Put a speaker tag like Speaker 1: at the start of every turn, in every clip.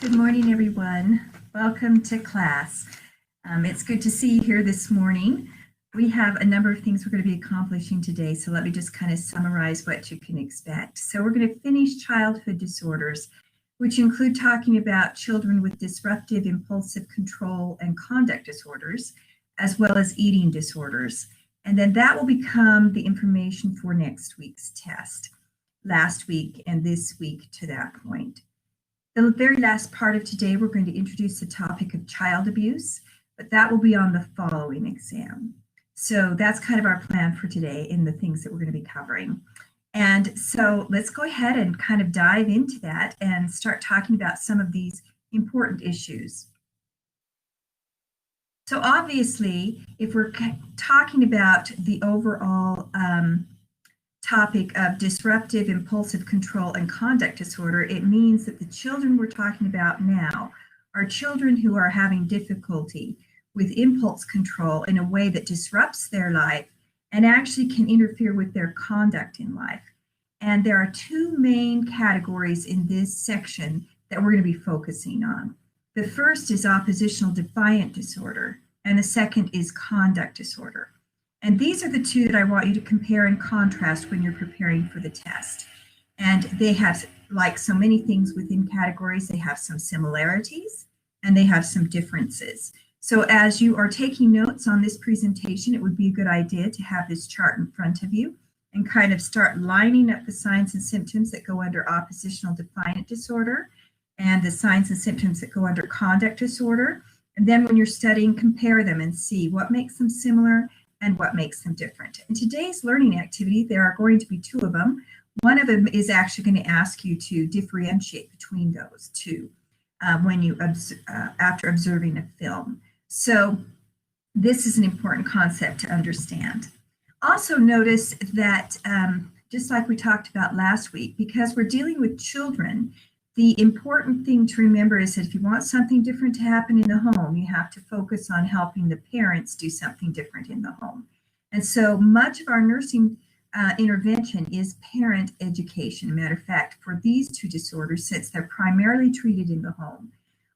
Speaker 1: Good morning, everyone. Welcome to class. It's good to see you here this morning. We have a number of things we're going to be accomplishing today, so let me just kind of summarize what you can expect. So we're going to finish childhood disorders, which include talking about children with disruptive impulsive control and conduct disorders, as well as eating disorders. And then that will become the information for next week's test, last week and this week to that point. The very last part of today, we're going to introduce the topic of child abuse, but that will be on the following exam. So that's kind of our plan for today in the things that we're going to be covering. And so let's go ahead and kind of dive into that and start talking about some of these important issues. So obviously, if we're talking about the overall topic of disruptive impulsive control and conduct disorder, it means that the children we're talking about now are children who are having difficulty with impulse control in a way that disrupts their life and actually can interfere with their conduct in life. And there are two main categories in this section that we're going to be focusing on. The first is oppositional defiant disorder, and the second is conduct disorder. And these are the two that I want you to compare and contrast when you're preparing for the test. And they have, like so many things within categories, they have some similarities and they have some differences. So as you are taking notes on this presentation, it would be a good idea to have this chart in front of you and kind of start lining up the signs and symptoms that go under oppositional defiant disorder and the signs and symptoms that go under conduct disorder. And then when you're studying, compare them and see what makes them similar and what makes them different. In today's learning activity, there are going to be two of them. One of them is actually going to ask you to differentiate between those two when you after observing a film. So this is an important concept to understand. Also notice that just like we talked about last week, because we're dealing with children, the important thing to remember is that if you want something different to happen in the home, you have to focus on helping the parents do something different in the home. And so much of our nursing intervention is parent education. Matter of fact, for these two disorders, since they're primarily treated in the home,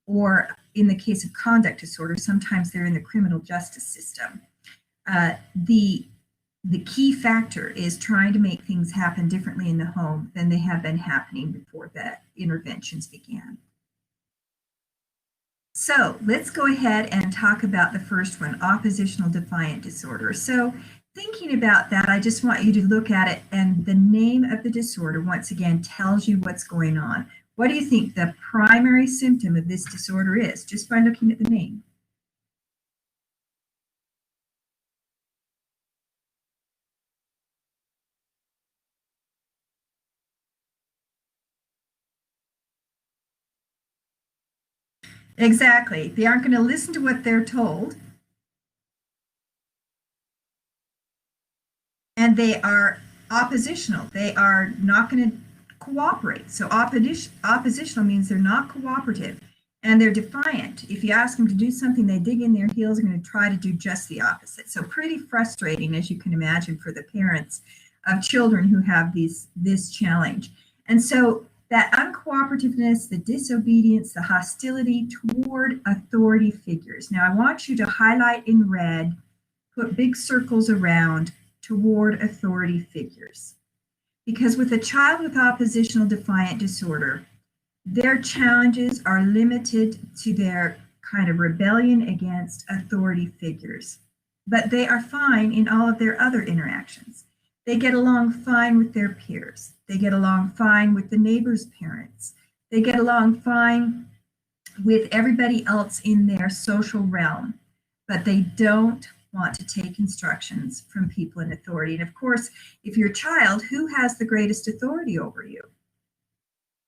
Speaker 1: or in the case of conduct disorder, sometimes they're in the criminal justice system. The key factor is trying to make things happen differently in the home than they have been happening before the interventions began. So let's go ahead and talk about the first one, oppositional defiant disorder. So thinking about that, I just want you to look at it, and the name of the disorder once again tells you what's going on. What do you think the primary symptom of this disorder is, just by looking at the name? Exactly. They aren't going to listen to what they're told. And they are oppositional. They are not going to cooperate. So oppositional means they're not cooperative and they're defiant. If you ask them to do something, they dig in their heels and going to try to do just the opposite. So pretty frustrating, as you can imagine, for the parents of children who have this challenge. And so that uncooperativeness, the disobedience, the hostility toward authority figures. Now I want you to highlight in red, put big circles around toward authority figures. Because with a child with oppositional defiant disorder, their challenges are limited to their kind of rebellion against authority figures. But they are fine in all of their other interactions. They get along fine with their peers. They get along fine with the neighbor's parents. They get along fine with everybody else in their social realm, but they don't want to take instructions from people in authority. And of course, if you're a child, who has the greatest authority over you?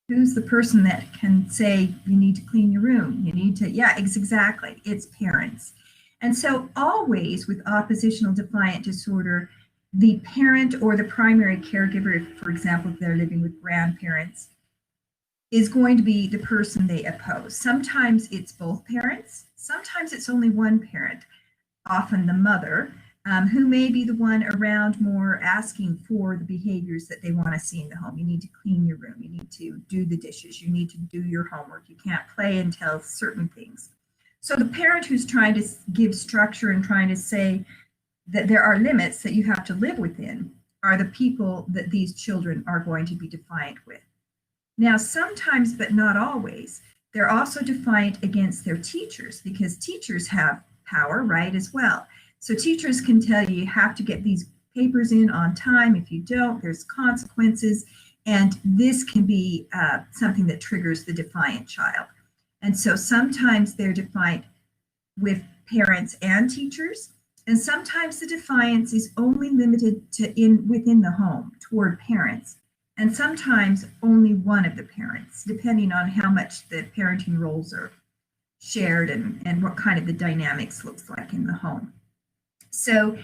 Speaker 1: Who's the person that can say, you need to clean your room? You need to, yeah, exactly. It's parents. And so always with oppositional defiant disorder, the parent or the primary caregiver, if, for example, if they're living with grandparents, is going to be the person they oppose. Sometimes it's both parents. Sometimes it's only one parent, often the mother, Who may be the one around more asking for the behaviors that they want to see in the home? You need to clean your room. You need to do the dishes. You need to do your homework. You can't play until certain things. So the parent who's trying to give structure and trying to say that there are limits that you have to live within are the people that these children are going to be defiant with. Now, sometimes, but not always, they're also defiant against their teachers because teachers have power, right, as well. So teachers can tell you have to get these papers in on time. If you don't, there's consequences. And this can be something that triggers the defiant child. And so sometimes they're defiant with parents and teachers. And sometimes the defiance is only limited to within the home toward parents. And sometimes only one of the parents, depending on how much the parenting roles are shared and what kind of the dynamics looks like in the home. So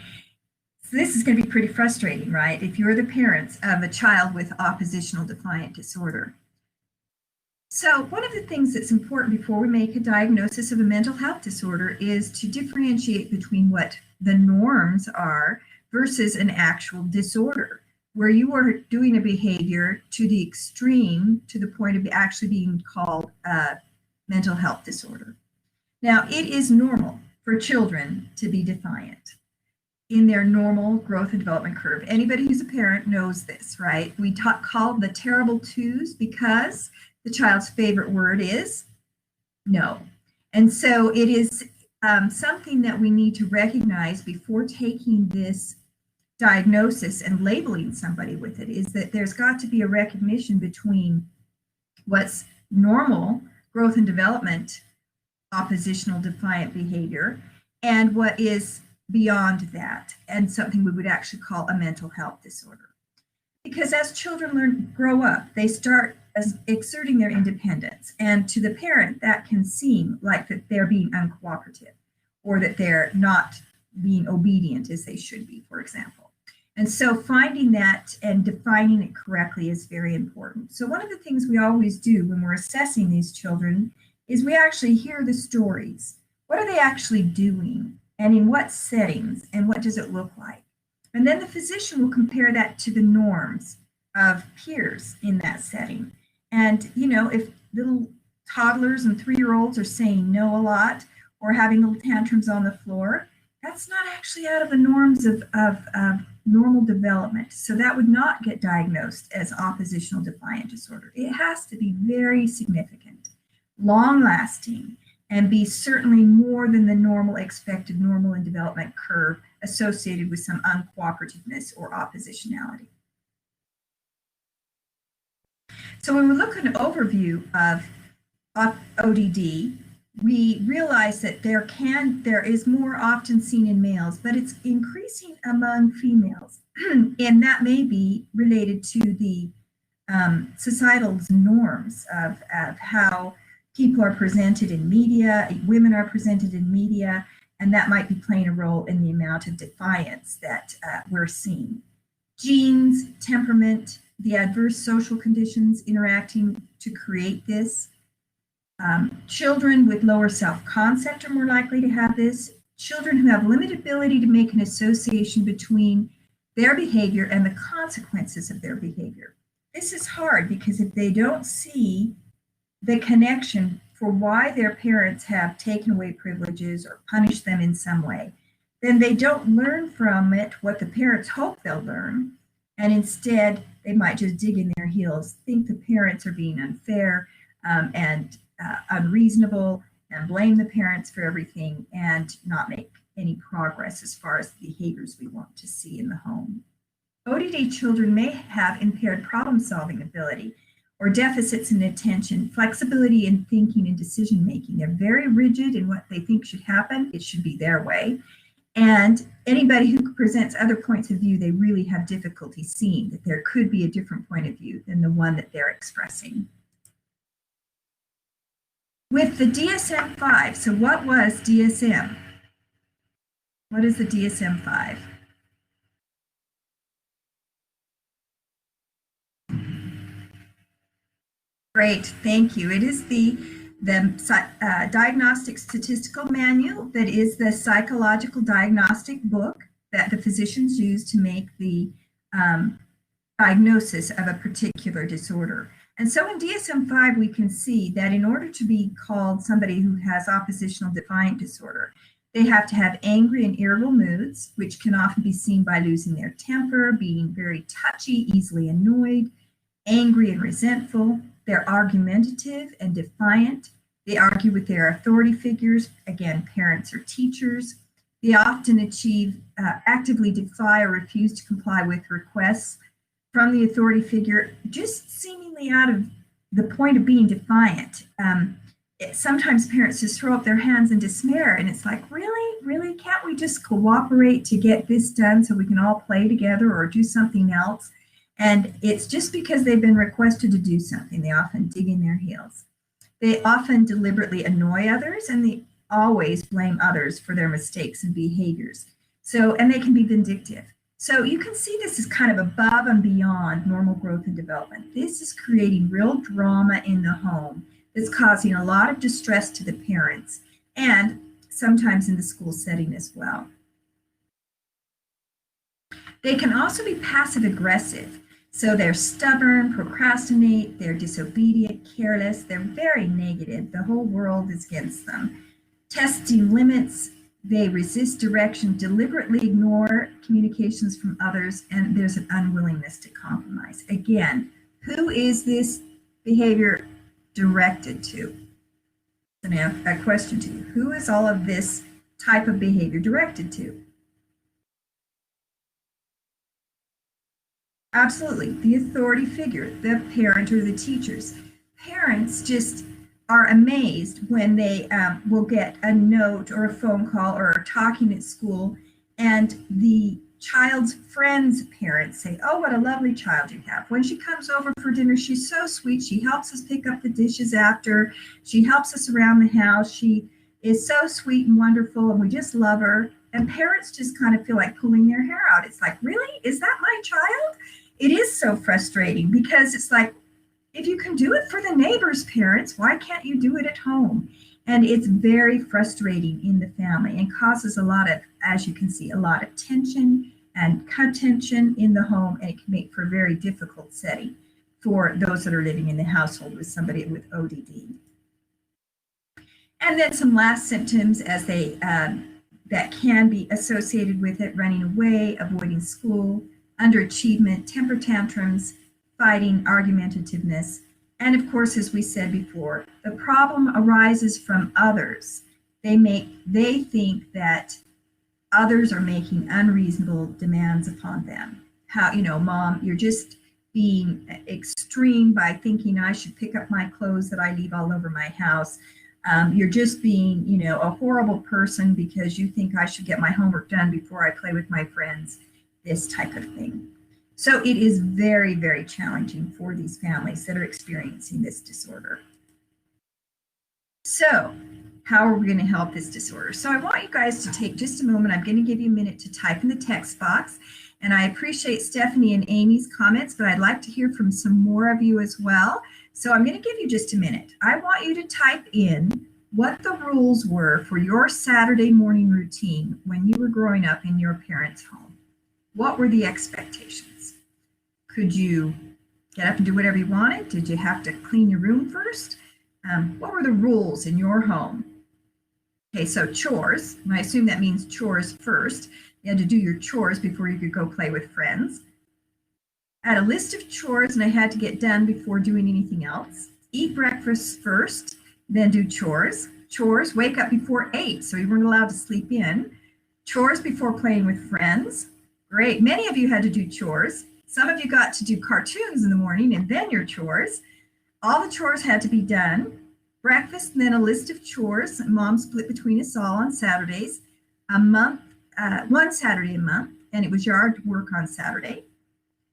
Speaker 1: this is going to be pretty frustrating, right? If you're the parents of a child with oppositional defiant disorder. So one of the things that's important before we make a diagnosis of a mental health disorder is to differentiate between what the norms are versus an actual disorder, where you are doing a behavior to the extreme to the point of actually being called a mental health disorder. Now, it is normal for children to be defiant in their normal growth and development curve. Anybody who's a parent knows this, right? We call the terrible twos because the child's favorite word is no. And so it is something that we need to recognize before taking this diagnosis and labeling somebody with it, is that there's got to be a recognition between what's normal growth and development oppositional defiant behavior and what is beyond that and something we would actually call a mental health disorder. Because as children grow up, they start exerting their independence, and to the parent that can seem like that they're being uncooperative or that they're not being obedient as they should be, for example. And so finding that and defining it correctly is very important. So one of the things we always do when we're assessing these children is we actually hear the stories. What are they actually doing? And in what settings? And what does it look like? And then the physician will compare that to the norms of peers in that setting. And, you know, if little toddlers and 3-year-olds are saying no a lot or having little tantrums on the floor, that's not actually out of the norms of normal development. So that would not get diagnosed as oppositional defiant disorder. It has to be very significant, long lasting, and be certainly more than the normal expected normal and development curve associated with some uncooperativeness or oppositionality. So when we look at an overview of ODD, we realize that there is more often seen in males, but it's increasing among females. And that may be related to the societal norms of how people are presented in media, women are presented in media, and that might be playing a role in the amount of defiance that we're seeing. Genes, temperament, the adverse social conditions interacting to create this. Children with lower self-concept are more likely to have this. Children who have limited ability to make an association between their behavior and the consequences of their behavior. This is hard because if they don't see the connection for why their parents have taken away privileges or punished them in some way, then they don't learn from it what the parents hope they'll learn. And instead, they might just dig in their heels, think the parents are being unfair and unreasonable, and blame the parents for everything and not make any progress as far as the behaviors we want to see in the home. ODD children may have impaired problem-solving ability or deficits in attention, flexibility in thinking and decision-making. They're very rigid in what they think should happen. It should be their way. And anybody who presents other points of view, they really have difficulty seeing that there could be a different point of view than the one that they're expressing. With the DSM-5, so what was DSM? What is the DSM-5? Great, thank you. It is the Diagnostic Statistical Manual that is the psychological diagnostic book that the physicians use to make the diagnosis of a particular disorder. And so in DSM-5, we can see that in order to be called somebody who has oppositional defiant disorder, they have to have angry and irritable moods, which can often be seen by losing their temper, being very touchy, easily annoyed, angry and resentful. They're argumentative and defiant. They argue with their authority figures, again, parents or teachers. They often actively defy or refuse to comply with requests from the authority figure, just seemingly out of the point of being defiant. Sometimes parents just throw up their hands in despair, and it's like, really, can't we just cooperate to get this done so we can all play together or do something else? And it's just because they've been requested to do something. They often dig in their heels. They often deliberately annoy others, and they always blame others for their mistakes and behaviors. And they can be vindictive. So you can see this is kind of above and beyond normal growth and development. This is creating real drama in the home. It's causing a lot of distress to the parents and sometimes in the school setting as well. They can also be passive aggressive. So they're stubborn, procrastinate, they're disobedient, careless, they're very negative. The whole world is against them. Testing limits, they resist direction, deliberately ignore communications from others, and there's an unwillingness to compromise. Again, who is this behavior directed to? A question to you. Who is all of this type of behavior directed to? Absolutely, the authority figure, the parent or the teachers. Parents just are amazed when they will get a note or a phone call or are talking at school, and the child's friends' parents say, "Oh, what a lovely child you have. When she comes over for dinner, she's so sweet. She helps us pick up the dishes after. She helps us around the house. She is so sweet and wonderful, and we just love her." And parents just kind of feel like pulling their hair out. It's like, really? Is that my child? It is so frustrating because it's like, if you can do it for the neighbor's parents, why can't you do it at home? And it's very frustrating in the family and causes a lot of, as you can see, a lot of tension and contention in the home, and it can make for a very difficult setting for those that are living in the household with somebody with ODD. And then some last symptoms as they that can be associated with it: running away, avoiding school, underachievement, temper tantrums, fighting, argumentativeness. And of course, as we said before, the problem arises from others. They think that others are making unreasonable demands upon them. How, Mom, you're just being extreme by thinking I should pick up my clothes that I leave all over my house. You're just being, a horrible person because you think I should get my homework done before I play with my friends, this type of thing. So it is very, very challenging for these families that are experiencing this disorder. So how are we going to help this disorder? So I want you guys to take just a moment. I'm going to give you a minute to type in the text box. And I appreciate Stephanie and Amy's comments, but I'd like to hear from some more of you as well. So I'm going to give you just a minute. I want you to type in what the rules were for your Saturday morning routine when you were growing up in your parents' home. What were the expectations? Could you get up and do whatever you wanted? Did you have to clean your room first? What were the rules in your home? Okay, so chores, and I assume that means chores first. You had to do your chores before you could go play with friends. I had a list of chores and I had to get done before doing anything else. Eat breakfast first, then do chores. Chores, wake up before 8, so you weren't allowed to sleep in. Chores before playing with friends. Great, many of you had to do chores. Some of you got to do cartoons in the morning and then your chores. All the chores had to be done. Breakfast, and then a list of chores. Mom split between us all on Saturdays. One Saturday a month, and it was yard work on Saturday.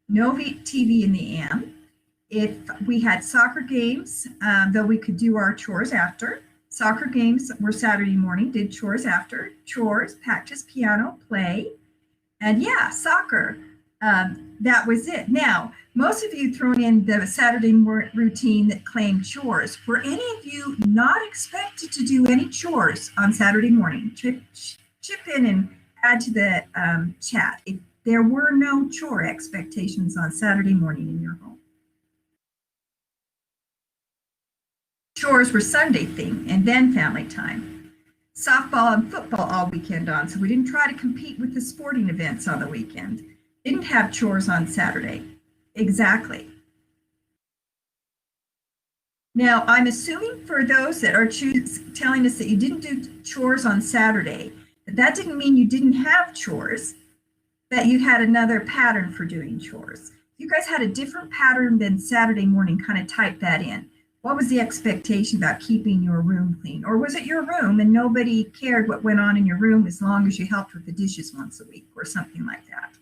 Speaker 1: No TV in the AM. If we had soccer games, though we could do our chores after. Soccer games were Saturday morning, did chores after. Chores, practice piano, play. And yeah, soccer. That was it. Now, most of you thrown in the Saturday routine that claimed chores. Were any of you not expected to do any chores on Saturday morning? Chip in and add to the chat if there were no chore expectations on Saturday morning in your home. Chores were Sunday thing and then family time. Softball and football all weekend on, so we didn't try to compete with the sporting events on the weekend. Didn't have chores on Saturday. Exactly. Now, I'm assuming for those that are telling us that you didn't do chores on Saturday, that didn't mean you didn't have chores, that you had another pattern for doing chores. If you guys had a different pattern than Saturday morning, kind of type that in. What was the expectation about keeping your room clean? Or was it your room and nobody cared what went on in your room as long as you helped with the dishes once a week or something like that?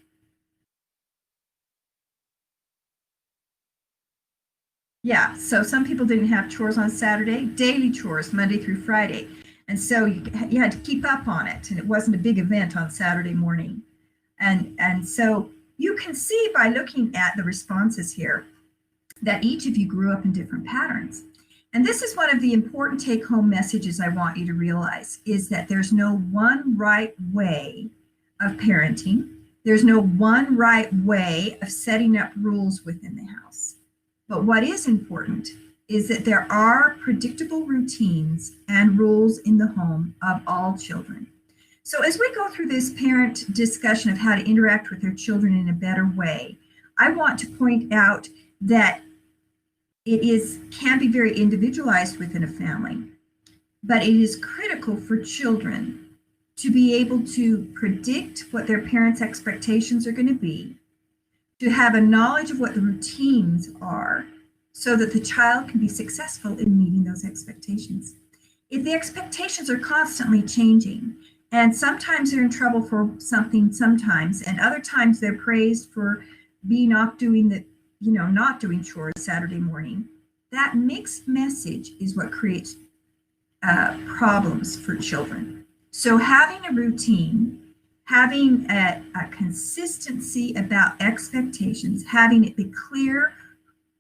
Speaker 1: Yeah, so some people didn't have chores on Saturday, daily chores, Monday through Friday. And so you had to keep up on it, and it wasn't a big event on Saturday morning. And so you can see by looking at the responses here that each of you grew up in different patterns. And this is one of the important take-home messages I want you to realize, is that there's no one right way of parenting. There's no one right way of setting up rules within the house. But what is important is that there are predictable routines and rules in the home of all children. So as we go through this parent discussion of how to interact with their children in a better way, I want to point out that can be very individualized within a family, but it is critical for children to be able to predict what their parents' expectations are going to be, to have a knowledge of what the routines are so that the child can be successful in meeting those expectations. If the expectations are constantly changing, and sometimes they're in trouble for something sometimes, and other times they're praised for not doing chores Saturday morning, that mixed message is what creates problems for children. So having a routine, having a consistency about expectations, having it be clear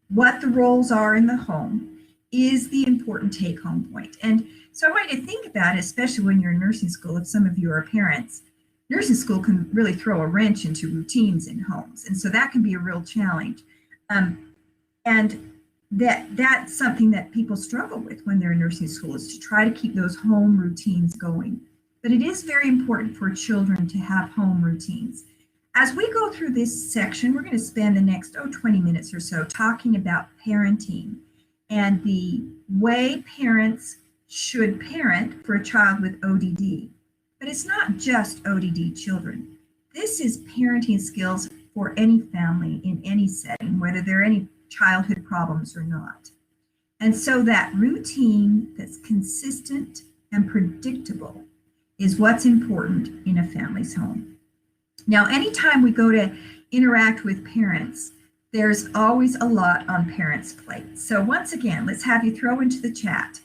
Speaker 1: what the roles are in the home is the important take-home point. And so I want you to think about it, especially when you're in nursing school, if some of you are parents. Nursing school can really throw a wrench into routines in homes. And so that can be a real challenge. And that's something that people struggle with when they're in nursing school, is to try to keep those home routines going. But it is very important for children to have home routines. As we go through this section, we're going to spend the next 20 minutes or so talking about parenting and the way parents should parent for a child with ODD. But it's not just ODD children. This is parenting skills for any family in any setting, whether there are any childhood problems or not. And so that routine that's consistent and predictable is what's important in a family's home. Now, anytime we go to interact with parents, there's always a lot on parents' plates. So once again, let's have you throw into the chat,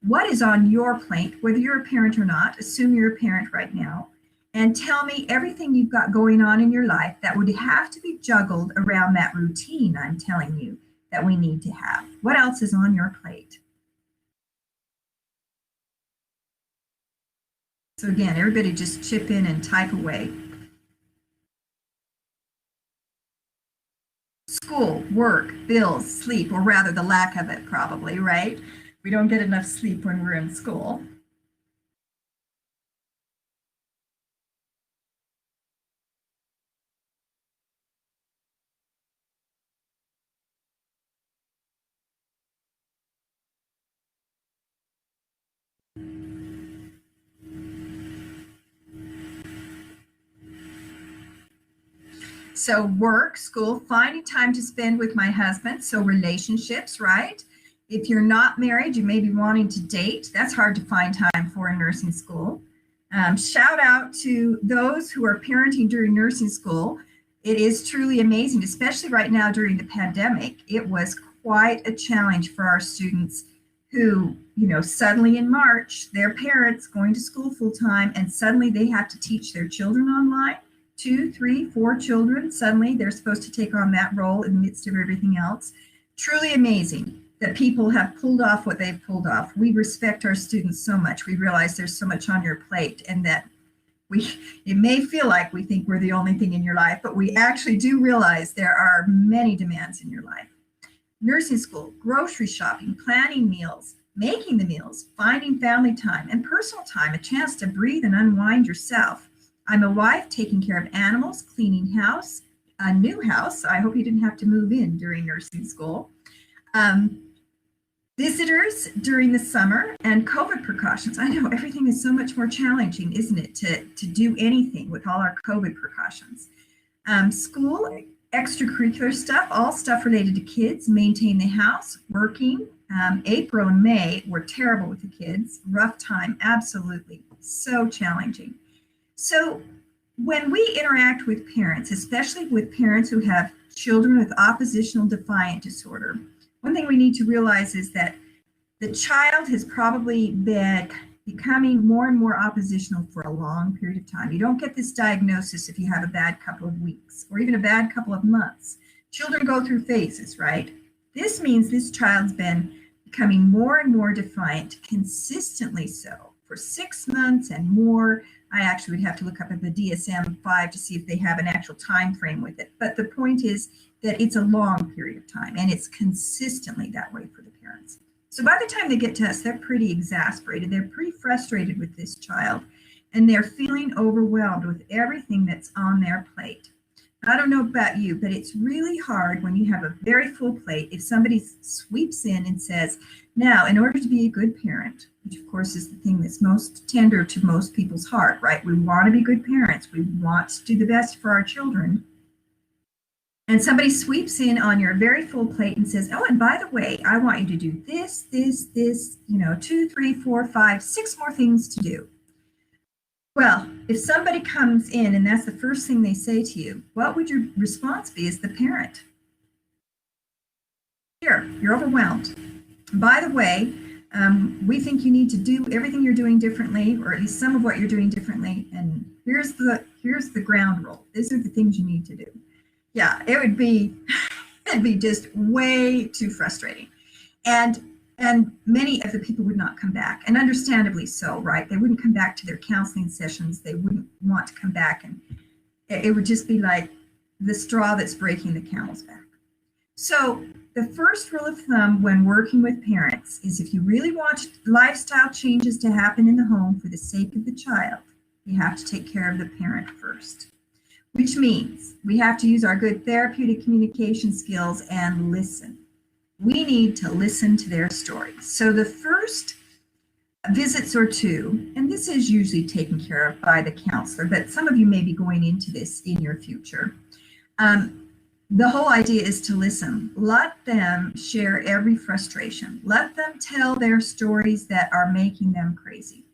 Speaker 1: what is on your plate, whether you're a parent or not, assume you're a parent right now, and tell me everything you've got going on in your life that would have to be juggled around that routine I'm telling you that we need to have. What else is on your plate? So again, everybody just chip in and type away. School, work, bills, sleep, or rather the lack of it probably, right? We don't get enough sleep when we're in school. So work, school, finding time to spend with my husband. So relationships, right? If you're not married, you may be wanting to date. That's hard to find time for in nursing school. Shout out to those who are parenting during nursing school. It is truly amazing, especially right now during the pandemic. It was quite a challenge for our students who, suddenly in March, their parents going to school full time, and suddenly they have to teach their children online. 2, 3, 4 children, suddenly they're supposed to take on that role in the midst of everything else. Truly amazing that people have pulled off what they've pulled off. We respect our students so much. We realize there's so much on your plate, and that It may feel like we think we're the only thing in your life, but we actually do realize there are many demands in your life. Nursing school, grocery shopping, planning meals, making the meals, finding family time and personal time, a chance to breathe and unwind yourself. I'm a wife taking care of animals, cleaning house, a new house. I hope you didn't have to move in during nursing school. Um, Visitors during the summer and COVID precautions. I know everything is so much more challenging, isn't it, to do anything with all our COVID precautions. School, extracurricular stuff, all stuff related to kids, maintain the house, working. April and May were terrible with the kids. Rough time, absolutely. So challenging. So when we interact with parents, especially with parents who have children with oppositional defiant disorder, one thing we need to realize is that the child has probably been becoming more and more oppositional for a long period of time. You don't get this diagnosis if you have a bad couple of weeks or even a bad couple of months. Children go through phases, right? This means this child's been becoming more and more defiant, consistently so, for 6 months and more. I actually would have to look up at the DSM-5 to see if they have an actual time frame with it. But the point is that it's a long period of time and it's consistently that way for the parents. So by the time they get to us, they're pretty exasperated. They're pretty frustrated with this child and they're feeling overwhelmed with everything that's on their plate. I don't know about you, but it's really hard when you have a very full plate if somebody sweeps in and says, now, in order to be a good parent, which of course is the thing that's most tender to most people's heart, right? We want to be good parents. We want to do the best for our children. And somebody sweeps in on your very full plate and says, oh, and by the way, I want you to do this, 2, 3, 4, 5, 6 more things to do. Well, if somebody comes in and that's the first thing they say to you, what would your response be as the parent? Here, you're overwhelmed. By the way, we think you need to do everything you're doing differently, or at least some of what you're doing differently. And here's the ground rule. These are the things you need to do. Yeah, it'd be just way too frustrating. And many of the people would not come back, and understandably so, right? They wouldn't come back to their counseling sessions. They wouldn't want to come back, and it would just be like the straw that's breaking the camel's back. So the first rule of thumb when working with parents is if you really want lifestyle changes to happen in the home for the sake of the child, you have to take care of the parent first. Which means we have to use our good therapeutic communication skills and listen. We need to listen to their stories. So the first visits or two, and this is usually taken care of by the counselor, but some of you may be going into this in your future. The whole idea is to listen. Let them share every frustration. Let them tell their stories that are making them crazy.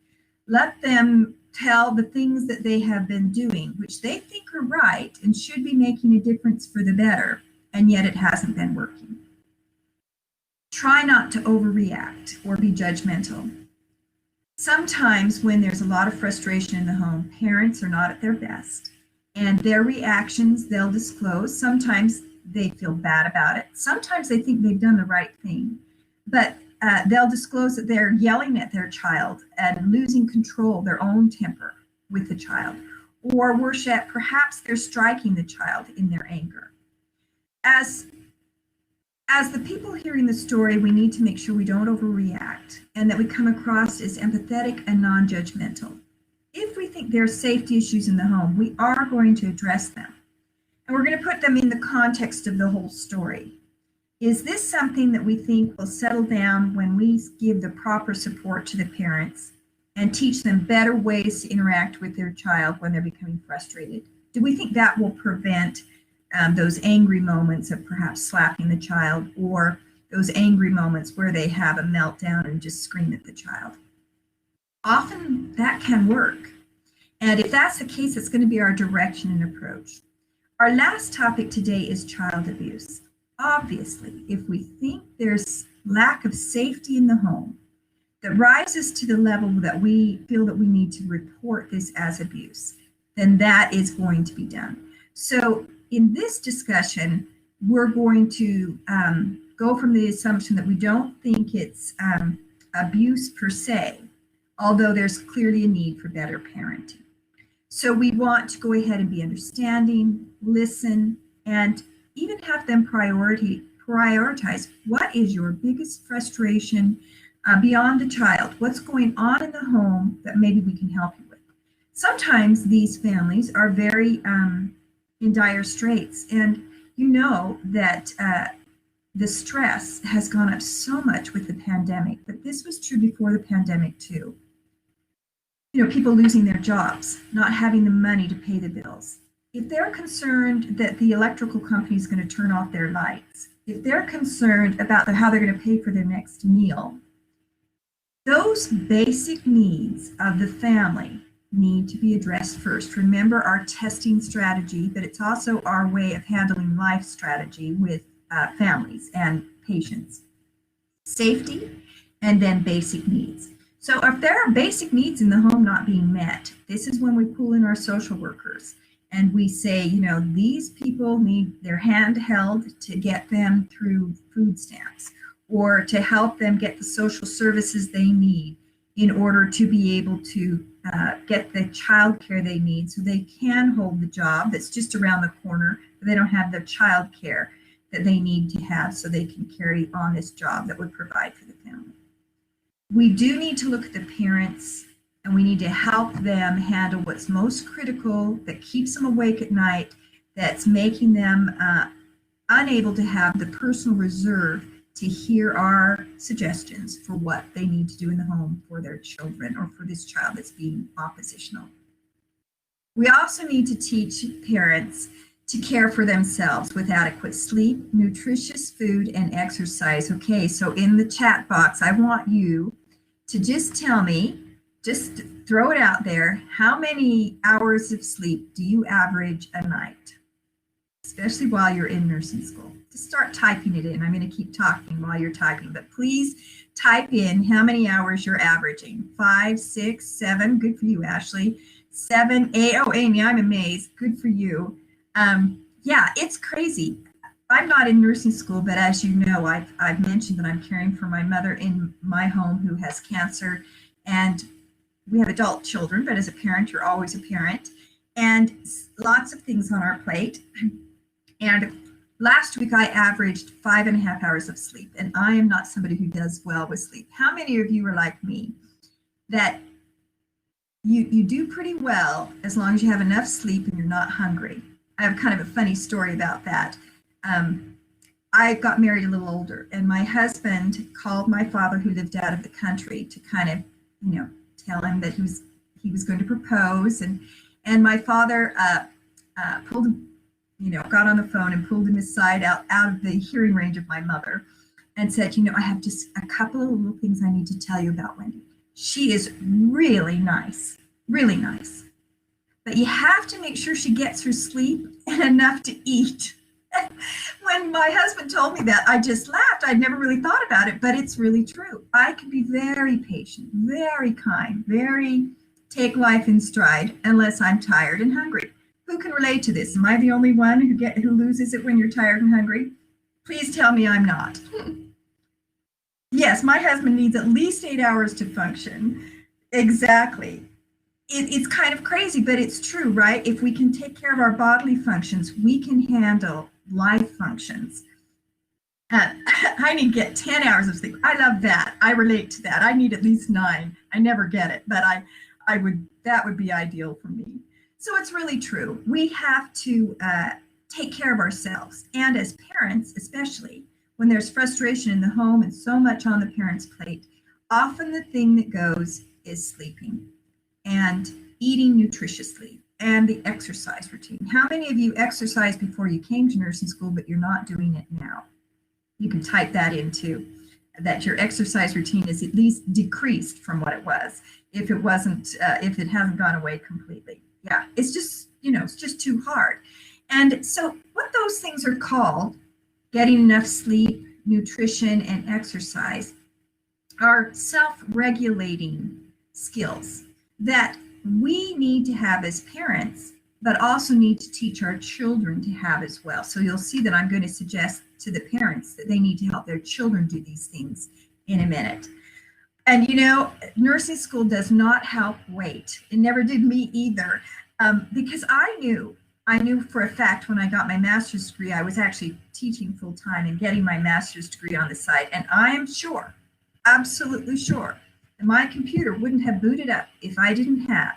Speaker 1: Let them tell the things that they have been doing, which they think are right and should be making a difference for the better, and yet it hasn't been working. Try not to overreact or be judgmental. Sometimes when there's a lot of frustration in the home, parents are not at their best, and their reactions they'll disclose. Sometimes they feel bad about it. Sometimes they think they've done the right thing, but they'll disclose that they're yelling at their child and losing control, their own temper with the child. Or worse yet, perhaps they're striking the child in their anger. As the people hearing the story, we need to make sure we don't overreact and that we come across as empathetic and non-judgmental. If we think there are safety issues in the home, we are going to address them. And we're going to put them in the context of the whole story. Is this something that we think will settle down when we give the proper support to the parents and teach them better ways to interact with their child when they're becoming frustrated? Do we think that will prevent those angry moments of perhaps slapping the child, or those angry moments where they have a meltdown and just scream at the child? Often that can work. And if that's the case, it's going to be our direction and approach. Our last topic today is child abuse. Obviously, if we think there's lack of safety in the home that rises to the level that we feel that we need to report this as abuse, then that is going to be done. So in this discussion, we're going to go from the assumption that we don't think it's abuse per se, although there's clearly a need for better parenting. So we want to go ahead and be understanding, listen, and even have them prioritize what is your biggest frustration beyond the child. What's going on in the home that maybe we can help you with. Sometimes these families are very in dire straits, and you know that the stress has gone up so much with the pandemic, but this was true before the pandemic too. You know, people losing their jobs, not having the money to pay the bills. If they're concerned that the electrical company is going to turn off their lights, if they're concerned about how they're going to pay for their next meal, those basic needs of the family need to be addressed first. Remember our testing strategy, but it's also our way of handling life strategy with families and patients. Safety, and then basic needs. So if there are basic needs in the home not being met, this is when we pull in our social workers and we say, you know, these people need their hand held to get them through food stamps or to help them get the social services they need in order to be able to get the child care they need so they can hold the job that's just around the corner, but they don't have the child care that they need to have so they can carry on this job that would provide for the family. We do need to look at the parents and we need to help them handle what's most critical that keeps them awake at night, that's making them unable to have the personal reserve to hear our suggestions for what they need to do in the home for their children or for this child that's being oppositional. We also need to teach parents to care for themselves with adequate sleep, nutritious food, and exercise. Okay, so in the chat box, I want you to just tell me, just throw it out there, how many hours of sleep do you average a night, especially while you're in nursing school? Just start typing it in. I'm going to keep talking while you're typing, but please type in how many hours you're averaging. 5, 6, 7, good for you, Ashley. 7, 8, oh, Amy, I'm amazed, good for you. Yeah, it's crazy. I'm not in nursing school, but as you know, I've mentioned that I'm caring for my mother in my home who has cancer, and we have adult children, but as a parent, you're always a parent, and lots of things on our plate. And last week I averaged 5.5 hours of sleep, and I am not somebody who does well with sleep. How many of you are like me, that you do pretty well as long as you have enough sleep and you're not hungry? I have kind of a funny story about that. I got married a little older, and my husband called my father, who lived out of the country, to kind of, you know, tell him that he was going to propose, and my father pulled him, you know, got on the phone and pulled him aside out of the hearing range of my mother, and said, you know, I have just a couple of little things I need to tell you about Wendy. She is really nice, but you have to make sure she gets her sleep and enough to eat. When my husband told me that, I just laughed. I'd never really thought about it, but it's really true. I can be very patient, very kind, very take life in stride unless I'm tired and hungry. Who can relate to this? Am I the only one who loses it when you're tired and hungry? Please tell me I'm not. Yes, my husband needs at least 8 hours to function. Exactly. It's kind of crazy, but it's true, right? If we can take care of our bodily functions, we can handle life functions. I need to get 10 hours of sleep. I love that. I relate to that. I need at least 9. I never get it, but that would be ideal for me. So it's really true. We have to take care of ourselves. And as parents, especially when there's frustration in the home and so much on the parent's plate, often the thing that goes is sleeping and eating nutritiously and the exercise routine. How many of you exercised before you came to nursing school, but you're not doing it now? You can type that in too, that your exercise routine is at least decreased from what it was, if it hasn't gone away completely. Yeah, it's just, you know, it's just too hard. And so what those things are called, getting enough sleep, nutrition, and exercise, are self-regulating skills that we need to have as parents, but also need to teach our children to have as well. So you'll see that I'm going to suggest to the parents that they need to help their children do these things in a minute. And you know, nursing school does not help weight. It never did me either. Because I knew for a fact when I got my master's degree, I was actually teaching full time and getting my master's degree on the side. And I am sure, absolutely sure, that my computer wouldn't have booted up if I didn't have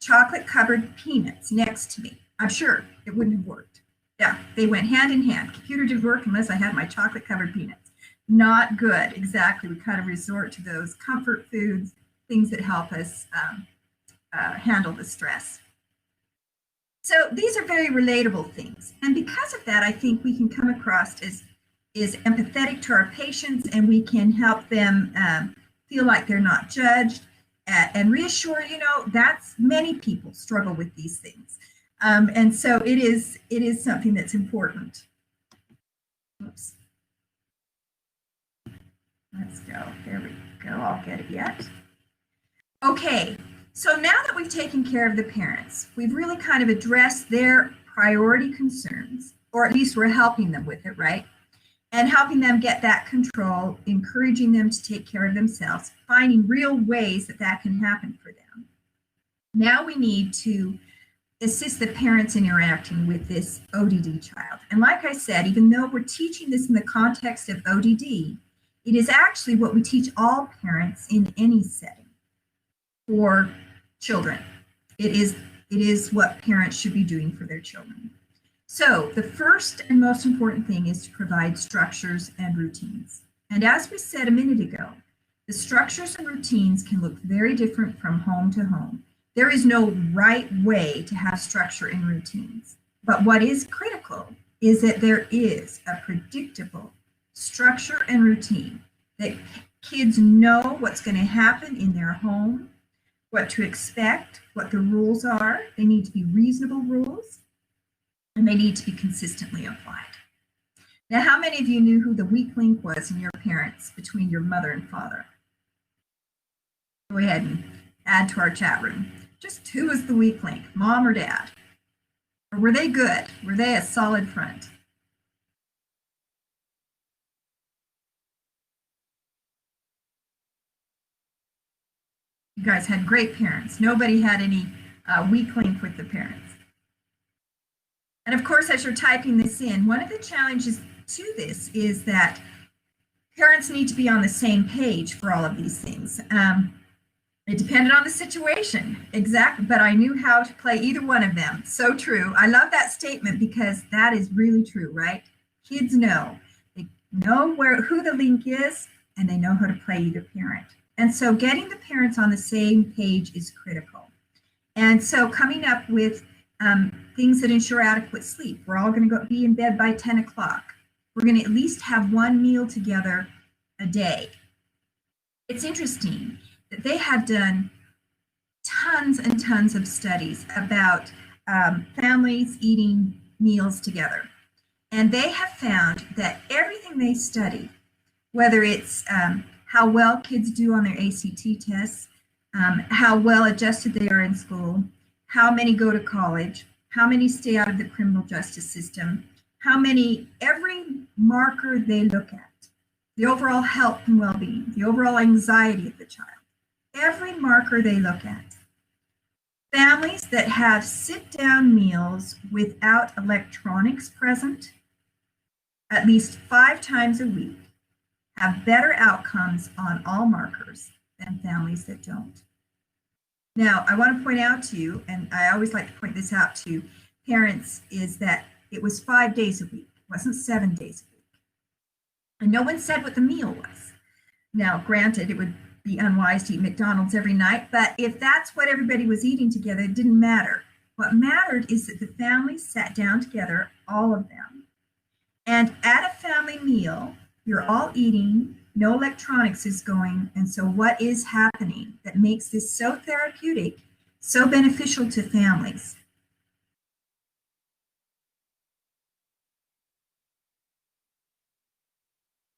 Speaker 1: chocolate covered peanuts next to me. I'm sure it wouldn't have worked. Yeah, they went hand in hand. Computer didn't work unless I had my chocolate covered peanuts. Not good. Exactly. We kind of resort to those comfort foods, things that help us handle the stress. So these are very relatable things. And because of that, I think we can come across as is empathetic to our patients, and we can help them feel like they're not judged, and reassure, that's many people struggle with these things. And so it is something that's important. Oops. Let's go. There we go. I'll get it yet. Okay. So now that we've taken care of the parents, we've really kind of addressed their priority concerns, or at least we're helping them with it, right? And helping them get that control, encouraging them to take care of themselves, finding real ways that that can happen for them. Now we need to assist the parents in interacting with this ODD child. And like I said, even though we're teaching this in the context of ODD, it is actually what we teach all parents in any setting for children. It is what parents should be doing for their children. So the first and most important thing is to provide structures and routines. And as we said a minute ago, the structures and routines can look very different from home to home. There is no right way to have structure and routines. But what is critical is that there is a predictable structure and routine, that kids know what's going to happen in their home, what to expect, what the rules are. They need to be reasonable rules, and they need to be consistently applied. Now, how many of you knew who the weak link was in your parents between your mother and father? Go ahead and add to our chat room. Just who was the weak link, mom or dad? Or were they good? Were they a solid front? You guys had great parents. Nobody had any weak link with the parents. And of course, as you're typing this in, one of the challenges to this is that parents need to be on the same page for all of these things. It depended on the situation, exactly, but I knew how to play either one of them. So true. I love that statement because that is really true, right? Kids know. They know who the link is, and they know how to play either parent. And so getting the parents on the same page is critical. And so coming up with things that ensure adequate sleep. We're all going to be in bed by 10 o'clock. We're going to at least have one meal together a day. It's interesting that they have done tons and tons of studies about families eating meals together. And they have found that everything they study, whether it's how well kids do on their ACT tests, how well adjusted they are in school, how many go to college, how many stay out of the criminal justice system, every marker they look at, the overall health and well-being, the overall anxiety of the child, every marker they look at. Families that have sit-down meals without electronics present at least 5 times a week have better outcomes on all markers than families that don't. Now, I want to point out to you, and I always like to point this out to parents, is that it was 5 days a week. It wasn't 7 days a week. And no one said what the meal was. Now, granted, it would be unwise to eat McDonald's every night, but if that's what everybody was eating together, it didn't matter. What mattered is that the families sat down together, all of them. And at a family meal, you're all eating, no electronics is going, and so what is happening that makes this so therapeutic, so beneficial to families?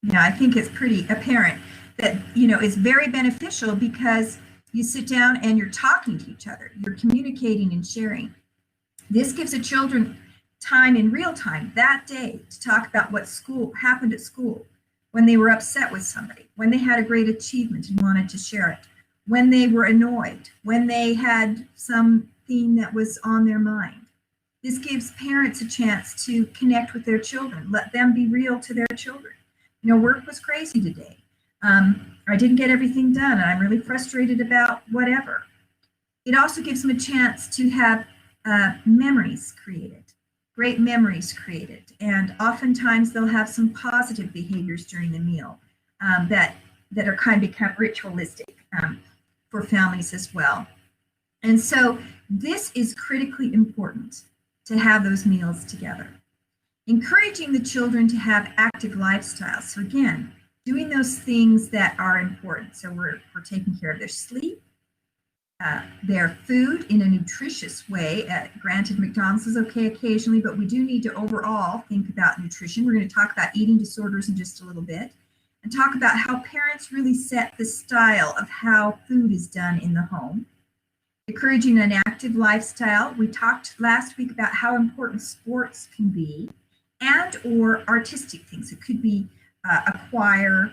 Speaker 1: Yeah, I think it's pretty apparent that, it's very beneficial because you sit down and you're talking to each other, you're communicating and sharing. This gives the children time in real time that day to talk about what happened at school, when they were upset with somebody, when they had a great achievement and wanted to share it, when they were annoyed, when they had some theme that was on their mind. This gives parents a chance to connect with their children, let them be real to their children. You know, work was crazy today. I didn't get everything done, and I'm really frustrated about whatever. It also gives them a chance to have memories created, great memories created, and oftentimes they'll have some positive behaviors during the meal that are kind of become ritualistic for families as well. And so this is critically important to have those meals together. Encouraging the children to have active lifestyles. So again, doing those things that are important. So we're taking care of their sleep, their food in a nutritious way. Granted, McDonald's is okay occasionally, but we do need to overall think about nutrition. We're going to talk about eating disorders in just a little bit and talk about how parents really set the style of how food is done in the home. Encouraging an active lifestyle. We talked last week about how important sports can be and or artistic things. It could be a choir,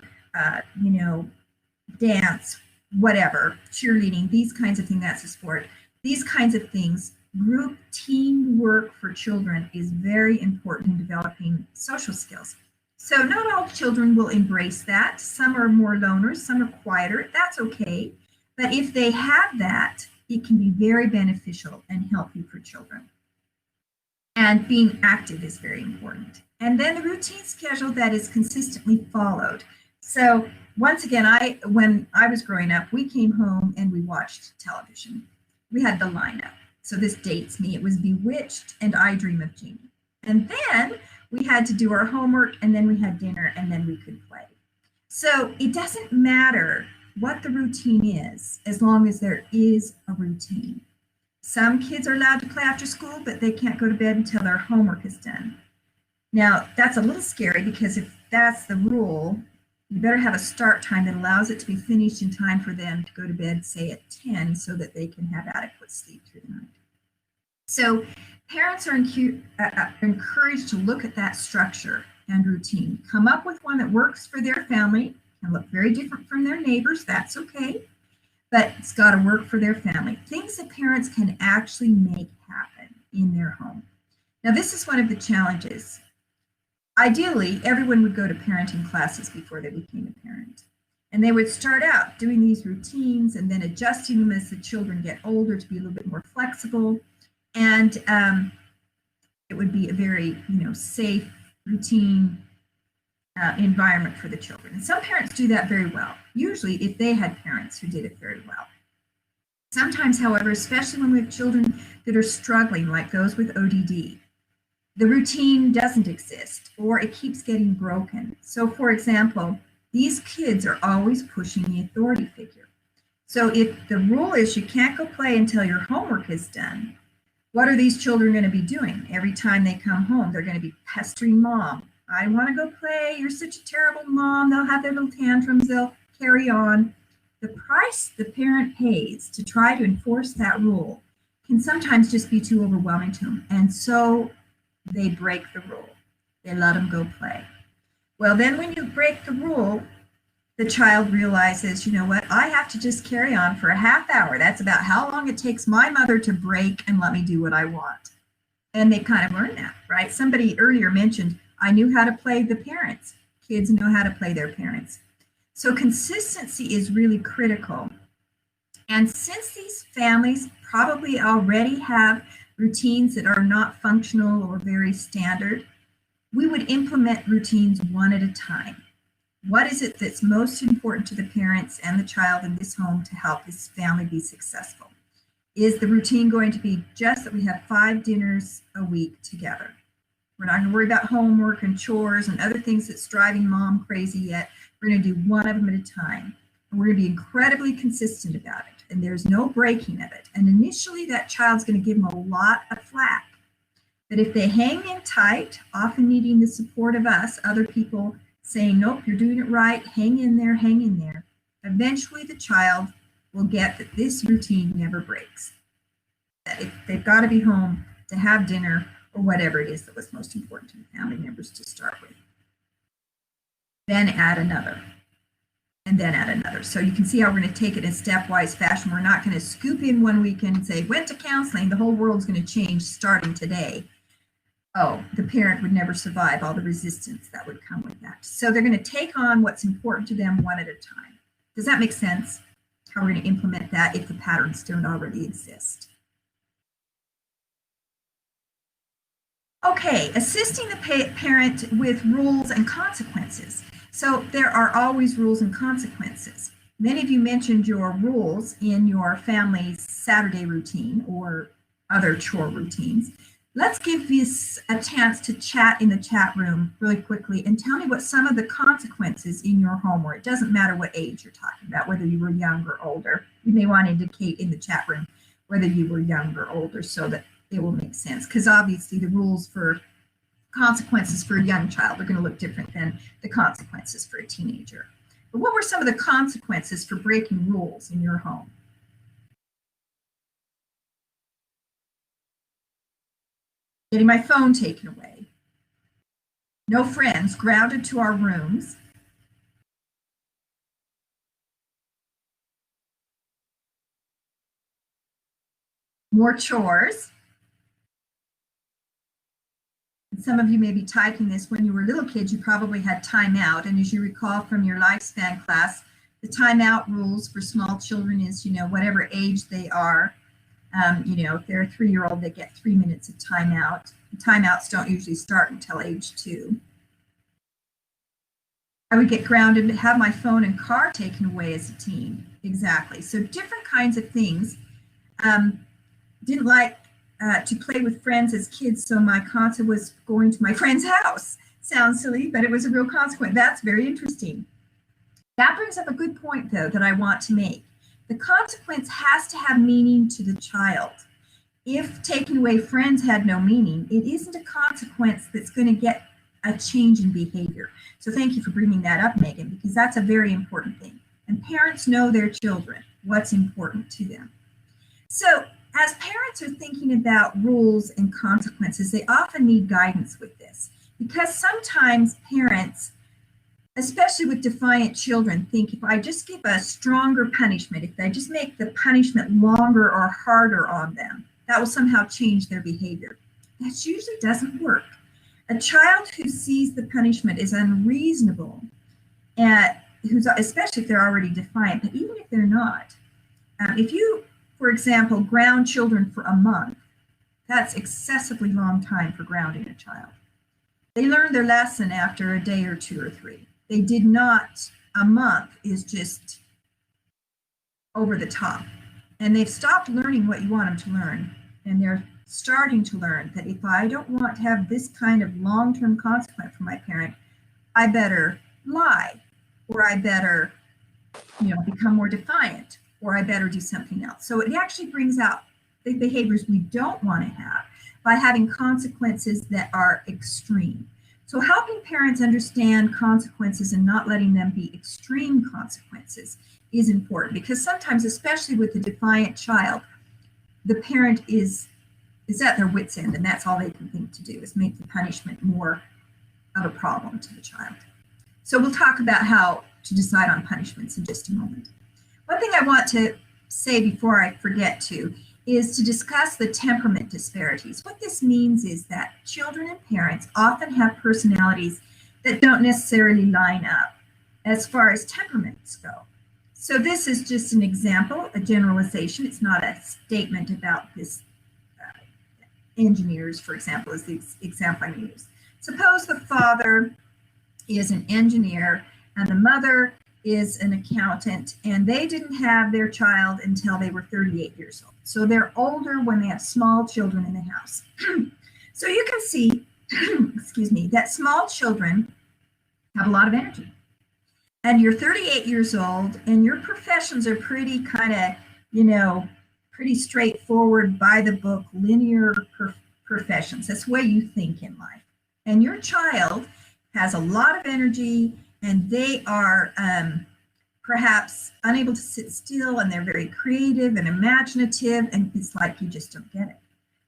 Speaker 1: dance, whatever, cheerleading, these kinds of things, that's a sport. These kinds of things, group teamwork for children is very important in developing social skills. So not all children will embrace that. Some are more loners, some are quieter, that's okay. But if they have that, it can be very beneficial and healthy for children. And being active is very important. And then the routine schedule that is consistently followed. So once again, when I was growing up, we came home and we watched television. We had the lineup. So this dates me. It was Bewitched and I Dream of Jeannie. And then we had to do our homework, and then we had dinner, and then we could play. So it doesn't matter what the routine is, as long as there is a routine. Some kids are allowed to play after school, but they can't go to bed until their homework is done. Now, that's a little scary, because if that's the rule, you better have a start time that allows it to be finished in time for them to go to bed, say at 10, so that they can have adequate sleep through the night. So parents are encouraged to look at that structure and routine. Come up with one that works for their family. Can look very different from their neighbors, that's okay, but it's got to work for their family. Things that parents can actually make happen in their home. Now, this is one of the challenges. Ideally, everyone would go to parenting classes before they became a parent. And they would start out doing these routines and then adjusting them as the children get older to be a little bit more flexible. And it would be a very, safe, routine environment for the children. And some parents do that very well, usually if they had parents who did it very well. Sometimes, however, especially when we have children that are struggling, like those with ODD, the routine doesn't exist, or it keeps getting broken. So, for example, these kids are always pushing the authority figure. So if the rule is you can't go play until your homework is done, what are these children going to be doing? Every time they come home, they're going to be pestering mom. I want to go play. You're such a terrible mom. They'll have their little tantrums. They'll carry on. The price the parent pays to try to enforce that rule can sometimes just be too overwhelming to them. And so they break the rule. They let them go play. Well, then when you break the rule, the child realizes, you know what, I have to just carry on for a half hour. That's about how long it takes my mother to break and let me do what I want. And they kind of learn that, right? Somebody earlier mentioned, I knew how to play the parents. Kids know how to play their parents. So consistency is really critical. And since these families probably already have routines that are not functional or very standard, we would implement routines one at a time. What is it that's most important to the parents and the child in this home to help this family be successful? Is the routine going to be just that we have 5 dinners a week together? We're not going to worry about homework and chores and other things that's driving mom crazy yet. We're going to do one of them at a time. And we're going to be incredibly consistent about it. And there's no breaking of it. And initially, that child's going to give them a lot of flack. But if they hang in tight, often needing the support of us, other people saying, nope, you're doing it right, hang in there, eventually the child will get that this routine never breaks. That they've got to be home to have dinner or whatever it is that was most important to the family members to start with. Then add another. and then add another. So you can see how we're going to take it in stepwise fashion. We're not going to scoop in one weekend and say, went to counseling, the whole world's going to change starting today. Oh, the parent would never survive all the resistance that would come with that. So they're going to take on what's important to them one at a time. Does that make sense? How we're going to implement that if the patterns don't already exist. Okay, assisting the parent with rules and consequences. So there are always rules and consequences. Many of you mentioned your rules in your family's Saturday routine or other chore routines. Let's give this a chance to chat in the chat room really quickly and tell me what some of the consequences in your home were. It doesn't matter what age you're talking about, whether you were young or older. You may want to indicate in the chat room whether you were young or older so that it will make sense, because obviously the rules for consequences for a young child are going to look different than the consequences for a teenager. But what were some of the consequences for breaking rules in your home? Getting my phone taken away. No friends, grounded to our rooms. More chores. And some of you may be typing this. When you were little kids, you probably had timeout. And as you recall from your lifespan class, the timeout rules for small children is, whatever age they are. If they're a 3-year-old, they get 3 minutes of timeout. Timeouts don't usually start until age 2. I would get grounded and have my phone and car taken away as a teen. Exactly. So different kinds of things. Didn't like to play with friends as kids, so my concept was going to my friend's house. Sounds silly, but it was a real consequence. That's very interesting. That brings up a good point, though, that I want to make. The consequence has to have meaning to the child. If taking away friends had no meaning, it isn't a consequence that's going to get a change in behavior. So thank you for bringing that up, Megan, because that's a very important thing. And parents know their children, what's important to them. So as parents are thinking about rules and consequences, they often need guidance with this, because sometimes parents, especially with defiant children, think if I just give a stronger punishment, if I just make the punishment longer or harder on them, that will somehow change their behavior. That usually doesn't work. A child who sees the punishment is unreasonable, especially if they're already defiant, but even if they're not, if you, for example, ground children for a month, that's excessively long time for grounding a child. They learn their lesson after a day or 2 or 3. They did not. A month is just over the top. And they've stopped learning what you want them to learn. And they're starting to learn that if I don't want to have this kind of long-term consequence from my parent, I better lie, or I better, become more defiant, or I better do something else. So it actually brings out the behaviors we don't want to have by having consequences that are extreme. So helping parents understand consequences and not letting them be extreme consequences is important, because sometimes, especially with a defiant child, the parent is at their wit's end, and that's all they can think to do is make the punishment more of a problem to the child. So we'll talk about how to decide on punishments in just a moment. One thing I want to say before I forget to is to discuss the temperament disparities. What this means is that children and parents often have personalities that don't necessarily line up as far as temperaments go. So this is just an example, a generalization. It's not a statement about this. Engineers, for example, is the example I use. Suppose the father is an engineer and the mother is an accountant, and they didn't have their child until they were 38 years old. So they're older when they have small children in the house. So you can see, excuse me, that small children have a lot of energy. And you're 38 years old and your professions are pretty kind of, pretty straightforward, by the book, linear professions. That's the way you think in life. And your child has a lot of energy, and they are perhaps unable to sit still, and they're very creative and imaginative, and it's like you just don't get it.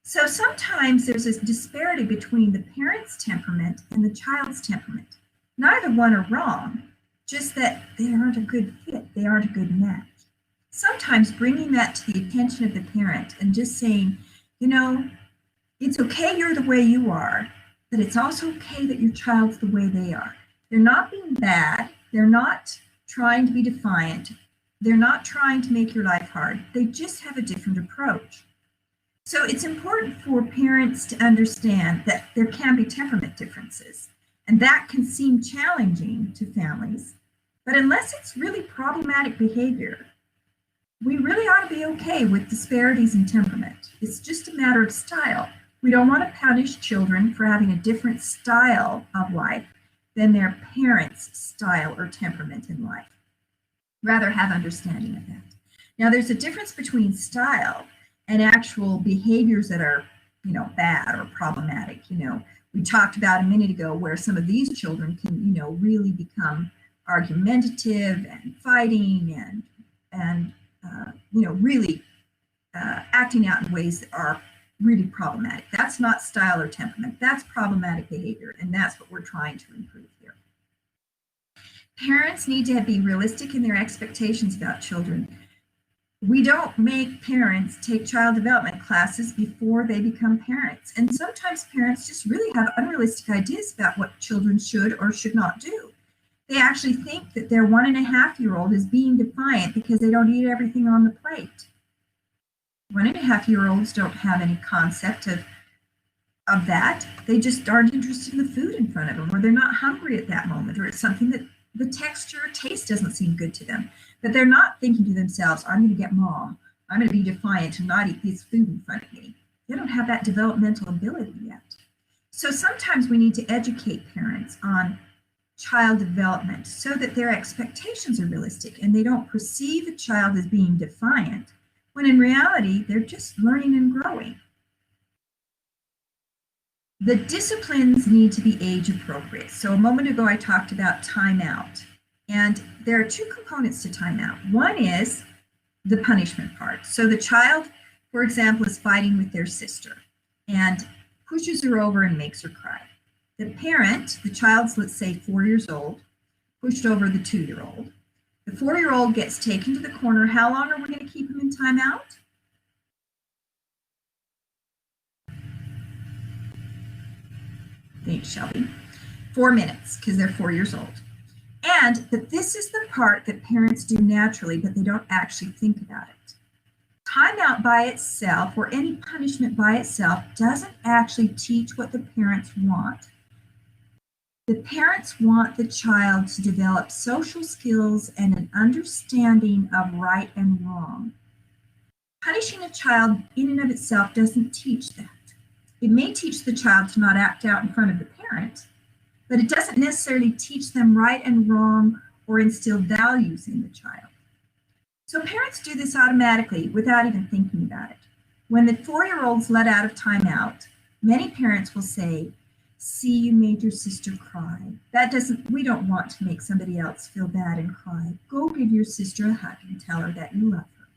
Speaker 1: So sometimes there's this disparity between the parent's temperament and the child's temperament. Neither one are wrong, just that they aren't a good fit, they aren't a good match. Sometimes bringing that to the attention of the parent and just saying, it's okay you're the way you are, but it's also okay that your child's the way they are. They're not being bad. They're not trying to be defiant. They're not trying to make your life hard. They just have a different approach. So it's important for parents to understand that there can be temperament differences, and that can seem challenging to families. But unless it's really problematic behavior, we really ought to be okay with disparities in temperament. It's just a matter of style. We don't want to punish children for having a different style of life than their parents' style or temperament in life. Rather have understanding of that. Now, there's a difference between style and actual behaviors that are, bad or problematic. We talked about a minute ago where some of these children can, really become argumentative and fighting and really acting out in ways that are really problematic. That's not style or temperament. That's problematic behavior, and that's what we're trying to improve here. Parents need to be realistic in their expectations about children. We don't make parents take child development classes before they become parents. And sometimes parents just really have unrealistic ideas about what children should or should not do. They actually think that their 1.5-year-old is being defiant because they don't eat everything on the plate. 1.5-year-olds don't have any concept of that. They just aren't interested in the food in front of them, or they're not hungry at that moment, or it's something that the texture or taste doesn't seem good to them. But they're not thinking to themselves, I'm going to get mom. I'm going to be defiant and not eat this food in front of me. They don't have that developmental ability yet. So sometimes we need to educate parents on child development so that their expectations are realistic and they don't perceive a child as being defiant, when in reality, they're just learning and growing. The disciplines need to be age appropriate. So a moment ago, I talked about timeout. And there are two components to timeout. One is the punishment part. So the child, for example, is fighting with their sister and pushes her over and makes her cry. The parent, the child's, let's say, 4 years old, pushed over the 2-year-old. The 4-year-old gets taken to the corner. How long are we going to keep him in timeout? Thanks, Shelby. 4 minutes, because they're 4 years old. And that this is the part that parents do naturally, but they don't actually think about it. Timeout by itself, or any punishment by itself, doesn't actually teach what the parents want. The parents want the child to develop social skills and an understanding of right and wrong. Punishing a child in and of itself doesn't teach that. It may teach the child to not act out in front of the parent, but it doesn't necessarily teach them right and wrong or instill values in the child. So parents do this automatically without even thinking about it. When the 4-year-old's let out of timeout, many parents will say, see, you made your sister cry. We don't want to make somebody else feel bad and cry. Go give your sister a hug and tell her that you love her.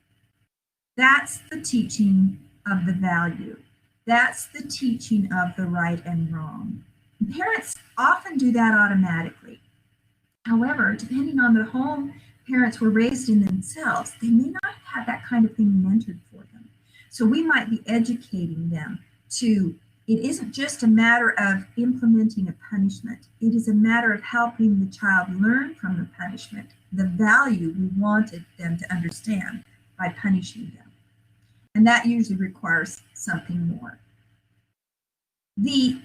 Speaker 1: That's the teaching of the value. That's the teaching of the right and wrong. Parents often do that automatically. However, depending on the home parents were raised in themselves, they may not have had that kind of thing mentored for them. So we might be educating them to, it isn't just a matter of implementing a punishment. It is a matter of helping the child learn from the punishment the value we wanted them to understand by punishing them. And that usually requires something more. The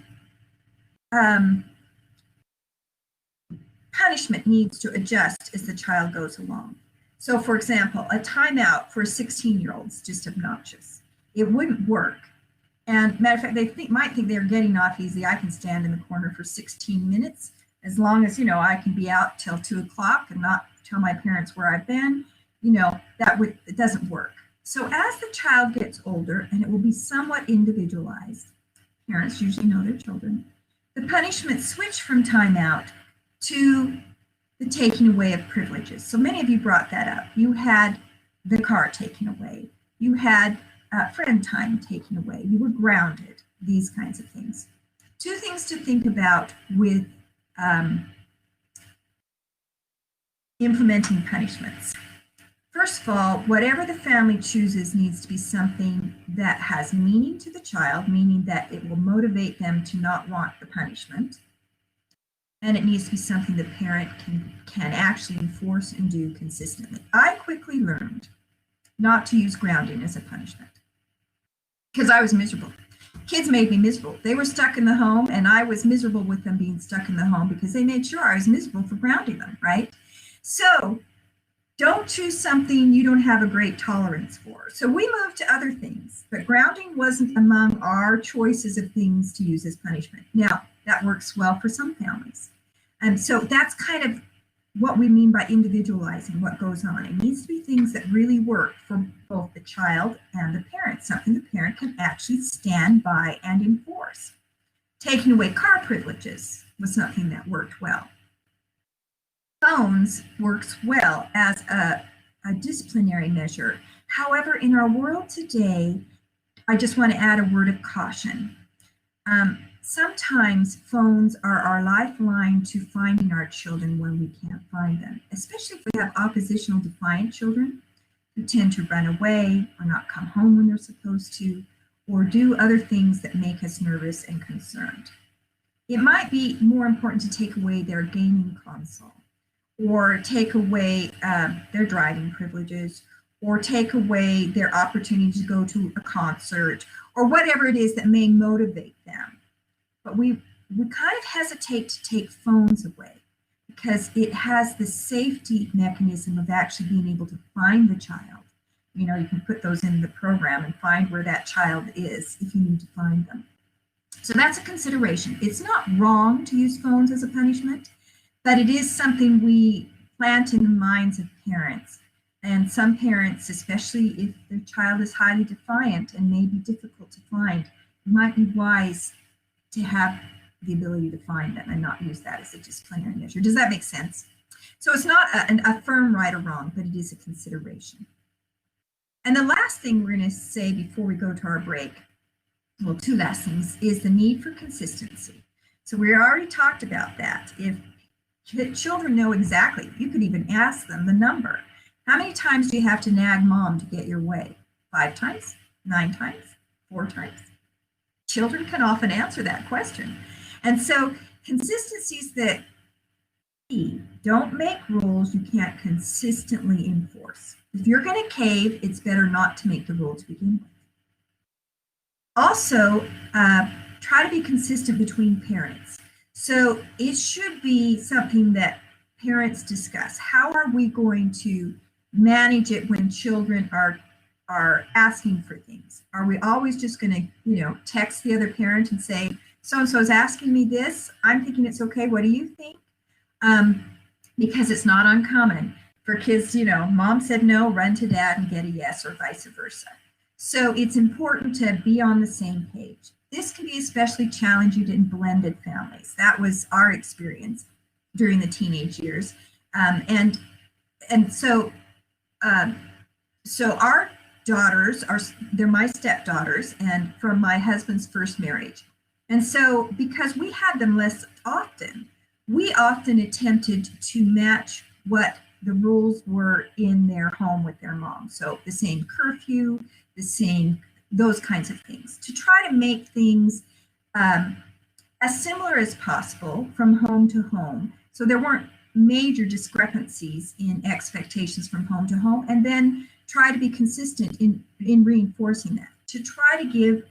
Speaker 1: punishment needs to adjust as the child goes along. So, for example, a timeout for a 16-year-old is just obnoxious. It wouldn't work. And matter of fact, they might think they're getting off easy. I can stand in the corner for 16 minutes as long as, I can be out till 2 o'clock and not tell my parents where I've been. It doesn't work. So as the child gets older, and it will be somewhat individualized, parents usually know their children, the punishment switch from timeout to the taking away of privileges. So many of you brought that up. You had the car taken away. You had friend time taken away. You were grounded, these kinds of things. Two things to think about with implementing punishments. First of all, whatever the family chooses needs to be something that has meaning to the child, meaning that it will motivate them to not want the punishment. And it needs to be something the parent can actually enforce and do consistently. I quickly learned not to use grounding as a punishment because I was miserable. Kids made me miserable. They were stuck in the home, and I was miserable with them being stuck in the home because they made sure I was miserable for grounding them, right? So don't choose something you don't have a great tolerance for. So we moved to other things, but grounding wasn't among our choices of things to use as punishment. Now, that works well for some families. And so that's kind of what we mean by individualizing what goes on. It needs to be things that really work for both the child and the parent, something the parent can actually stand by and enforce. Taking away car privileges was something that worked well. Phones works well as a disciplinary measure. However, in our world today, I just want to add a word of caution. Sometimes phones are our lifeline to finding our children when we can't find them, especially if we have oppositional defiant children who tend to run away or not come home when they're supposed to, or do other things that make us nervous and concerned. It might be more important to take away their gaming console, or take away their driving privileges, or take away their opportunity to go to a concert, or whatever it is that may motivate them. But we kind of hesitate to take phones away because it has the safety mechanism of actually being able to find the child. You know, you can put those in the program and find where that child is if you need to find them. So that's a consideration. It's not wrong to use phones as a punishment, but it is something we plant in the minds of parents. And some parents, especially if their child is highly defiant and may be difficult to find, it might be wise to have the ability to find them and not use that as a disciplinary measure. Does that make sense? So it's not a firm right or wrong, but it is a consideration. And the last thing we're going to say before we go to our break, well, two last things, is the need for consistency. So we already talked about that. If children know exactly, you could even ask them the number. How many times do you have to nag mom to get your way? 5 times? 9 times? 4 times? Children can often answer that question. And so consistency is the key. Don't make rules you can't consistently enforce. If you're going to cave, it's better not to make the rule to begin with. Also, try to be consistent between parents. So it should be something that parents discuss. How are we going to manage it when children are asking for things? Are we always just going to, text the other parent and say, so-and-so is asking me this, I'm thinking it's okay, what do you think? Because it's not uncommon for kids, mom said no, run to dad and get a yes, or vice versa. So it's important to be on the same page. This can be especially challenging in blended families. That was our experience during the teenage years. So our daughters they're my stepdaughters and from my husband's first marriage. And so because we had them less often, we often attempted to match what the rules were in their home with their mom. So the same curfew, those kinds of things, to try to make things as similar as possible from home to home. So there weren't major discrepancies in expectations from home to home, and then try to be consistent in reinforcing that, to try to give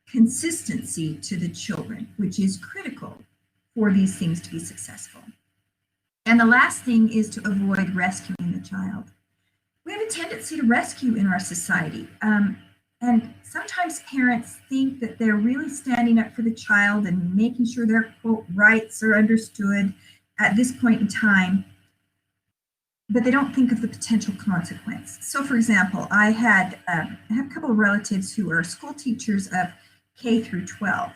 Speaker 1: consistency to the children, which is critical for these things to be successful. And the last thing is to avoid rescuing the child. We have a tendency to rescue in our society. And sometimes parents think that they're really standing up for the child and making sure their, quote, rights are understood at this point in time, but they don't think of the potential consequence. So for example, I have a couple of relatives who are school teachers of K through 12.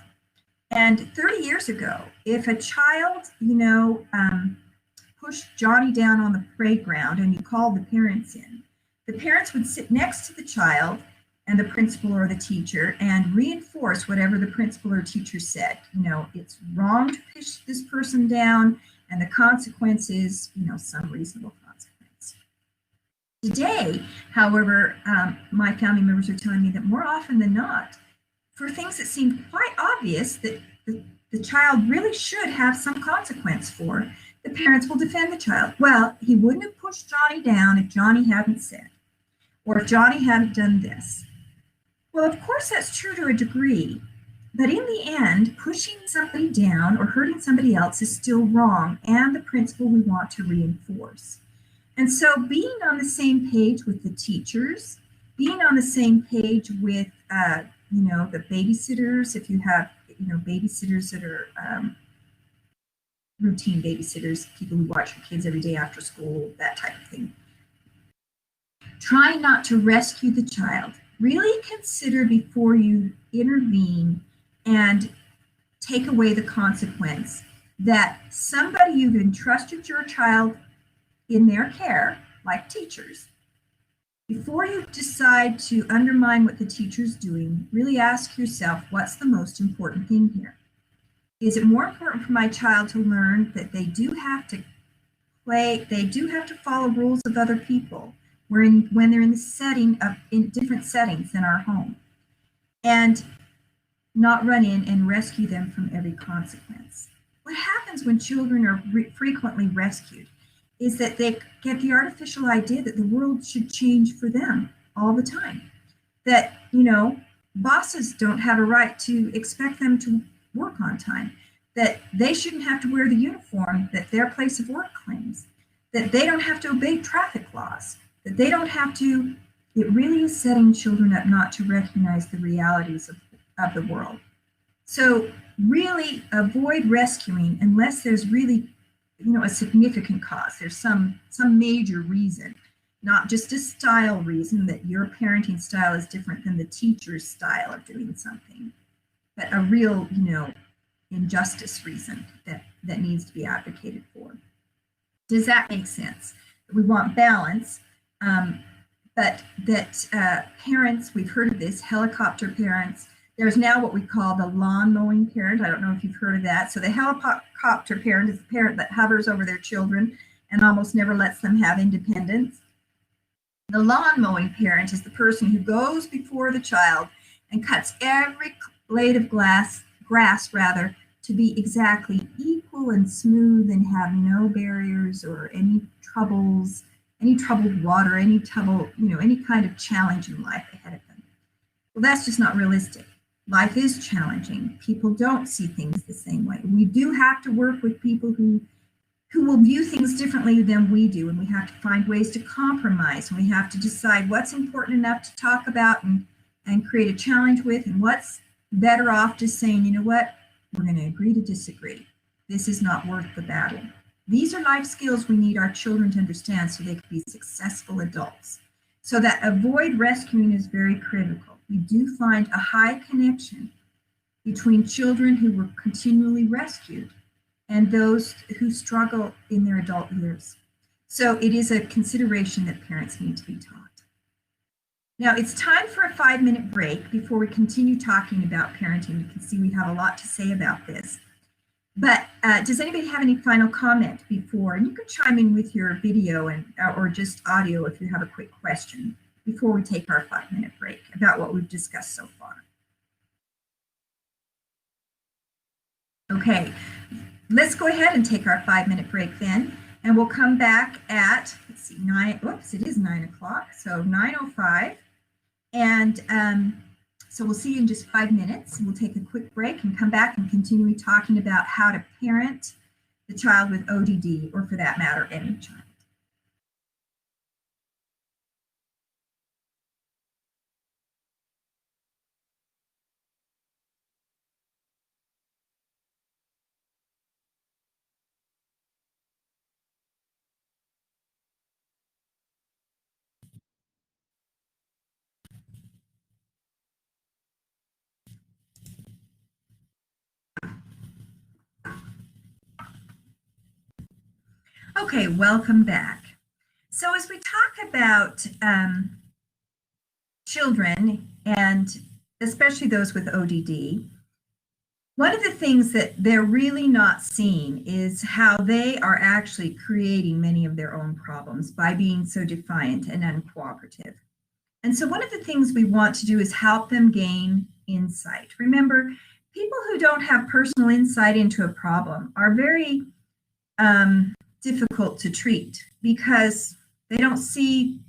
Speaker 1: And 30 years ago, if a child, pushed Johnny down on the playground and you called the parents in, the parents would sit next to the child and the principal or the teacher and reinforce whatever the principal or teacher said. It's wrong to push this person down, and the consequence is, some reasonable consequence. Today, however, my family members are telling me that more often than not, for things that seem quite obvious that the child really should have some consequence for, the parents will defend the child. Well, he wouldn't have pushed Johnny down if Johnny hadn't said, or if Johnny hadn't done this. Well, of course, that's true to a degree, but in the end, pushing somebody down or hurting somebody else is still wrong and the principle we want to reinforce. And so being on the same page with the teachers, being on the same page with, the babysitters, if you have, babysitters that are routine babysitters, people who watch your kids every day after school, that type of thing. Try not to rescue the child. Really consider before you intervene and take away the consequence that somebody you've entrusted your child in their care, like teachers, before you decide to undermine what the teacher's doing, really ask yourself, what's the most important thing here? Is it more important for my child to learn that they do have to follow rules of other people when they're in different settings than our home, and not run in and rescue them from every consequence? What happens when children are frequently rescued is that they get the artificial idea that the world should change for them all the time. That, bosses don't have a right to expect them to work on time. That they shouldn't have to wear the uniform that their place of work claims. That they don't have to obey traffic laws. That they don't have to. It really is setting children up not to recognize the realities of the world. So really avoid rescuing unless there's really a significant cause. There's some major reason, not just a style reason that your parenting style is different than the teacher's style of doing something, but a real, injustice reason that needs to be advocated for. Does that make sense? We want balance, but that parents, we've heard of this, helicopter parents. There's now what we call the lawn mowing parent. I don't know if you've heard of that. So the helicopter parent is the parent that hovers over their children and almost never lets them have independence. The lawn mowing parent is the person who goes before the child and cuts every blade of grass to be exactly equal and smooth and have no barriers or any troubled water, any kind of challenge in life ahead of them. Well, that's just not realistic. Life is challenging. People don't see things the same way. We do have to work with people who will view things differently than we do, and we have to find ways to compromise, and we have to decide what's important enough to talk about and create a challenge with, and what's better off just saying, you know what, we're going to agree to disagree. This is not worth the battle. These are life skills we need our children to understand so they can be successful adults. So that avoid rescuing is very critical. We do find a high connection between children who were continually rescued and those who struggle in their adult years. So it is a consideration that parents need to be taught. Now it's time for a 5-minute break before we continue talking about parenting. You can see we have a lot to say about this. But does anybody have any final comment before? And you can chime in with your video or just audio if you have a quick question before we take our 5-minute break about what we've discussed so far. Okay, let's go ahead and take our 5-minute break then, and we'll come back at, let's see, it is 9 o'clock, so 9:05, and so we'll see you in just 5 minutes. We'll take a quick break and come back and continue talking about how to parent the child with ODD, or for that matter, any child. Okay, welcome back. So as we talk about children, and especially those with ODD, One of the things that they're really not seeing is how they are actually creating many of their own problems by being so defiant and uncooperative. And so one of the things we want to do is help them gain insight. Remember, people who don't have personal insight into a problem are very difficult to treat because they don't see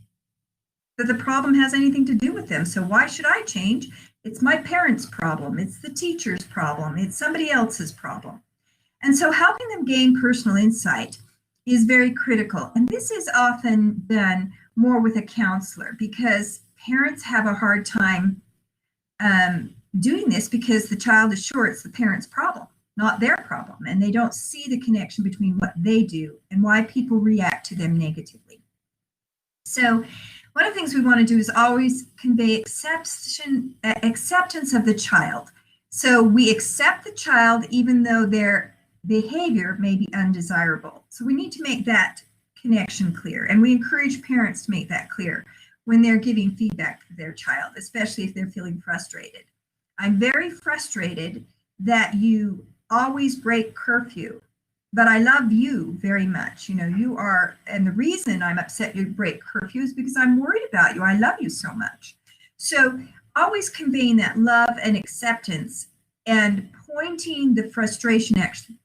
Speaker 1: that the problem has anything to do with them. So why should I change? It's my parents' problem. It's the teacher's problem. It's somebody else's problem. And so helping them gain personal insight is very critical. And this is often done more with a counselor because parents have a hard time doing this because the child is sure it's the parent's problem, not their problem. And they don't see the connection between what they do and why people react to them negatively. So one of the things we want to do is always convey acceptance of the child. So we accept the child even though their behavior may be undesirable. So we need to make that connection clear. And we encourage parents to make that clear when they're giving feedback to their child, especially if they're feeling frustrated. I'm very frustrated that you always break curfew, but I love you very much. You know, you are, and the reason I'm upset you break curfew is because I'm worried about you. I love you so much. So always conveying that love and acceptance and pointing the frustration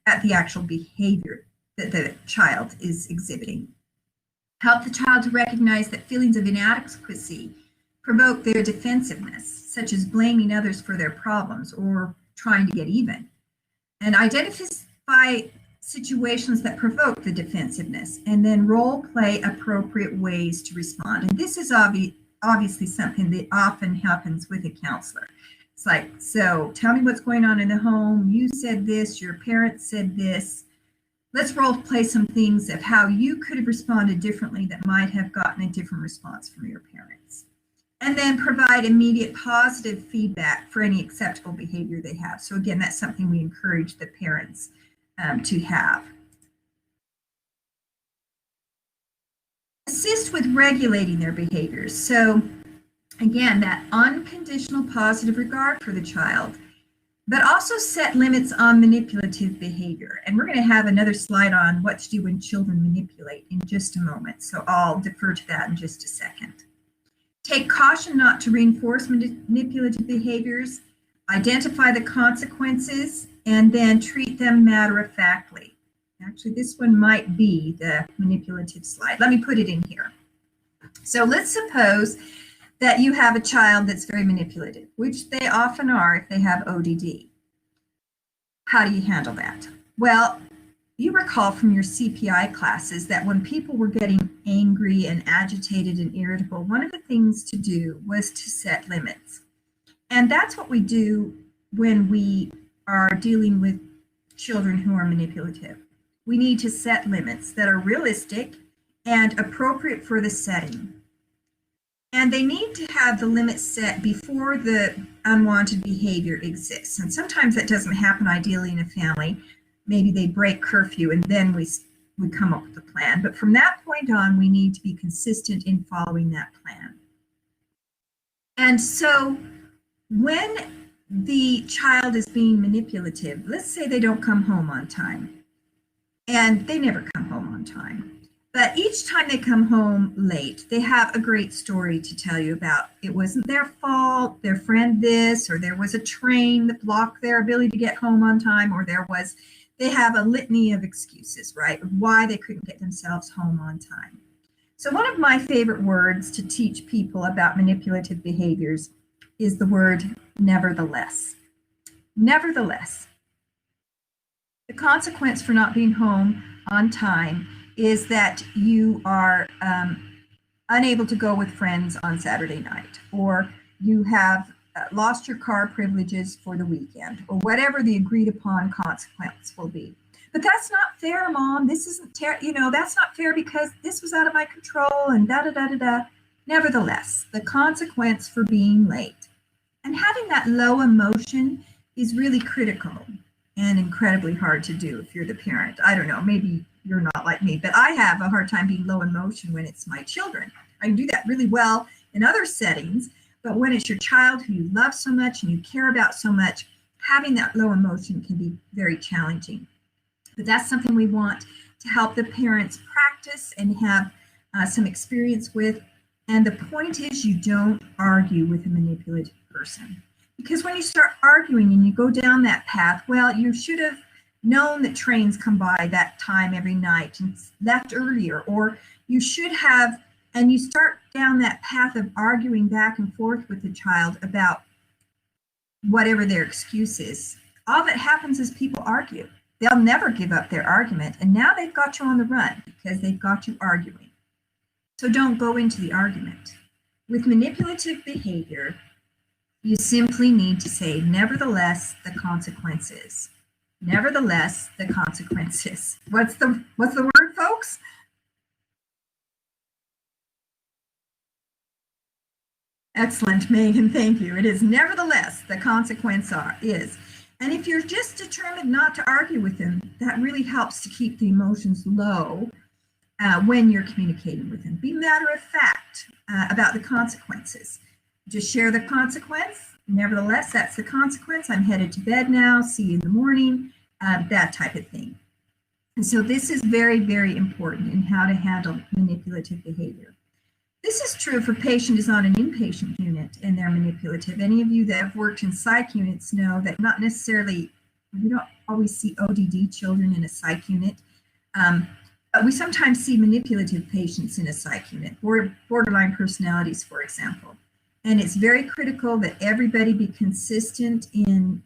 Speaker 1: at the actual behavior that the child is exhibiting. Help the child to recognize that feelings of inadequacy provoke their defensiveness, such as blaming others for their problems or trying to get even. And identify situations that provoke the defensiveness and then role play appropriate ways to respond. And this is obviously something that often happens with a counselor. It's like, so tell me what's going on in the home. You said this, your parents said this. Let's role play some things of how you could have responded differently that might have gotten a different response from your parents. And then provide immediate positive feedback for any acceptable behavior they have. So again, that's something we encourage the parents to have. Assist with regulating their behaviors. So again, that unconditional positive regard for the child, but also set limits on manipulative behavior. And we're going to have another slide on what to do when children manipulate in just a moment. So I'll defer to that in just a second. Take caution not to reinforce manipulative behaviors, identify the consequences, and then treat them matter-of-factly. Actually, this one might be the manipulative slide. Let me put it in here. So let's suppose that you have a child that's very manipulative, which they often are if they have ODD. How do you handle that? Well, you recall from your CPI classes that when people were getting angry and agitated and irritable, one of the things to do was to set limits. And that's what we do when we are dealing with children who are manipulative. We need to set limits that are realistic and appropriate for the setting. And they need to have the limits set before the unwanted behavior exists. And sometimes that doesn't happen ideally in a family. Maybe they break curfew and then we come up with a plan. But from that point on, we need to be consistent in following that plan. And so when the child is being manipulative, let's say they don't come home on time, and they never come home on time. But each time they come home late, they have a great story to tell you about. It wasn't their fault, their friend this, or there was a train that blocked their ability to get home on time, or they have a litany of excuses, right, of why they couldn't get themselves home on time. So one of my favorite words to teach people about manipulative behaviors is the word nevertheless. Nevertheless. The consequence for not being home on time is that you are unable to go with friends on Saturday night, or you have lost your car privileges for the weekend, or whatever the agreed upon consequence will be. But that's not fair, Mom. This isn't, that's not fair because this was out of my control and da-da-da-da-da. Nevertheless, the consequence for being late. And having that low emotion is really critical and incredibly hard to do if you're the parent. I don't know, maybe you're not like me, but I have a hard time being low emotion when it's my children. I can do that really well in other settings, but when it's your child who you love so much and you care about so much, having that low emotion can be very challenging. But that's something we want to help the parents practice and have some experience with. And the point is, you don't argue with a manipulative person. Because when you start arguing and you go down that path, well, you should have known that trains come by that time every night and left earlier, or you should have, and you start down that path of arguing back and forth with the child about whatever their excuse is. All that happens is people argue. They'll never give up their argument, and now they've got you on the run because they've got you arguing. So don't go into the argument. With manipulative behavior, you simply need to say, nevertheless, the consequences. Nevertheless, the consequences. What's the word, folks? Excellent, Megan, thank you. It is nevertheless, the consequence is. And if you're just determined not to argue with them, that really helps to keep the emotions low when you're communicating with them. Be matter of fact about the consequences. Just share the consequence. Nevertheless, that's the consequence. I'm headed to bed now. See you in the morning. That type of thing. And so this is very, very important in how to handle manipulative behavior. This is true if a patient is on an inpatient unit and they're manipulative. Any of you that have worked in psych units know that not necessarily, we don't always see ODD children in a psych unit, but we sometimes see manipulative patients in a psych unit, borderline personalities, for example. And it's very critical that everybody be consistent in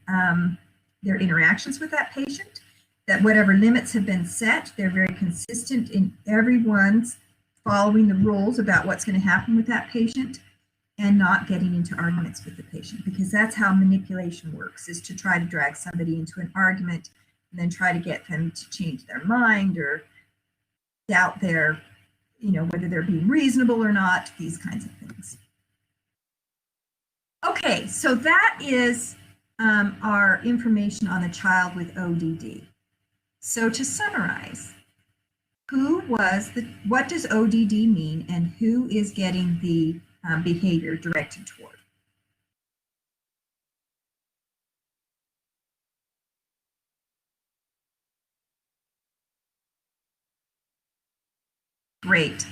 Speaker 1: their interactions with that patient, that whatever limits have been set, they're very consistent in everyone's following the rules about what's going to happen with that patient and not getting into arguments with the patient, because that's how manipulation works, is to try to drag somebody into an argument and then try to get them to change their mind or doubt their, whether they're being reasonable or not, these kinds of things. Okay, so that is our information on the child with ODD. So to summarize, what does ODD mean, and who is getting the behavior directed toward? Great.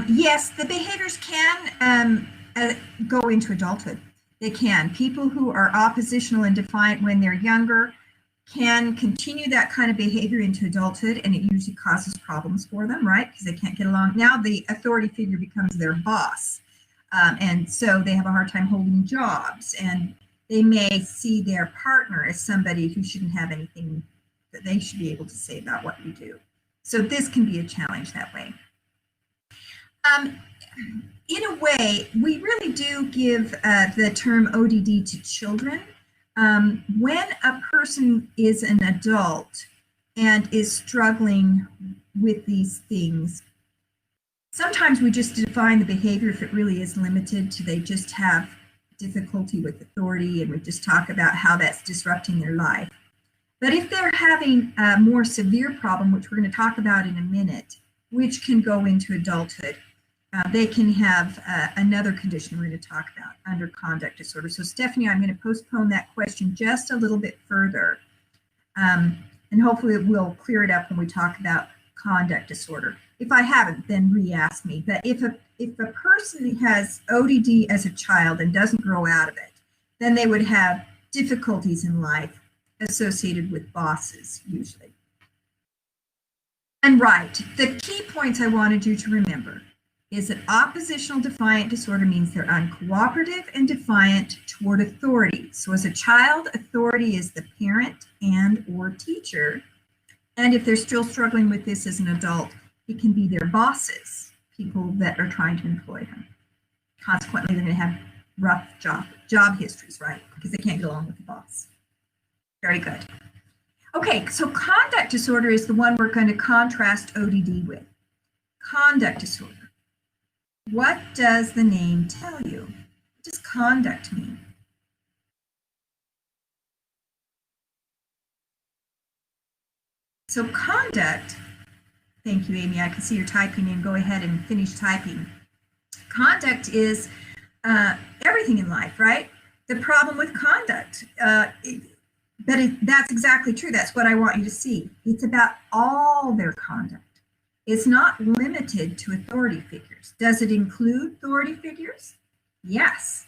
Speaker 1: Yes, the behaviors can go into adulthood. They can. People who are oppositional and defiant when they're younger can continue that kind of behavior into adulthood, and it usually causes problems for them, right? Because they can't get along. Now the authority figure becomes their boss, and so they have a hard time holding jobs, and they may see their partner as somebody who shouldn't have anything that they should be able to say about what you do. So this can be a challenge that way. In a way, we really do give the term ODD to children. When a person is an adult and is struggling with these things, sometimes we just define the behavior if it really is limited to they just have difficulty with authority, and we just talk about how that's disrupting their life. But if they're having a more severe problem, which we're going to talk about in a minute, which can go into adulthood, they can have another condition we're going to talk about under conduct disorder. So Stephanie, I'm going to postpone that question just a little bit further. And hopefully we'll clear it up when we talk about conduct disorder. If I haven't, then re-ask me. But if a person has ODD as a child and doesn't grow out of it, then they would have difficulties in life associated with bosses, usually. And right, the key points I wanted you to remember is that oppositional defiant disorder means they're uncooperative and defiant toward authority. So as a child, authority is the parent and or teacher. And if they're still struggling with this as an adult, it can be their bosses, people that are trying to employ them. Consequently, they're going to have rough job histories, right? Because they can't get along with the boss. Very good. Okay, so conduct disorder is the one we're going to contrast ODD with. Conduct disorder. What does the name tell you? What does conduct mean? So conduct, thank you, Amy. I can see you're typing in. Go ahead and finish typing. Conduct is everything in life, right? The problem with conduct, that's exactly true. That's what I want you to see. It's about all their conduct. It's not limited to authority figures. Does it include authority figures? Yes,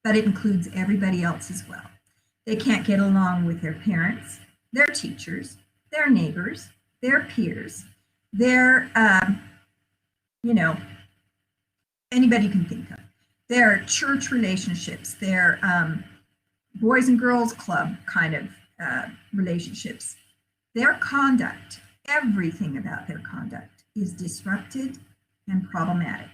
Speaker 1: but it includes everybody else as well. They can't get along with their parents, their teachers, their neighbors, their peers, their, anybody you can think of. Their church relationships, their boys and girls club kind of relationships. Their conduct, everything about their conduct is disrupted and problematic.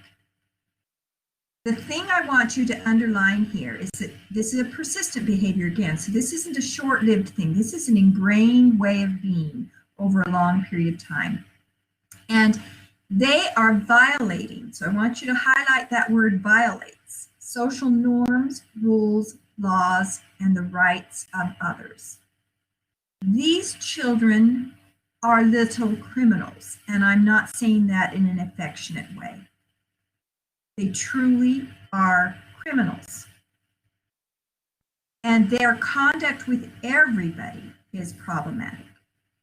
Speaker 1: The thing I want you to underline here is that this is a persistent behavior again. So this isn't a short-lived thing. This is an ingrained way of being over a long period of time. And they are violating, so I want you to highlight that word violates, social norms, rules, laws, and the rights of others. These children are little criminals, and I'm not saying that in an affectionate way. They truly are criminals. And their conduct with everybody is problematic,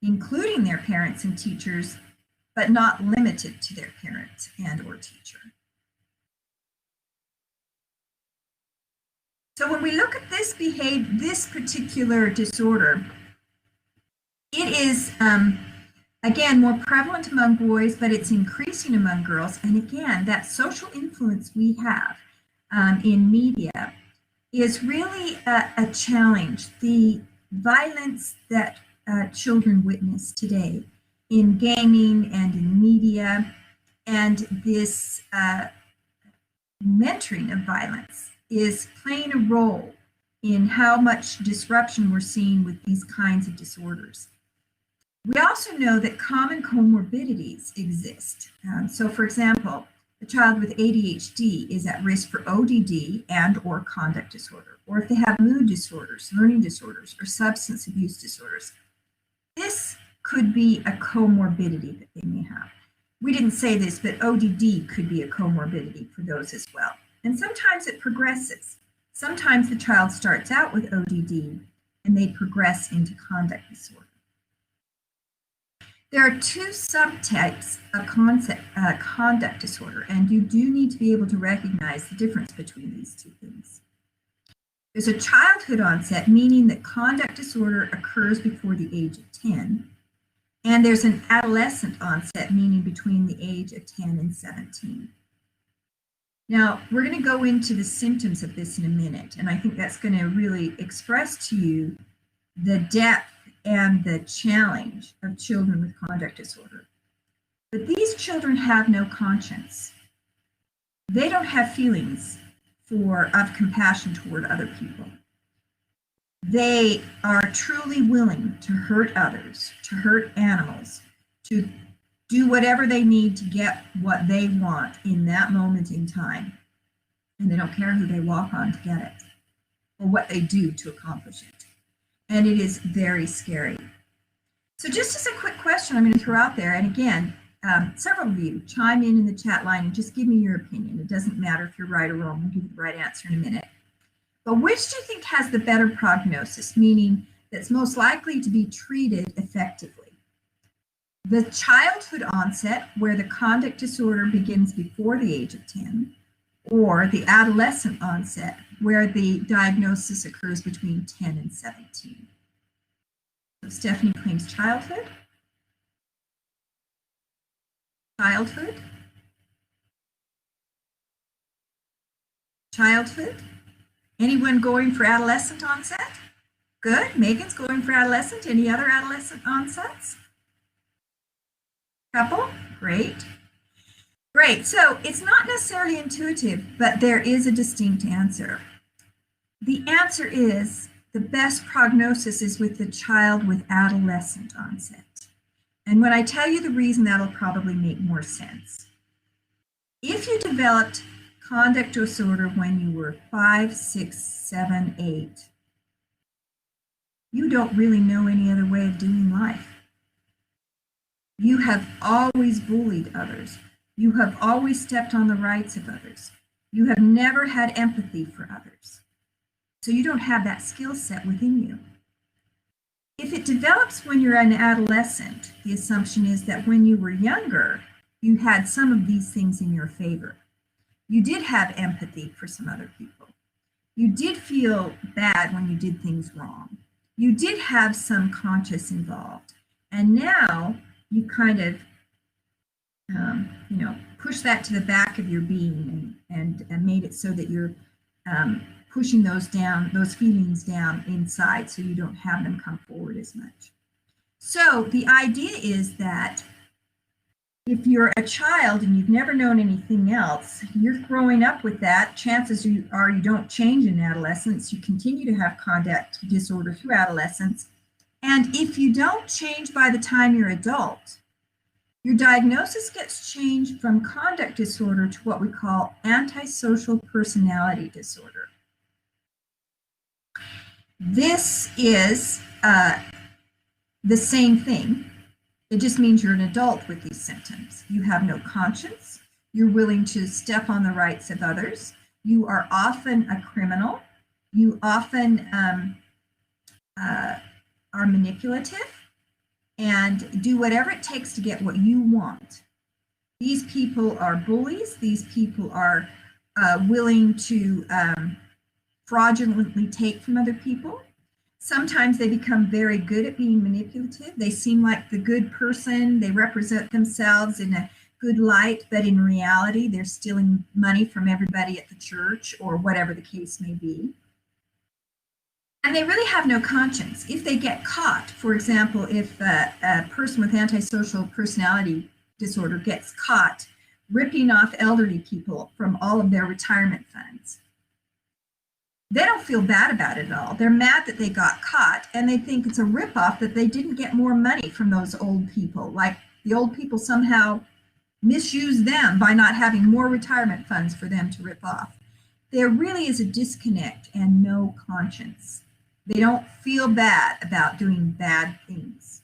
Speaker 1: including their parents and teachers, but not limited to their parents and or teacher. So when we look at this particular disorder, it is, again, more prevalent among boys, but it's increasing among girls. And again, that social influence we have in media is really a challenge. The violence that children witness today in gaming and in media, and this mentoring of violence is playing a role in how much disruption we're seeing with these kinds of disorders. We also know that common comorbidities exist. So for example, a child with ADHD is at risk for ODD and or conduct disorder, or if they have mood disorders, learning disorders, or substance abuse disorders. This could be a comorbidity that they may have. We didn't say this, but ODD could be a comorbidity for those as well. And sometimes it progresses. Sometimes the child starts out with ODD and they progress into conduct disorder. There are two subtypes of conduct disorder, and you do need to be able to recognize the difference between these two things. There's a childhood onset, meaning that conduct disorder occurs before the age of 10. And there's an adolescent onset, meaning between the age of 10 and 17. Now, we're going to go into the symptoms of this in a minute, and I think that's going to really express to you the depth and the challenge of children with conduct disorder. But these children have no conscience. They don't have feelings of compassion toward other people. They are truly willing to hurt others, to hurt animals, to do whatever they need to get what they want in that moment in time. And they don't care who they walk on to get it or what they do to accomplish it. And it is very scary. So just as a quick question I'm going to throw out there, and again, several of you chime in the chat line and just give me your opinion. It doesn't matter if you're right or wrong. We'll give you the right answer in a minute. But which do you think has the better prognosis, meaning that's most likely to be treated effectively? The childhood onset, where the conduct disorder begins before the age of 10, or the adolescent onset, where the diagnosis occurs between 10 and 17. So Stephanie claims childhood. Childhood. Childhood. Anyone going for adolescent onset? Good. Megan's going for adolescent. Any other adolescent onsets? Couple? Great. Great. So it's not necessarily intuitive, but there is a distinct answer. The answer is the best prognosis is with the child with adolescent onset. And when I tell you the reason, that'll probably make more sense. If you developed conduct disorder when you were 5, 6, 7, 8, you don't really know any other way of doing life. You have always bullied others. You have always stepped on the rights of others. You have never had empathy for others. So you don't have that skill set within you. If it develops when you're an adolescent, the assumption is that when you were younger, you had some of these things in your favor. You did have empathy for some other people. You did feel bad when you did things wrong. You did have some conscience involved. And now you kind of, push that to the back of your being and made it so that you're pushing those feelings down inside so you don't have them come forward as much. So the idea is that if you're a child and you've never known anything else, you're growing up with that. Chances are you don't change in adolescence. You continue to have conduct disorder through adolescence. And if you don't change by the time you're adult, your diagnosis gets changed from conduct disorder to what we call antisocial personality disorder. This is the same thing. It just means you're an adult with these symptoms. You have no conscience. You're willing to step on the rights of others. You are often a criminal. You often are manipulative and do whatever it takes to get what you want. These people are bullies. These people are willing to fraudulently take from other people. Sometimes they become very good at being manipulative. They seem like the good person. They represent themselves in a good light, but in reality, they're stealing money from everybody at the church or whatever the case may be. And they really have no conscience. If they get caught, for example, if a person with antisocial personality disorder gets caught ripping off elderly people from all of their retirement funds, they don't feel bad about it at all. They're mad that they got caught, and they think it's a ripoff that they didn't get more money from those old people. Like the old people somehow misused them by not having more retirement funds for them to rip off. There really is a disconnect and no conscience. They don't feel bad about doing bad things.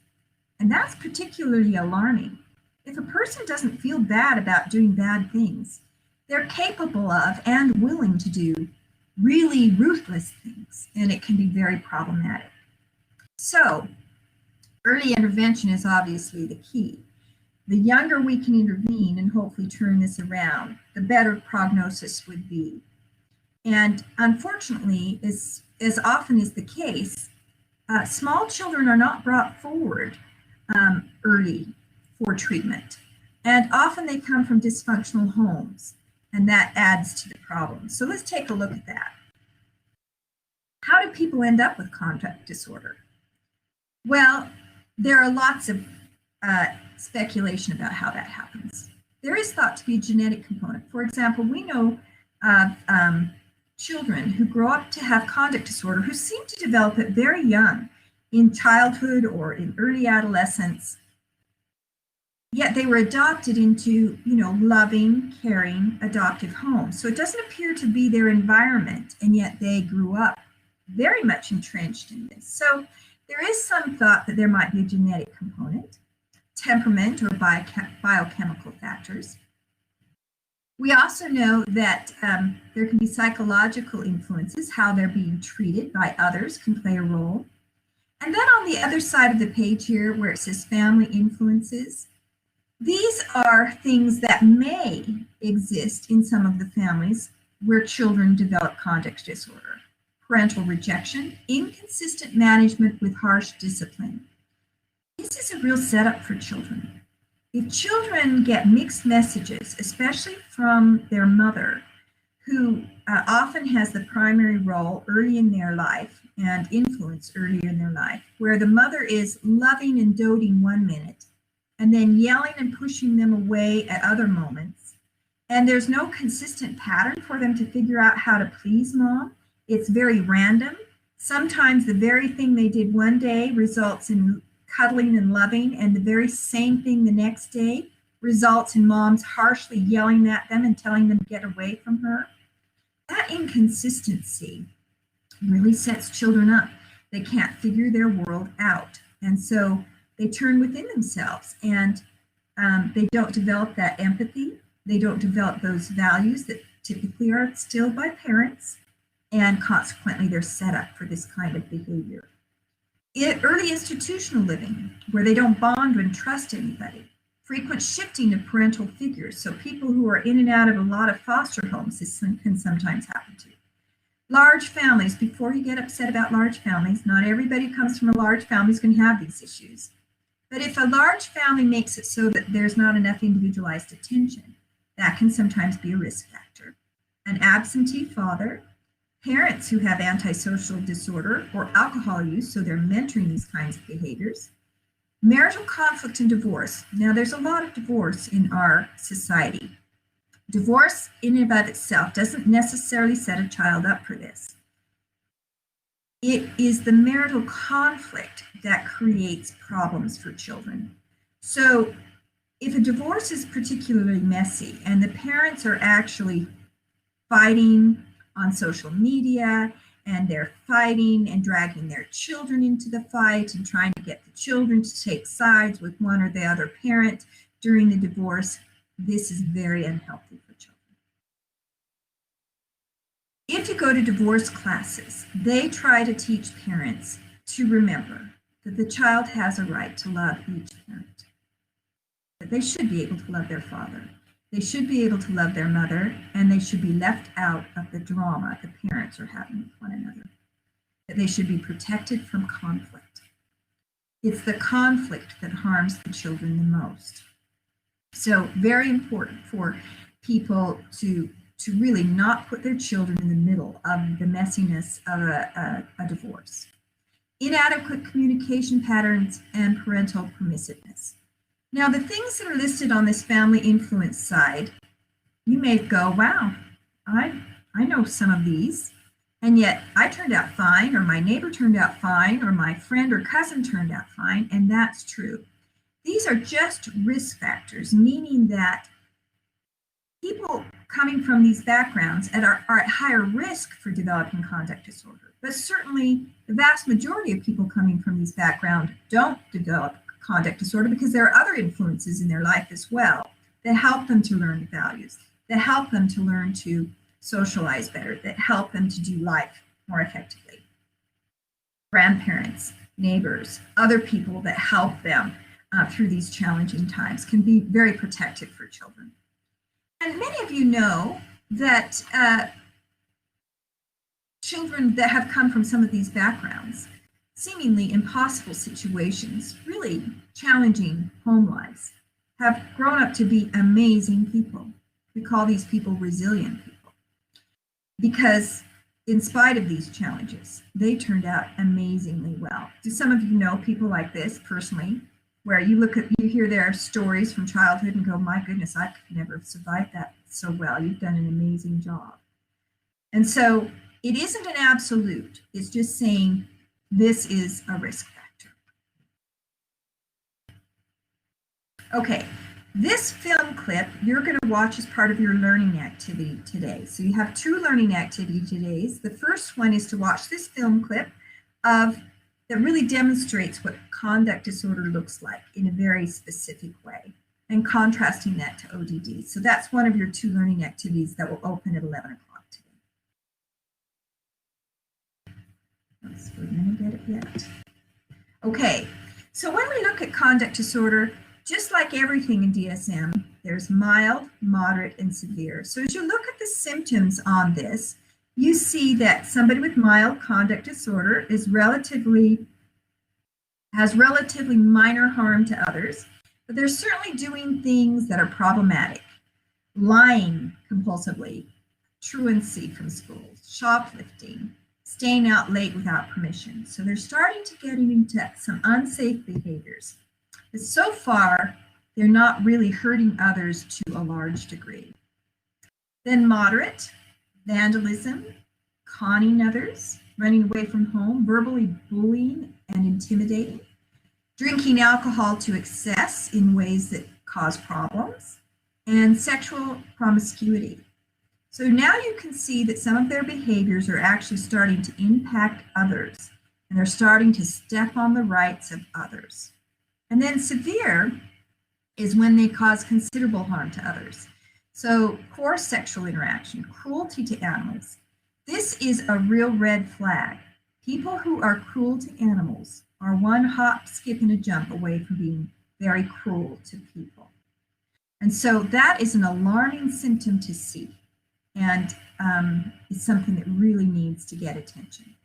Speaker 1: And that's particularly alarming. If a person doesn't feel bad about doing bad things, they're capable of and willing to do really ruthless things, and it can be very problematic. So, early intervention is obviously the key. The younger we can intervene and hopefully turn this around, the better prognosis would be. And unfortunately, as often is the case, small children are not brought forward early for treatment. And often they come from dysfunctional homes, and that adds to the problem. So let's take a look at that. How do people end up with conduct disorder? Well, there are lots of speculation about how that happens. There is thought to be a genetic component. For example, we know of children who grow up to have conduct disorder who seem to develop it very young, in childhood or in early adolescence. Yet they were adopted into, loving, caring, adoptive homes. So it doesn't appear to be their environment, and yet they grew up very much entrenched in this. So there is some thought that there might be a genetic component, temperament or biochemical factors. We also know that there can be psychological influences. How they're being treated by others can play a role. And then on the other side of the page here, where it says family influences, these are things that may exist in some of the families where children develop conduct disorder. Parental rejection, inconsistent management with harsh discipline. This is a real setup for children. If children get mixed messages, especially from their mother, who often has the primary role early in their life and influence earlier in their life, where the mother is loving and doting one minute, and then yelling and pushing them away at other moments. And there's no consistent pattern for them to figure out how to please mom. It's very random. Sometimes the very thing they did one day results in cuddling and loving, and the very same thing the next day results in moms harshly yelling at them and telling them to get away from her. That inconsistency really sets children up. They can't figure their world out. And so they turn within themselves, and they don't develop that empathy. They don't develop those values that typically are instilled by parents. and consequently they're set up for this kind of behavior. Early institutional living, where they don't bond and trust anybody. Frequent shifting of parental figures, so people who are in and out of a lot of foster homes, this can sometimes happen to. Large families, before you get upset about large families, not everybody who comes from a large family is going to have these issues. But if a large family makes it so that there's not enough individualized attention, that can sometimes be a risk factor. An absentee father, parents who have antisocial disorder or alcohol use, so they're mentoring these kinds of behaviors. Marital conflict and divorce. Now, there's a lot of divorce in our society. Divorce in and of itself doesn't necessarily set a child up for this. It is the marital conflict that creates problems for children. So if a divorce is particularly messy and the parents are actually fighting on social media, and they're fighting and dragging their children into the fight and trying to get the children to take sides with one or the other parent during the divorce, this is very unhealthy for children. If you go to divorce classes, they try to teach parents to remember that the child has a right to love each parent, that they should be able to love their father. They should be able to love their mother, and they should be left out of the drama the parents are having with one another. That they should be protected from conflict. It's the conflict that harms the children the most. So very important for people to really not put their children in the middle of the messiness of a divorce. Inadequate communication patterns and parental permissiveness. Now, the things that are listed on this family influence side, you may go, wow, I know some of these, and yet I turned out fine, or my neighbor turned out fine, or my friend or cousin turned out fine, and that's true. These are just risk factors, meaning that people coming from these backgrounds are at higher risk for developing conduct disorder. But certainly the vast majority of people coming from these backgrounds don't develop conduct disorder because there are other influences in their life as well that help them to learn the values, that help them to learn to socialize better, that help them to do life more effectively. Grandparents, neighbors, other people that help them through these challenging times can be very protective for children. And many of you know that children that have come from some of these backgrounds, seemingly impossible situations, really challenging home lives, have grown up to be amazing people. We call these people resilient people because in spite of these challenges, they turned out amazingly well. Do some of you know people like this personally, where you hear their stories from childhood and go, my goodness, I could never have survived that so well. You've done an amazing job. And so it isn't an absolute. It's just saying this is a risk factor. Okay, this film clip you're going to watch as part of your learning activity today. So you have two learning activity todays. The first one is to watch this film clip that really demonstrates what conduct disorder looks like in a very specific way and contrasting that to ODD. So that's one of your two learning activities that will open at 11 o'clock today. We're going to get it yet. Okay, so when we look at conduct disorder, just like everything in DSM, there's mild, moderate, and severe. So as you look at the symptoms on this, you see that somebody with mild conduct disorder has relatively minor harm to others, but they're certainly doing things that are problematic. Lying compulsively, truancy from school, shoplifting, staying out late without permission. So they're starting to get into some unsafe behaviors. But so far, they're not really hurting others to a large degree. Then moderate, vandalism, conning others, running away from home, verbally bullying and intimidating, drinking alcohol to excess in ways that cause problems, and sexual promiscuity. So now you can see that some of their behaviors are actually starting to impact others, and they're starting to step on the rights of others. And then severe is when they cause considerable harm to others. So coarse sexual interaction, cruelty to animals, This is a real red flag. People who are cruel to animals are one hop, skip, and a jump away from being very cruel to people. And so that is an alarming symptom to see, and it's something that really needs to get attention.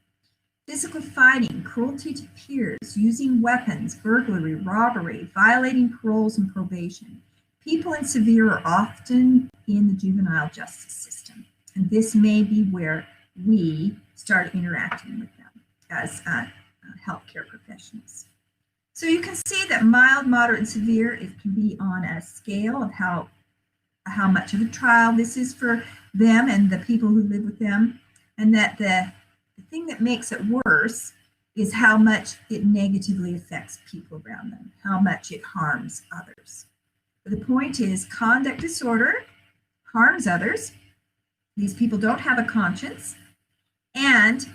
Speaker 1: Physical fighting, cruelty to peers, using weapons, burglary, robbery, violating paroles and probation. People in severe are often in the juvenile justice system, and this may be where we start interacting with them as healthcare professionals. So you can see that mild, moderate, and severe, it can be on a scale of how much of a trial this is for them and the people who live with them, and that the thing that makes it worse is how much it negatively affects people around them, how much it harms others. But the point is, conduct disorder harms others. These people don't have a conscience, and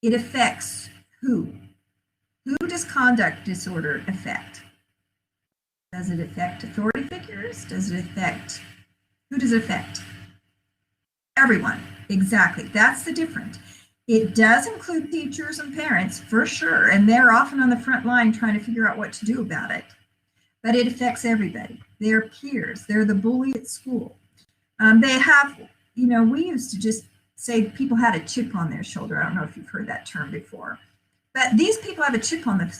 Speaker 1: it affects who? Who does conduct disorder affect? Does it affect authority figures? Does it affect, who does it affect? Everyone, exactly. That's the difference. It does include teachers and parents for sure, and they're often on the front line trying to figure out what to do about it. But it affects everybody. Their peers, they're the bully at school. They have, we used to just say people had a chip on their shoulder. I don't know if you've heard that term before. But these people have a chip on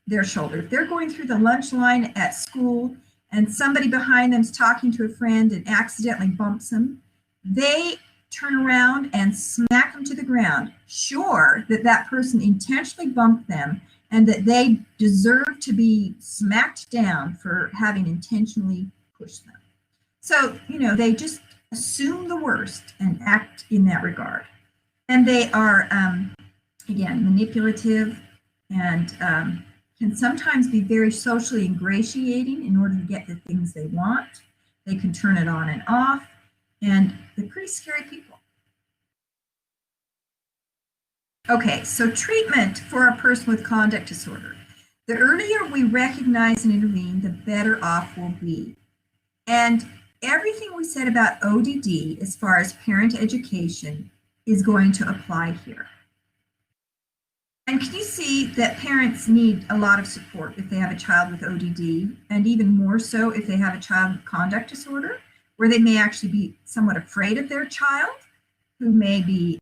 Speaker 1: their shoulder. If they're going through the lunch line at school and somebody behind them is talking to a friend and accidentally bumps them, they turn around and smack them to the ground, sure that that person intentionally bumped them and that they deserve to be smacked down for having intentionally pushed them. So, they just assume the worst and act in that regard. And they are, again, manipulative and can sometimes be very socially ingratiating in order to get the things they want. They can turn it on and off, and they're pretty scary people. Okay, so treatment for a person with conduct disorder. The earlier we recognize and intervene, the better off we'll be. And everything we said about ODD as far as parent education is going to apply here. And can you see that parents need a lot of support if they have a child with ODD, and even more so if they have a child with conduct disorder, where they may actually be somewhat afraid of their child, who may be,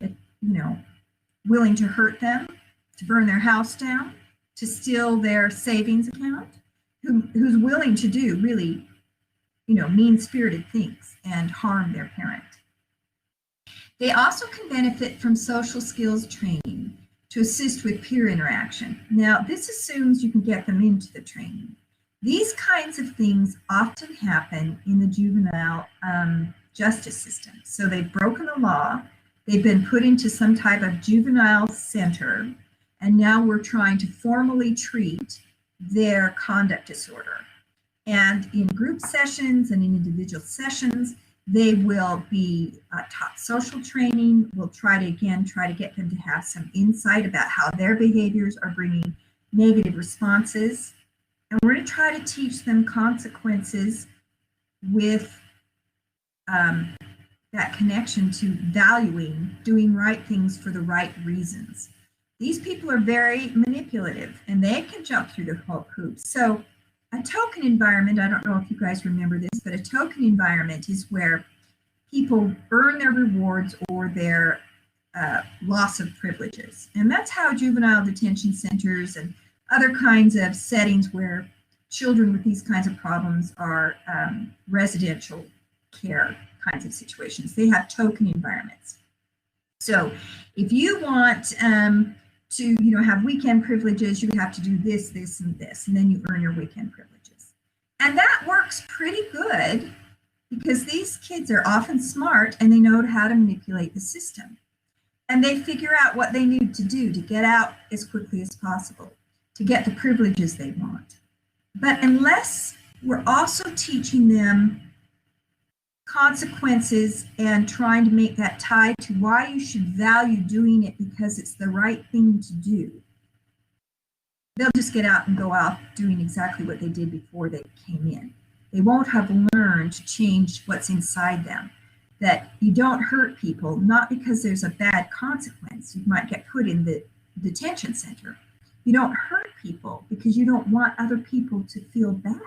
Speaker 1: willing to hurt them, to burn their house down, to steal their savings account, who's willing to do really, mean-spirited things and harm their parent. They also can benefit from social skills training to assist with peer interaction. Now, this assumes you can get them into the training. These kinds of things often happen in the juvenile justice system. So they've broken the law, they've been put into some type of juvenile center, and now we're trying to formally treat their conduct disorder. And in group sessions and in individual sessions, they will be taught social training. We'll try to get them to have some insight about how their behaviors are bringing negative responses. And we're going to try to teach them consequences with that connection to valuing doing right things for the right reasons. These people are very manipulative and they can jump through the hoops. So a token environment, I don't know if you guys remember this, but a token environment is where people earn their rewards or their loss of privileges. And that's how juvenile detention centers and other kinds of settings where children with these kinds of problems are residential care kinds of situations. They have token environments. So if you want to have weekend privileges, you have to do this, this, and this, and then you earn your weekend privileges. And that works pretty good because these kids are often smart and they know how to manipulate the system. And they figure out what they need to do to get out as quickly as possible, to get the privileges they want. But unless we're also teaching them consequences and trying to make that tie to why you should value doing it because it's the right thing to do, they'll just get out and go out doing exactly what they did before they came in. They won't have learned to change what's inside them, that you don't hurt people, not because there's a bad consequence. You might get put in the detention center. You don't hurt people because you don't want other people to feel bad.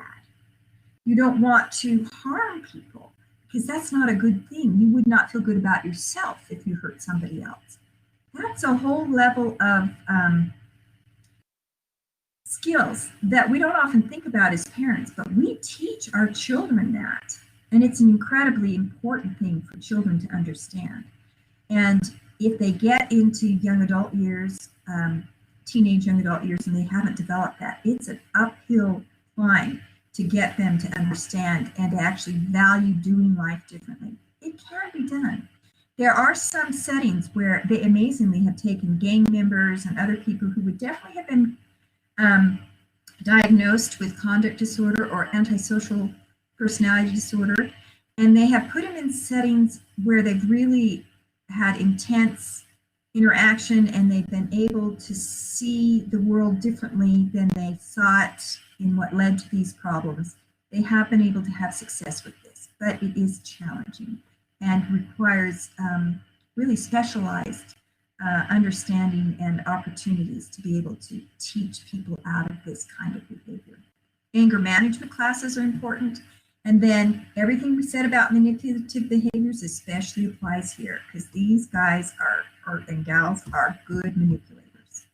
Speaker 1: You don't want to harm people because that's not a good thing. You would not feel good about yourself if you hurt somebody else. That's a whole level of skills that we don't often think about as parents, but we teach our children that. And it's an incredibly important thing for children to understand. And if they get into young adult years, teenage young adult years, and they haven't developed that, it's an uphill climb to get them to understand and to actually value doing life differently. It can be done. There are some settings where they amazingly have taken gang members and other people who would definitely have been diagnosed with conduct disorder or antisocial personality disorder, and they have put them in settings where they've really had intense interaction and they've been able to see the world differently than they thought in what led to these problems. They have been able to have success with this, but it is challenging and requires really specialized understanding and opportunities to be able to teach people out of this kind of behavior. Anger management classes are important. And then everything we said about manipulative behaviors especially applies here, because these guys and gals are good manipulators.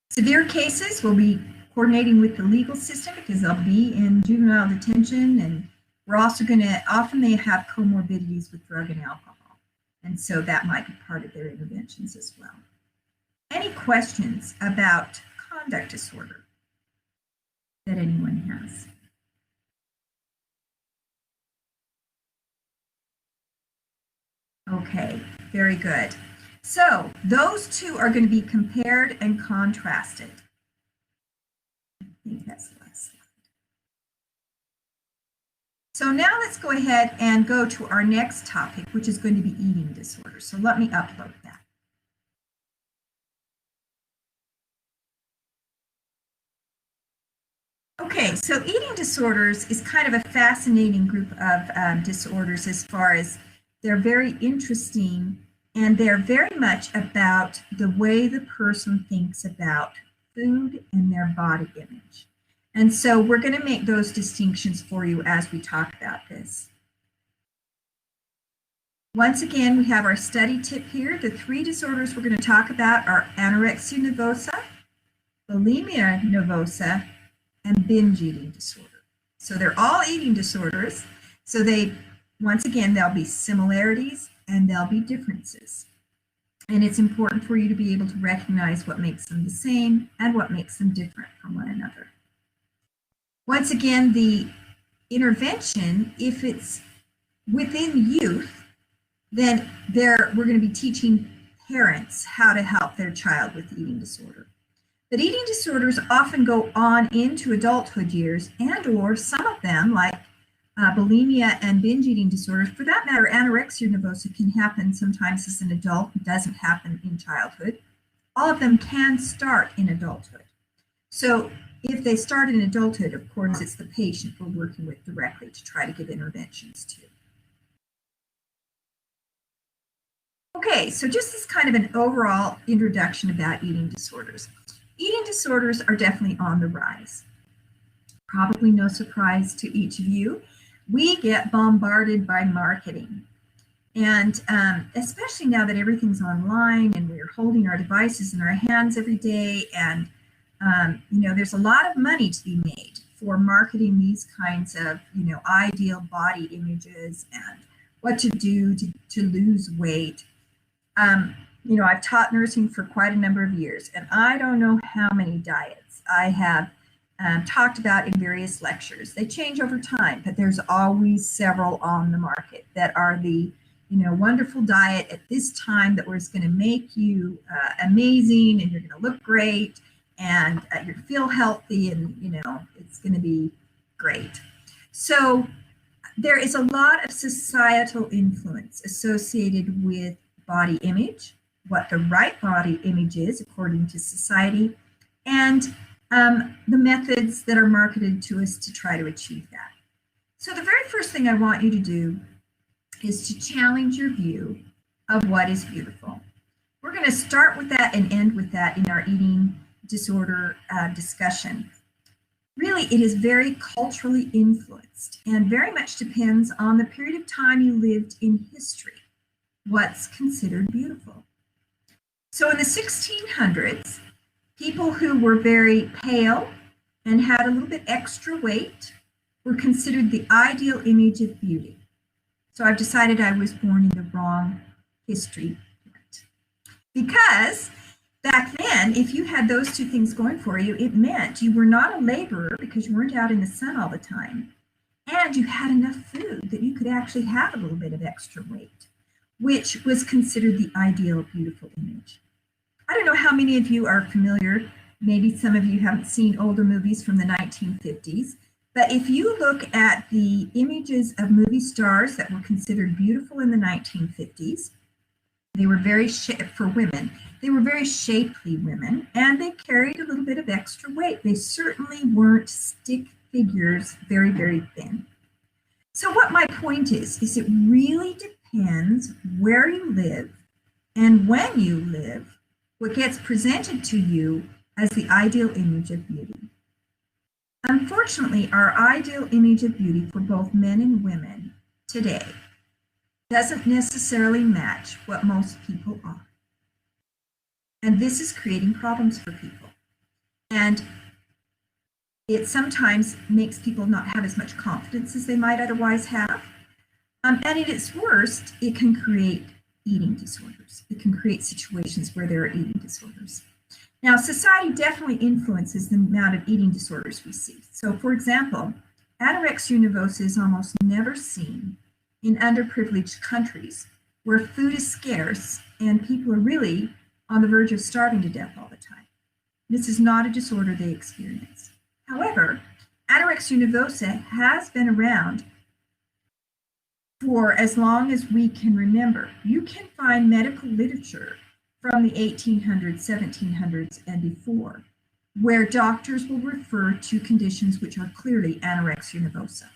Speaker 1: Severe cases will be coordinating with the legal system because they'll be in juvenile detention, and we're also going to, often they have comorbidities with drug and alcohol. And so that might be part of their interventions as well. Any questions about conduct disorder that anyone has? Okay, very good. So those two are going to be compared and contrasted. I think that's the last slide. So now let's go ahead and go to our next topic, which is going to be eating disorders. So let me upload that. Okay, so eating disorders is kind of a fascinating group of disorders as far as they're very interesting, and they're very much about the way the person thinks about food and their body image. And so we're going to make those distinctions for you as we talk about this. Once again, we have our study tip here. The three disorders we're going to talk about are anorexia nervosa, bulimia nervosa, and binge eating disorder. So they're all eating disorders. So once again, there'll be similarities and there'll be differences. And it's important for you to be able to recognize what makes them the same and what makes them different from one another. Once again, the intervention, if it's within youth, then we're going to be teaching parents how to help their child with eating disorder. But eating disorders often go on into adulthood years, and or some of them, like bulimia and binge eating disorders, for that matter, anorexia nervosa can happen sometimes as an adult. It doesn't happen in childhood. All of them can start in adulthood. So if they start in adulthood, of course, it's the patient we're working with directly to try to give interventions to. Okay, so just as kind of an overall introduction about eating disorders. Eating disorders are definitely on the rise. Probably no surprise to each of you. We get bombarded by marketing. And especially now that everything's online and we're holding our devices in our hands every day, and there's a lot of money to be made for marketing these kinds of, ideal body images and what to do to lose weight. I've taught nursing for quite a number of years, and I don't know how many diets I have talked about in various lectures. They change over time, but there's always several on the market that are the, wonderful diet at this time that was going to make you amazing, and you're going to look great, and you're going to feel healthy, and, it's going to be great. So there is a lot of societal influence associated with body image, what the right body image is according to society, and the methods that are marketed to us to try to achieve that. So the very first thing I want you to do is to challenge your view of what is beautiful. We're going to start with that and end with that in our eating disorder discussion. Really, it is very culturally influenced and very much depends on the period of time you lived in history, what's considered beautiful. So in the 1600s, people who were very pale and had a little bit extra weight were considered the ideal image of beauty. So I've decided I was born in the wrong history point. Because back then, if you had those two things going for you, it meant you were not a laborer because you weren't out in the sun all the time, and you had enough food that you could actually have a little bit of extra weight, which was considered the ideal beautiful image. I don't know how many of you are familiar, maybe some of you haven't seen older movies from the 1950s, but if you look at the images of movie stars that were considered beautiful in the 1950s, they were very, for women, they were very shapely women, and they carried a little bit of extra weight. They certainly weren't stick figures, very, very thin. So what my point is it really depends where you live and when you live, what gets presented to you as the ideal image of beauty. Unfortunately, our ideal image of beauty for both men and women today doesn't necessarily match what most people are. And this is creating problems for people. And it sometimes makes people not have as much confidence as they might otherwise have. And at its worst, it can create eating disorders. It can create situations where there are eating disorders. Now, society definitely influences the amount of eating disorders we see. So, for example, anorexia nervosa is almost never seen in underprivileged countries where food is scarce and people are really on the verge of starving to death all the time. This is not a disorder they experience. However, anorexia nervosa has been around for as long as we can remember. You can find medical literature from the 1800s, 1700s, and before, where doctors will refer to conditions which are clearly anorexia nervosa.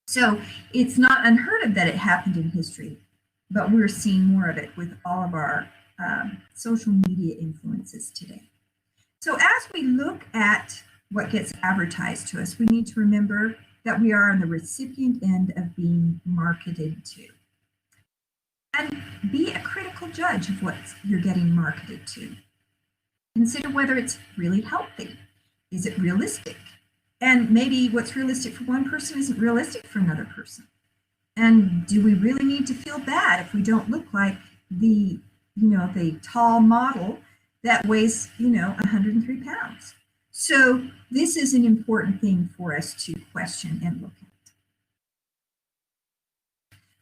Speaker 1: So it's not unheard of that it happened in history, but we're seeing more of it with all of our social media influences today. So as we look at what gets advertised to us, we need to remember that we are on the recipient end of being marketed to. And be a critical judge of what you're getting marketed to. Consider whether it's really healthy. Is it realistic? And maybe what's realistic for one person isn't realistic for another person. And do we really need to feel bad if we don't look like the tall model that weighs, 103 pounds? So this is an important thing for us to question and look at.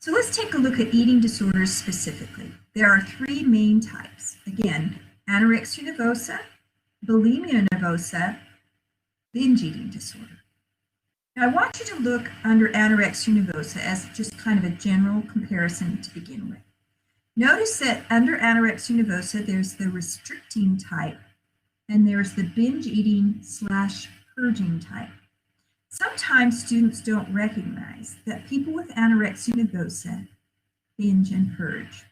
Speaker 1: So let's take a look at eating disorders specifically. There are three main types. Again, anorexia nervosa, bulimia nervosa, binge eating disorder. Now I want you to look under anorexia nervosa as just kind of a general comparison to begin with. Notice that under anorexia nervosa, there's the restricting type and there's the binge eating / purging type. Sometimes students don't recognize that people with anorexia nervosa binge and purge.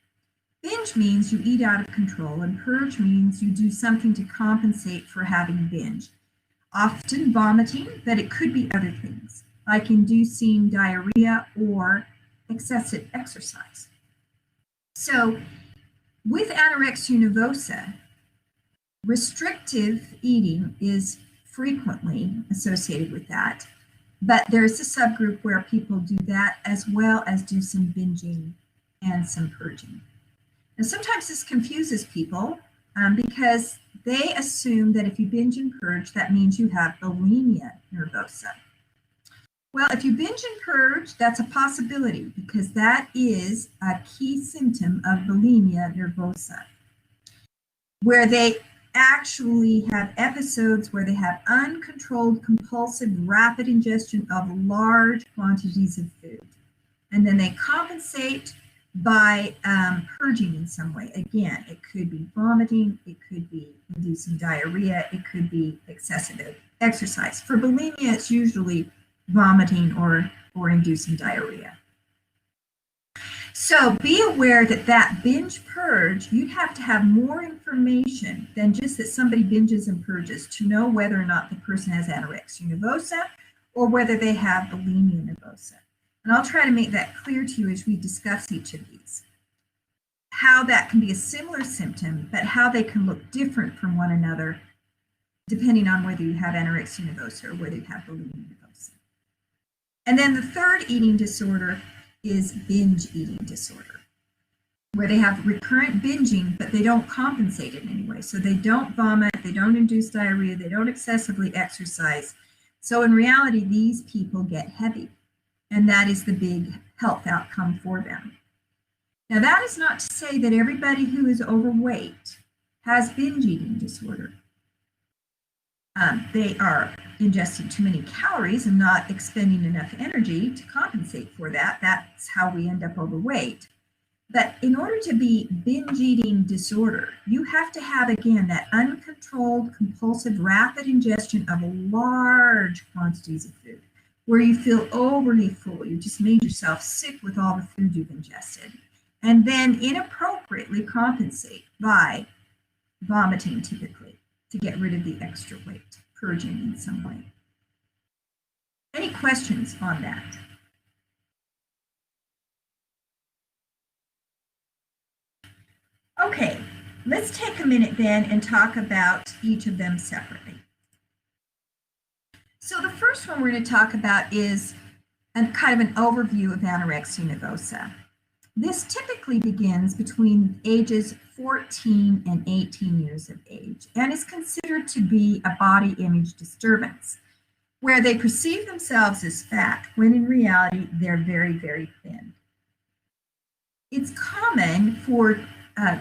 Speaker 1: Binge means you eat out of control, and purge means you do something to compensate for having binge. Often vomiting, but it could be other things, like inducing diarrhea or excessive exercise. So with anorexia nervosa, restrictive eating is frequently associated with that, but there's a subgroup where people do that as well as do some binging and some purging. Now sometimes this confuses people because they assume that if you binge and purge, that means you have bulimia nervosa. Well, if you binge and purge, that's a possibility because that is a key symptom of bulimia nervosa, where they actually have episodes where they have uncontrolled, compulsive, rapid ingestion of large quantities of food. And then they compensate by purging in some way. Again, it could be vomiting, it could be inducing diarrhea, it could be excessive exercise. For bulimia, it's usually vomiting or inducing diarrhea. So be aware that that binge purge, you'd have to have more information than just that somebody binges and purges to know whether or not the person has anorexia nervosa or whether they have bulimia nervosa. And I'll try to make that clear to you as we discuss each of these. How that can be a similar symptom, but how they can look different from one another depending on whether you have anorexia nervosa or whether you have bulimia nervosa. And then the third eating disorder is binge eating disorder, where they have recurrent binging, but they don't compensate in any way. So they don't vomit, they don't induce diarrhea, they don't excessively exercise. So in reality, these people get heavy, and that is the big health outcome for them. Now, that is not to say that everybody who is overweight has binge eating disorder. They are ingesting too many calories and not expending enough energy to compensate for that. That's how we end up overweight. But in order to be binge eating disorder, you have to have, again, that uncontrolled, compulsive, rapid ingestion of large quantities of food, where you feel overly full. You just made yourself sick with all the food you've ingested. And then inappropriately compensate by vomiting, typically, to get rid of the extra weight, purging in some way. Any questions on that? Okay, let's take a minute then and talk about each of them separately. So the first one we're going to talk about is kind of an overview of anorexia nervosa. This typically begins between ages 14 and 18 years of age and is considered to be a body image disturbance, where they perceive themselves as fat when in reality they're very, very thin. It's common for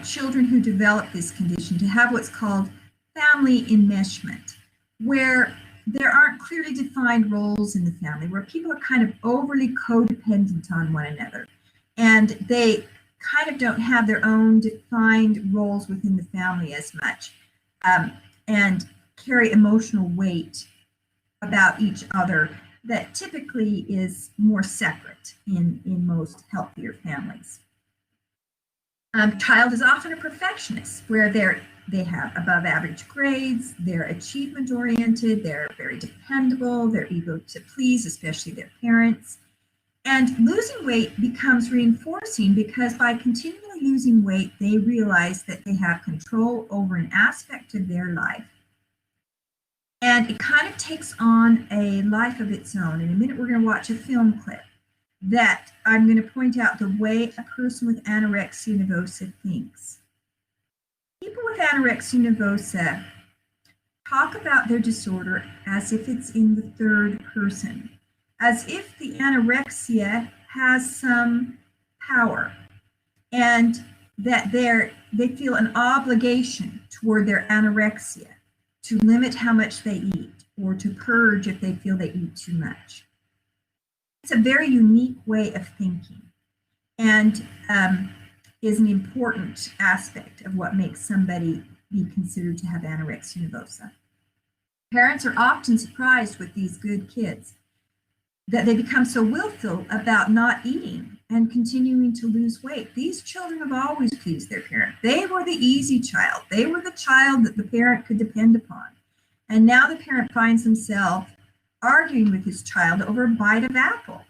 Speaker 1: children who develop this condition to have what's called family enmeshment, where there aren't clearly defined roles in the family, where people are kind of overly codependent on one another. And they kind of don't have their own defined roles within the family as much, and carry emotional weight about each other that typically is more separate in most healthier families. Child is often a perfectionist, where they have above average grades, they're achievement oriented, they're very dependable, they're eager to please, especially their parents. And losing weight becomes reinforcing because by continually losing weight, they realize that they have control over an aspect of their life. And it kind of takes on a life of its own. In a minute, we're going to watch a film clip that I'm going to point out the way a person with anorexia nervosa thinks. People with anorexia nervosa talk about their disorder as if it's in the third person, as if the anorexia has some power, and that they feel an obligation toward their anorexia to limit how much they eat or to purge if they feel they eat too much. It's a very unique way of thinking, and is an important aspect of what makes somebody be considered to have anorexia nervosa. Parents are often surprised with these good kids that they become so willful about not eating and continuing to lose weight. These children have always pleased their parent. They were the easy child. They were the child that the parent could depend upon. And now the parent finds himself arguing with his child over a bite of apple.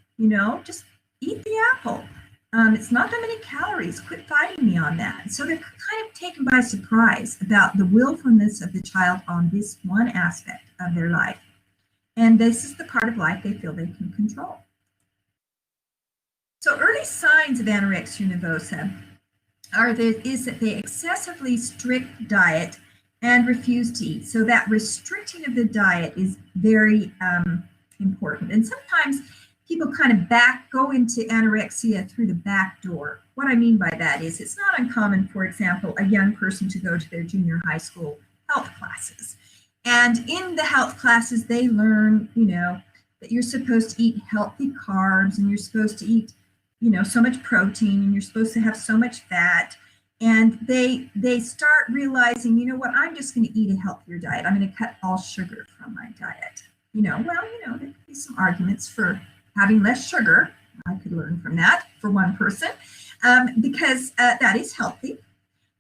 Speaker 1: Just eat the apple. It's not that many calories. Quit fighting me on that. So they're kind of taken by surprise about the willfulness of the child on this one aspect of their life. And this is the part of life they feel they can control. So early signs of anorexia nervosa is that they excessively strict diet and refuse to eat. So that restricting of the diet is very important. And sometimes people kind of go into anorexia through the back door. What I mean by that is it's not uncommon, for example, a young person to go to their junior high school health classes. And in the health classes, they learn, that you're supposed to eat healthy carbs and you're supposed to eat, so much protein and you're supposed to have so much fat. And they start realizing, I'm just going to eat a healthier diet. I'm going to cut all sugar from my diet. There could be some arguments for having less sugar. I could learn from that for one person. because that is healthy.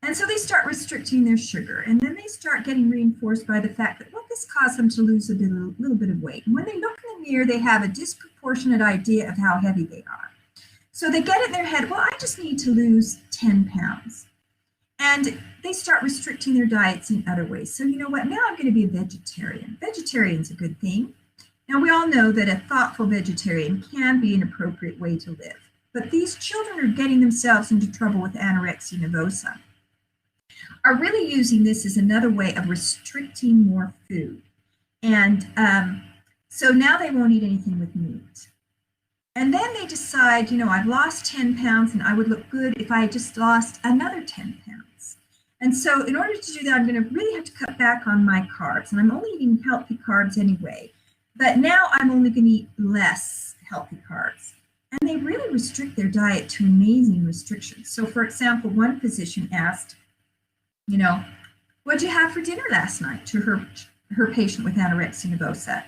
Speaker 1: And so they start restricting their sugar, and then they start getting reinforced by the fact that, well, this caused them to lose a little bit of weight. And when they look in the mirror, they have a disproportionate idea of how heavy they are. So they get in their head, well, I just need to lose 10 pounds. And they start restricting their diets in other ways. So you know what, now I'm going to be a vegetarian. Vegetarian's a good thing. Now we all know that a thoughtful vegetarian can be an appropriate way to live. But these children are getting themselves into trouble with anorexia nervosa, are really using this as another way of restricting more food. And so now they won't eat anything with meat. And then they decide, you know, I've lost 10 pounds and I would look good if I just lost another 10 pounds. And so in order to do that, I'm going to really have to cut back on my carbs. And I'm only eating healthy carbs anyway. But now I'm only going to eat less healthy carbs. And they really restrict their diet to amazing restrictions. So for example, one physician asked, you know, what'd you have for dinner last night, to her patient with anorexia nervosa?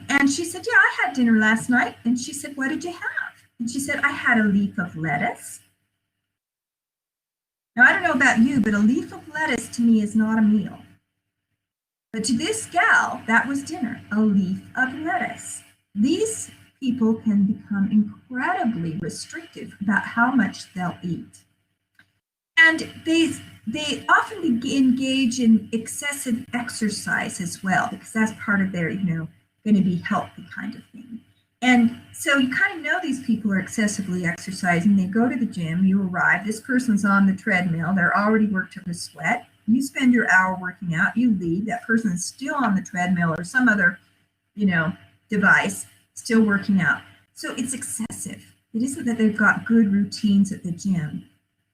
Speaker 1: And she said, yeah, I had dinner last night. And she said, what did you have? And she said, I had a leaf of lettuce. Now, I don't know about you, but a leaf of lettuce to me is not a meal. But to this gal, that was dinner, a leaf of lettuce. These people can become incredibly restrictive about how much they'll eat. And they often engage in excessive exercise as well, because that's part of their, going to be healthy kind of thing. And so you kind of know these people are excessively exercising. They go to the gym, you arrive, this person's on the treadmill, they're already worked up a sweat. You spend your hour working out, you leave, that person is still on the treadmill or some other, device, still working out. So it's excessive. It isn't that they've got good routines at the gym.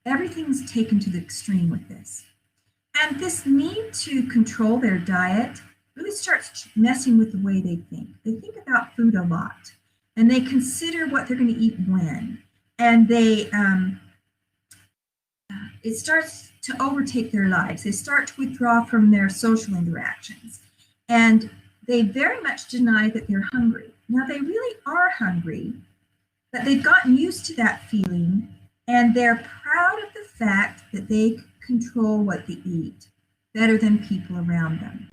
Speaker 1: Everything's taken to the extreme with this. And this need to control their diet really starts messing with the way they think. They think about food a lot, and they consider what they're going to eat when. And it starts to overtake their lives. They start to withdraw from their social interactions. And they very much deny that they're hungry. Now, they really are hungry, but they've gotten used to that feeling, and they're proud of the fact that they control what they eat better than people around them.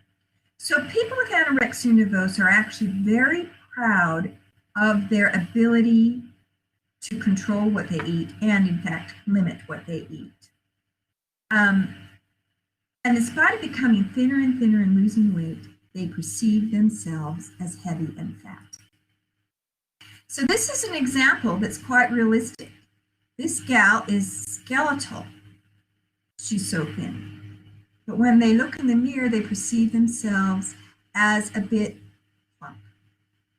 Speaker 1: So people with anorexia nervosa are actually very proud of their ability to control what they eat and, in fact, limit what they eat. And in spite of becoming thinner and thinner and losing weight, they perceive themselves as heavy and fat. So this is an example that's quite realistic. This gal is skeletal. She's so thin. But when they look in the mirror, they perceive themselves as a bit plump.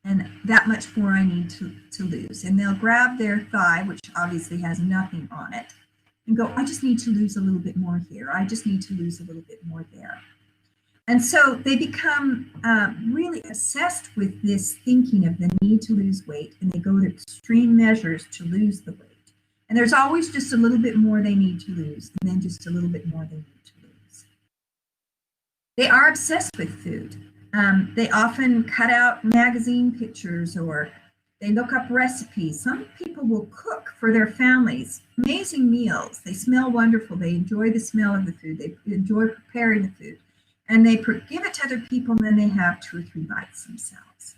Speaker 1: And that much more I need to lose. And they'll grab their thigh, which obviously has nothing on it, and go, I just need to lose a little bit more here. I just need to lose a little bit more there. And so they become really obsessed with this thinking of the need to lose weight, and they go to extreme measures to lose the weight. And there's always just a little bit more they need to lose, and then just a little bit more they need to lose. They are obsessed with food. They often cut out magazine pictures, or they look up recipes. Some people will cook for their families, amazing meals. They smell wonderful. They enjoy the smell of the food. They enjoy preparing the food. And they give it to other people, and then they have 2 or 3 bites themselves.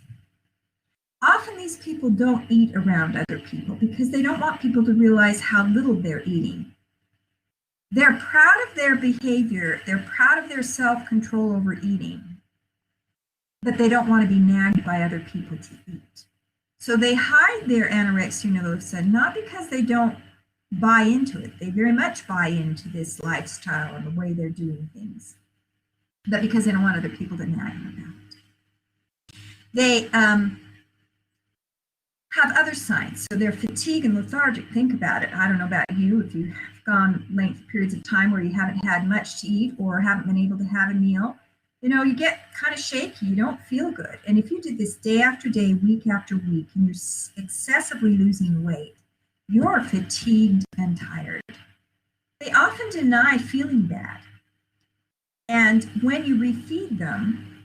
Speaker 1: Often these people don't eat around other people because they don't want people to realize how little they're eating. They're proud of their behavior. They're proud of their self-control over eating, but they don't want to be nagged by other people to eat. So they hide their anorexia nervosa, not because they don't buy into it. They very much buy into this lifestyle and the way they're doing things, but because they don't want other people to nag them about it. They have other signs. So they're fatigued and lethargic. Think about it. I don't know about you, if you've gone lengthy periods of time where you haven't had much to eat or haven't been able to have a meal, you get kind of shaky. You don't feel good. And if you did this day after day, week after week, and you're excessively losing weight, you're fatigued and tired. They often deny feeling bad. And when you refeed them,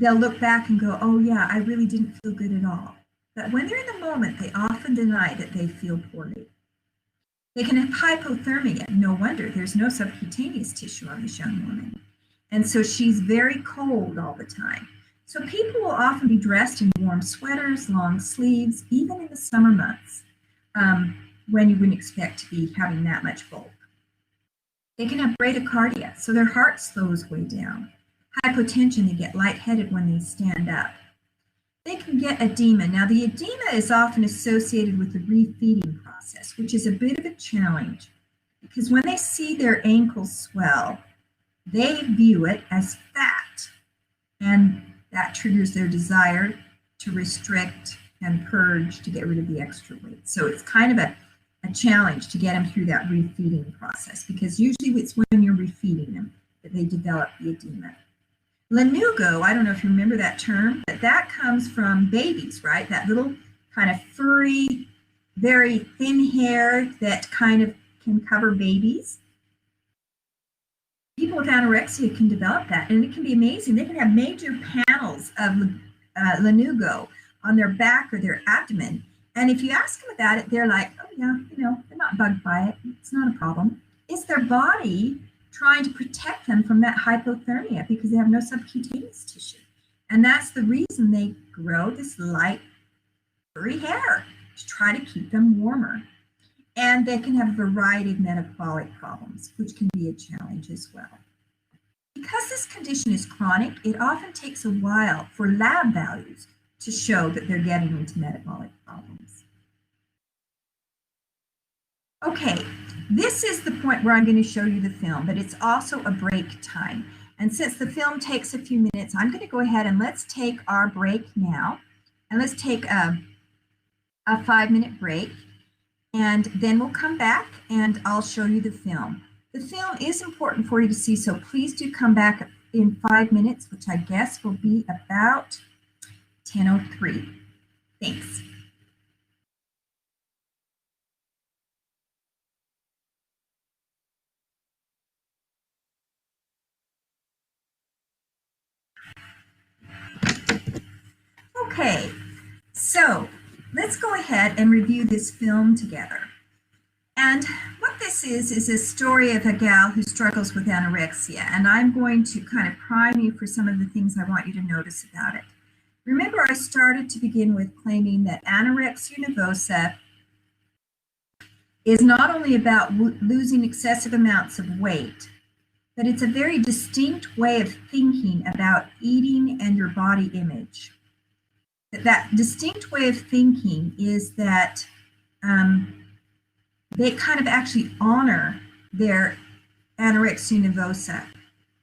Speaker 1: they'll look back and go, oh yeah, I really didn't feel good at all. But when they're in the moment, they often deny that they feel poorly. They can have hypothermia. No wonder there's no subcutaneous tissue on this young woman. And so she's very cold all the time. So people will often be dressed in warm sweaters, long sleeves, even in the summer months, when you wouldn't expect to be having that much bulk. They can have bradycardia, so their heart slows way down. Hypotension, they get lightheaded when they stand up. They can get edema. Now, the edema is often associated with the refeeding process, which is a bit of a challenge because when they see their ankles swell, they view it as fat, and that triggers their desire to restrict and purge to get rid of the extra weight. So it's kind of a challenge to get them through that refeeding process because usually it's when you're refeeding them that they develop the edema. Lanugo, I don't know if you remember that term, but that comes from babies, right? That little kind of furry, very thin hair that kind of can cover babies. People with anorexia can develop that, and it can be amazing. They can have major panels of lanugo on their back or their abdomen. And if you ask them about it, they're like, oh, yeah, they're not bugged by it. It's not a problem. It's their body trying to protect them from that hypothermia because they have no subcutaneous tissue. And that's the reason they grow this light, furry hair to try to keep them warmer. And they can have a variety of metabolic problems, which can be a challenge as well. Because this condition is chronic, it often takes a while for lab values to show that they're getting into metabolic problems. Okay, this is the point where I'm going to show you the film, but it's also a break time. And since the film takes a few minutes, I'm going to go ahead and let's take our break now. And let's take a 5-minute break. And then we'll come back and I'll show you the film. The film is important for you to see, so please do come back in 5 minutes, which I guess will be about 10:03. Thanks. Okay, so let's go ahead and review this film together. And what this is a story of a gal who struggles with anorexia. And I'm going to kind of prime you for some of the things I want you to notice about it. Remember, I started to begin with claiming that anorexia nervosa is not only about losing excessive amounts of weight, but it's a very distinct way of thinking about eating and your body image. That distinct way of thinking is that they kind of actually honor their anorexia nervosa.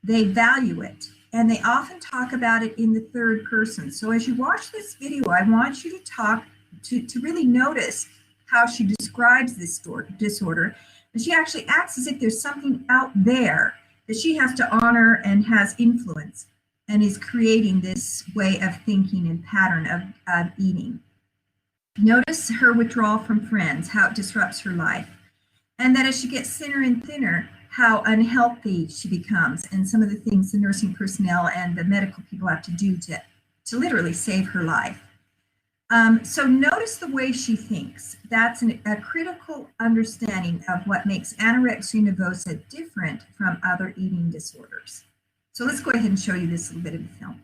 Speaker 1: They value it, and they often talk about it in the third person. So as you watch this video, I want you to talk to really notice how she describes this disorder. And she actually acts as if there's something out there that she has to honor and has influence and is creating this way of thinking and pattern of eating. Notice her withdrawal from friends, how it disrupts her life. And that as she gets thinner and thinner, how unhealthy she becomes and some of the things the nursing personnel and the medical people have to do to literally save her life. So notice the way she thinks. That's a critical understanding of what makes anorexia nervosa different from other eating disorders. So let's go ahead and show you this little bit of the film.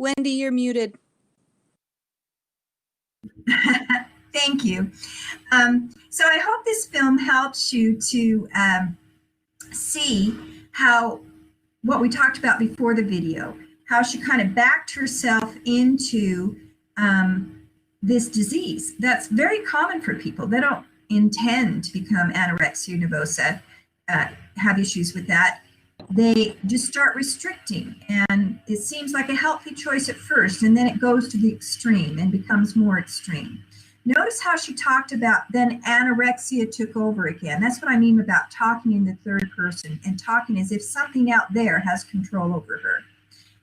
Speaker 2: Wendy, you're muted.
Speaker 1: Thank you. So I hope this film helps you to see how what we talked about before the video, how she kind of backed herself into this disease that's very common for people. They don't intend to become anorexia nervosa, have issues with that. They just start restricting, and it seems like a healthy choice at first, and then it goes to the extreme and becomes more extreme. Notice how she talked about then anorexia took over again. That's what I mean about talking in the third person and talking as if something out there has control over her,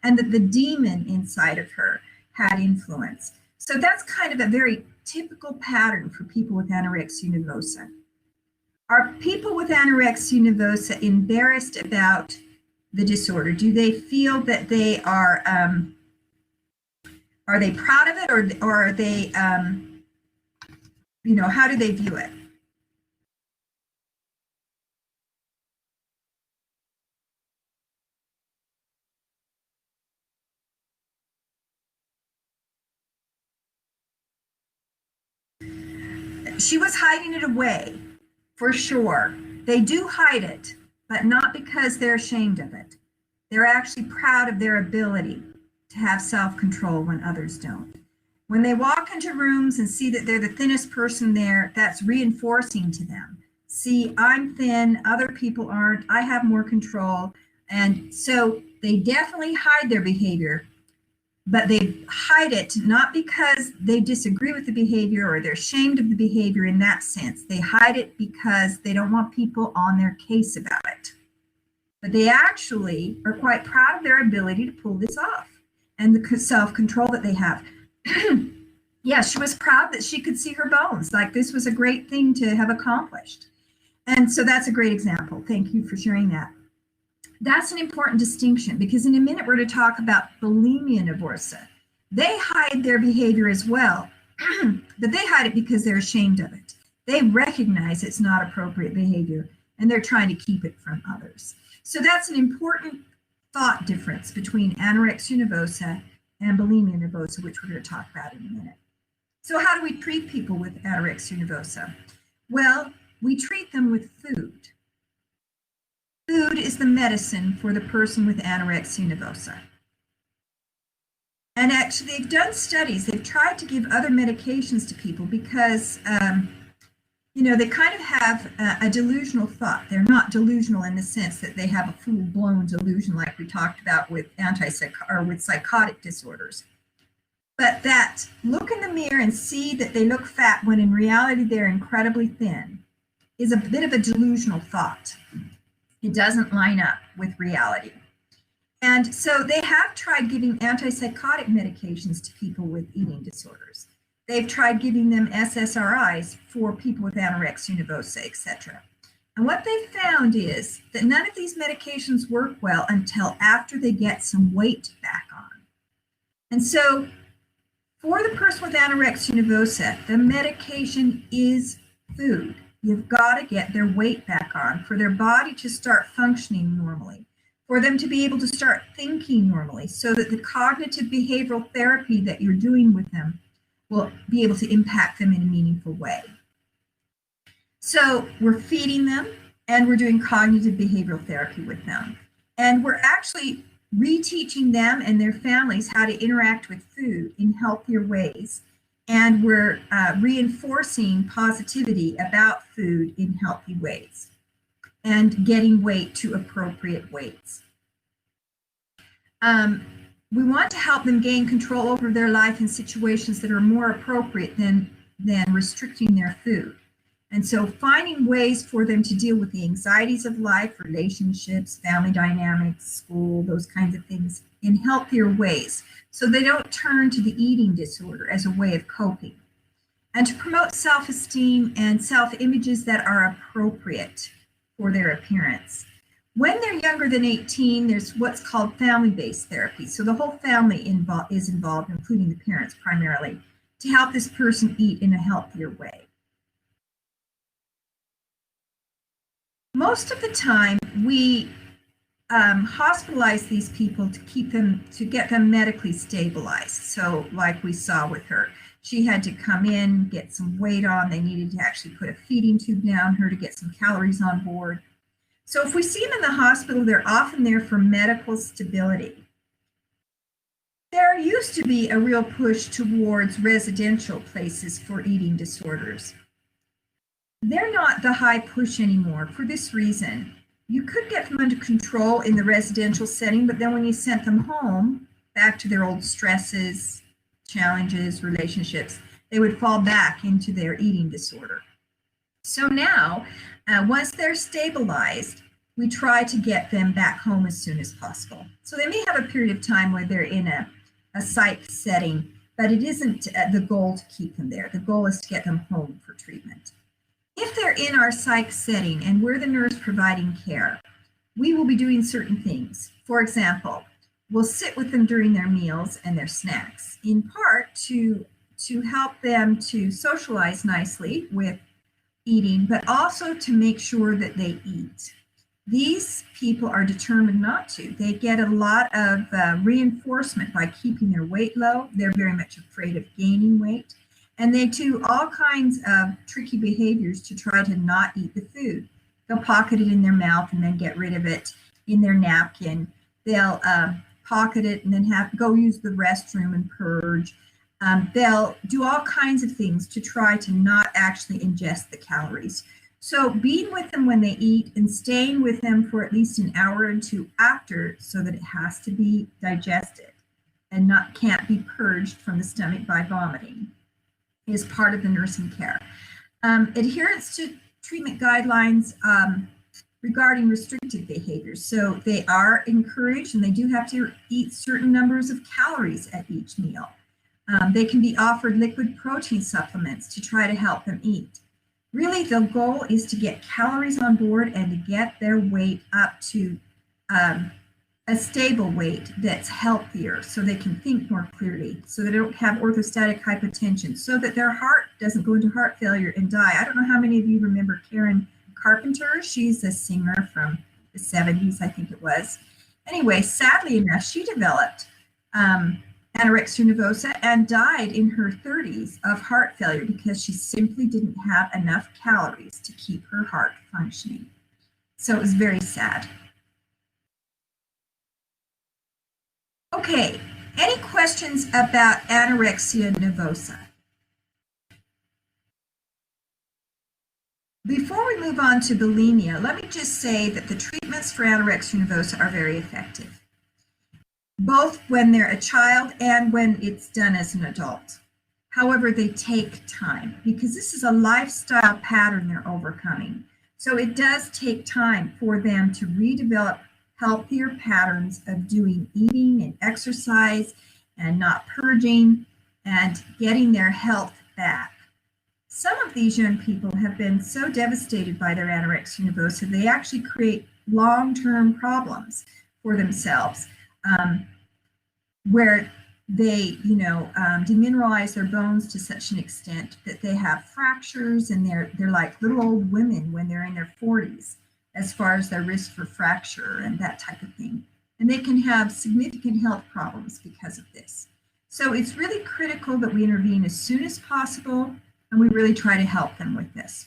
Speaker 1: and that the demon inside of her had influence. So that's kind of a very typical pattern for people with anorexia nervosa. Are people with anorexia nervosa embarrassed about the disorder? Do they feel that they are they proud of it, or are they, how do they view it? She was hiding it away, for sure. They do hide it, but not because they're ashamed of it. They're actually proud of their ability to have self-control when others don't. When they walk into rooms and see that they're the thinnest person there, that's reinforcing to them. See, I'm thin, other people aren't, I have more control. And so they definitely hide their behavior, but they hide it not because they disagree with the behavior or they're ashamed of the behavior in that sense. They hide it because they don't want people on their case about it. But they actually are quite proud of their ability to pull this off and the self-control that they have. Yeah, she was proud that she could see her bones. Like, this was a great thing to have accomplished. And so that's a great example. Thank you for sharing that. That's an important distinction, because in a minute we're going to talk about bulimia nervosa. They hide their behavior as well, but they hide it because they're ashamed of it. They recognize it's not appropriate behavior, and they're trying to keep it from others. So that's an important thought difference between anorexia nervosa and bulimia nervosa, which we're going to talk about in a minute. So how do we treat people with anorexia nervosa? Well, we treat them with food. Food is the medicine for the person with anorexia nervosa. And actually, they've done studies. They've tried to give other medications to people because, they kind of have a delusional thought. They're not delusional in the sense that they have a full-blown delusion like we talked about with with psychotic disorders. But that look in the mirror and see that they look fat when in reality they're incredibly thin is a bit of a delusional thought. It doesn't line up with reality. And so they have tried giving antipsychotic medications to people with eating disorders. They've tried giving them SSRIs for people with anorexia nervosa, etc. And what they found is that none of these medications work well until after they get some weight back on. And so for the person with anorexia nervosa, the medication is food. You've got to get their weight back on for their body to start functioning normally, for them to be able to start thinking normally, so that the cognitive behavioral therapy that you're doing with them will be able to impact them in a meaningful way. So we're feeding them, and we're doing cognitive behavioral therapy with them. And we're actually reteaching them and their families how to interact with food in healthier ways. And we're reinforcing positivity about food in healthy ways and getting weight to appropriate weights. We want to help them gain control over their life in situations that are more appropriate than restricting their food. And so finding ways for them to deal with the anxieties of life, relationships, family dynamics, school, those kinds of things in healthier ways, so they don't turn to the eating disorder as a way of coping. And to promote self-esteem and self-images that are appropriate for their appearance. When they're younger than 18, there's what's called family-based therapy. So the whole family is involved, including the parents primarily, to help this person eat in a healthier way. Most of the time, we hospitalize these people to get them medically stabilized. So like we saw with her, she had to come in, get some weight on. They needed to actually put a feeding tube down her to get some calories on board. So if we see them in the hospital, they're often there for medical stability. There used to be a real push towards residential places for eating disorders. They're not the high push anymore for this reason. You could get them under control in the residential setting, but then when you sent them home, back to their old stresses, challenges, relationships, they would fall back into their eating disorder. So now, once they're stabilized, we try to get them back home as soon as possible. So they may have a period of time where they're in a psych setting, but it isn't the goal to keep them there. The goal is to get them home for treatment. If they're in our psych setting and we're the nurse providing care, we will be doing certain things. For example, we'll sit with them during their meals and their snacks, in part to help them to socialize nicely with eating, but also to make sure that they eat. These people are determined not to. They get a lot of reinforcement by keeping their weight low. They're very much afraid of gaining weight. And they do all kinds of tricky behaviors to try to not eat the food. They'll pocket it in their mouth and then get rid of it in their napkin. They'll pocket it and then have to go use the restroom and purge. They'll do all kinds of things to try to not actually ingest the calories. So being with them when they eat and staying with them for at least an hour or two after, so that it has to be digested and can't be purged from the stomach by vomiting, is part of the nursing care. Adherence to treatment guidelines regarding restricted behaviors. So they are encouraged and they do have to eat certain numbers of calories at each meal. They can be offered liquid protein supplements to try to help them eat. Really, the goal is to get calories on board and to get their weight up to a stable weight that's healthier so they can think more clearly, so they don't have orthostatic hypotension, so that their heart doesn't go into heart failure and die. I don't know how many of you remember Karen Carpenter. She's a singer from the 70s, I think it was. Anyway, sadly enough, she developed anorexia nervosa and died in her 30s of heart failure because she simply didn't have enough calories to keep her heart functioning. So it was very sad. Okay, any questions about anorexia nervosa? Before we move on to bulimia, let me just say that the treatments for anorexia nervosa are very effective, both when they're a child and when it's done as an adult. However, they take time because this is a lifestyle pattern they're overcoming. So it does take time for them to redevelop healthier patterns of doing eating and exercise and not purging and getting their health back. Some of these young people have been so devastated by their anorexia nervosa, they actually create long-term problems for themselves, where they, demineralize their bones to such an extent that they have fractures, and they're like little old women when they're in their 40s, as far as their risk for fracture and that type of thing. And they can have significant health problems because of this. So it's really critical that we intervene as soon as possible, and we really try to help them with this.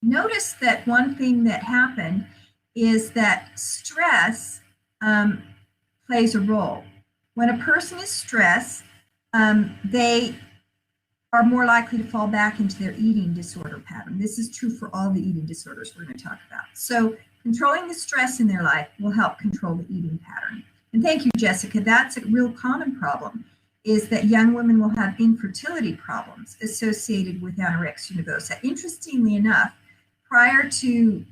Speaker 1: Notice that one thing that happened is that stress plays a role. When a person is stressed, they are more likely to fall back into their eating disorder pattern. This is true for all the eating disorders we're going to talk about. So controlling the stress in their life will help control the eating pattern. And thank you, Jessica. That's a real common problem, is that young women will have infertility problems associated with anorexia nervosa. Interestingly enough, prior to,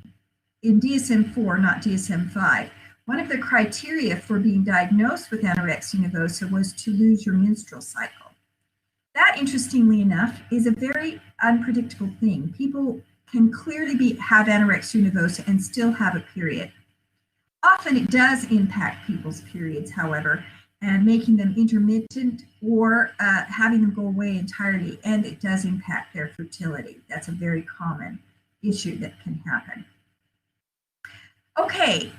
Speaker 1: in DSM-4, not DSM-5, one of the criteria for being diagnosed with anorexia nervosa was to lose your menstrual cycle. That, interestingly enough, is a very unpredictable thing. People can clearly have anorexia nervosa and still have a period. Often it does impact people's periods, however, and making them intermittent or having them go away entirely, and it does impact their fertility. That's a very common issue that can happen. Okay,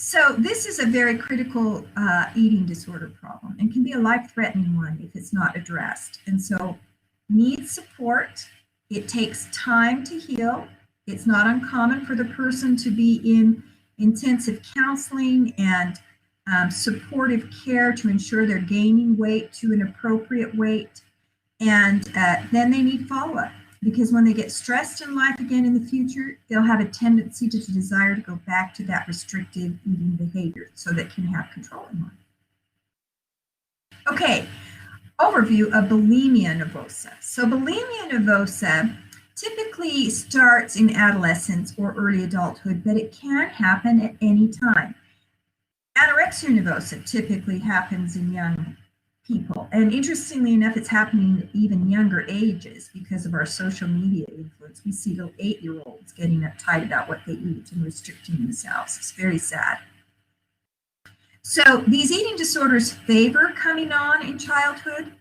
Speaker 1: So this is a very critical eating disorder problem and can be a life-threatening one if it's not addressed. And so needs support. It takes time to heal. It's not uncommon for the person to be in intensive counseling and supportive care to ensure they're gaining weight to an appropriate weight. And then they need follow-up, because when they get stressed in life again in the future, they'll have a tendency to desire to go back to that restrictive eating behavior so they can have control in life. Okay, overview of bulimia nervosa. So bulimia nervosa typically starts in adolescence or early adulthood, but it can happen at any time. Anorexia nervosa typically happens in young people. And interestingly enough, it's happening at even younger ages because of our social media influence. We see little 8-year-olds getting uptight about what they eat and restricting themselves. It's very sad. So these eating disorders favor coming on in childhood,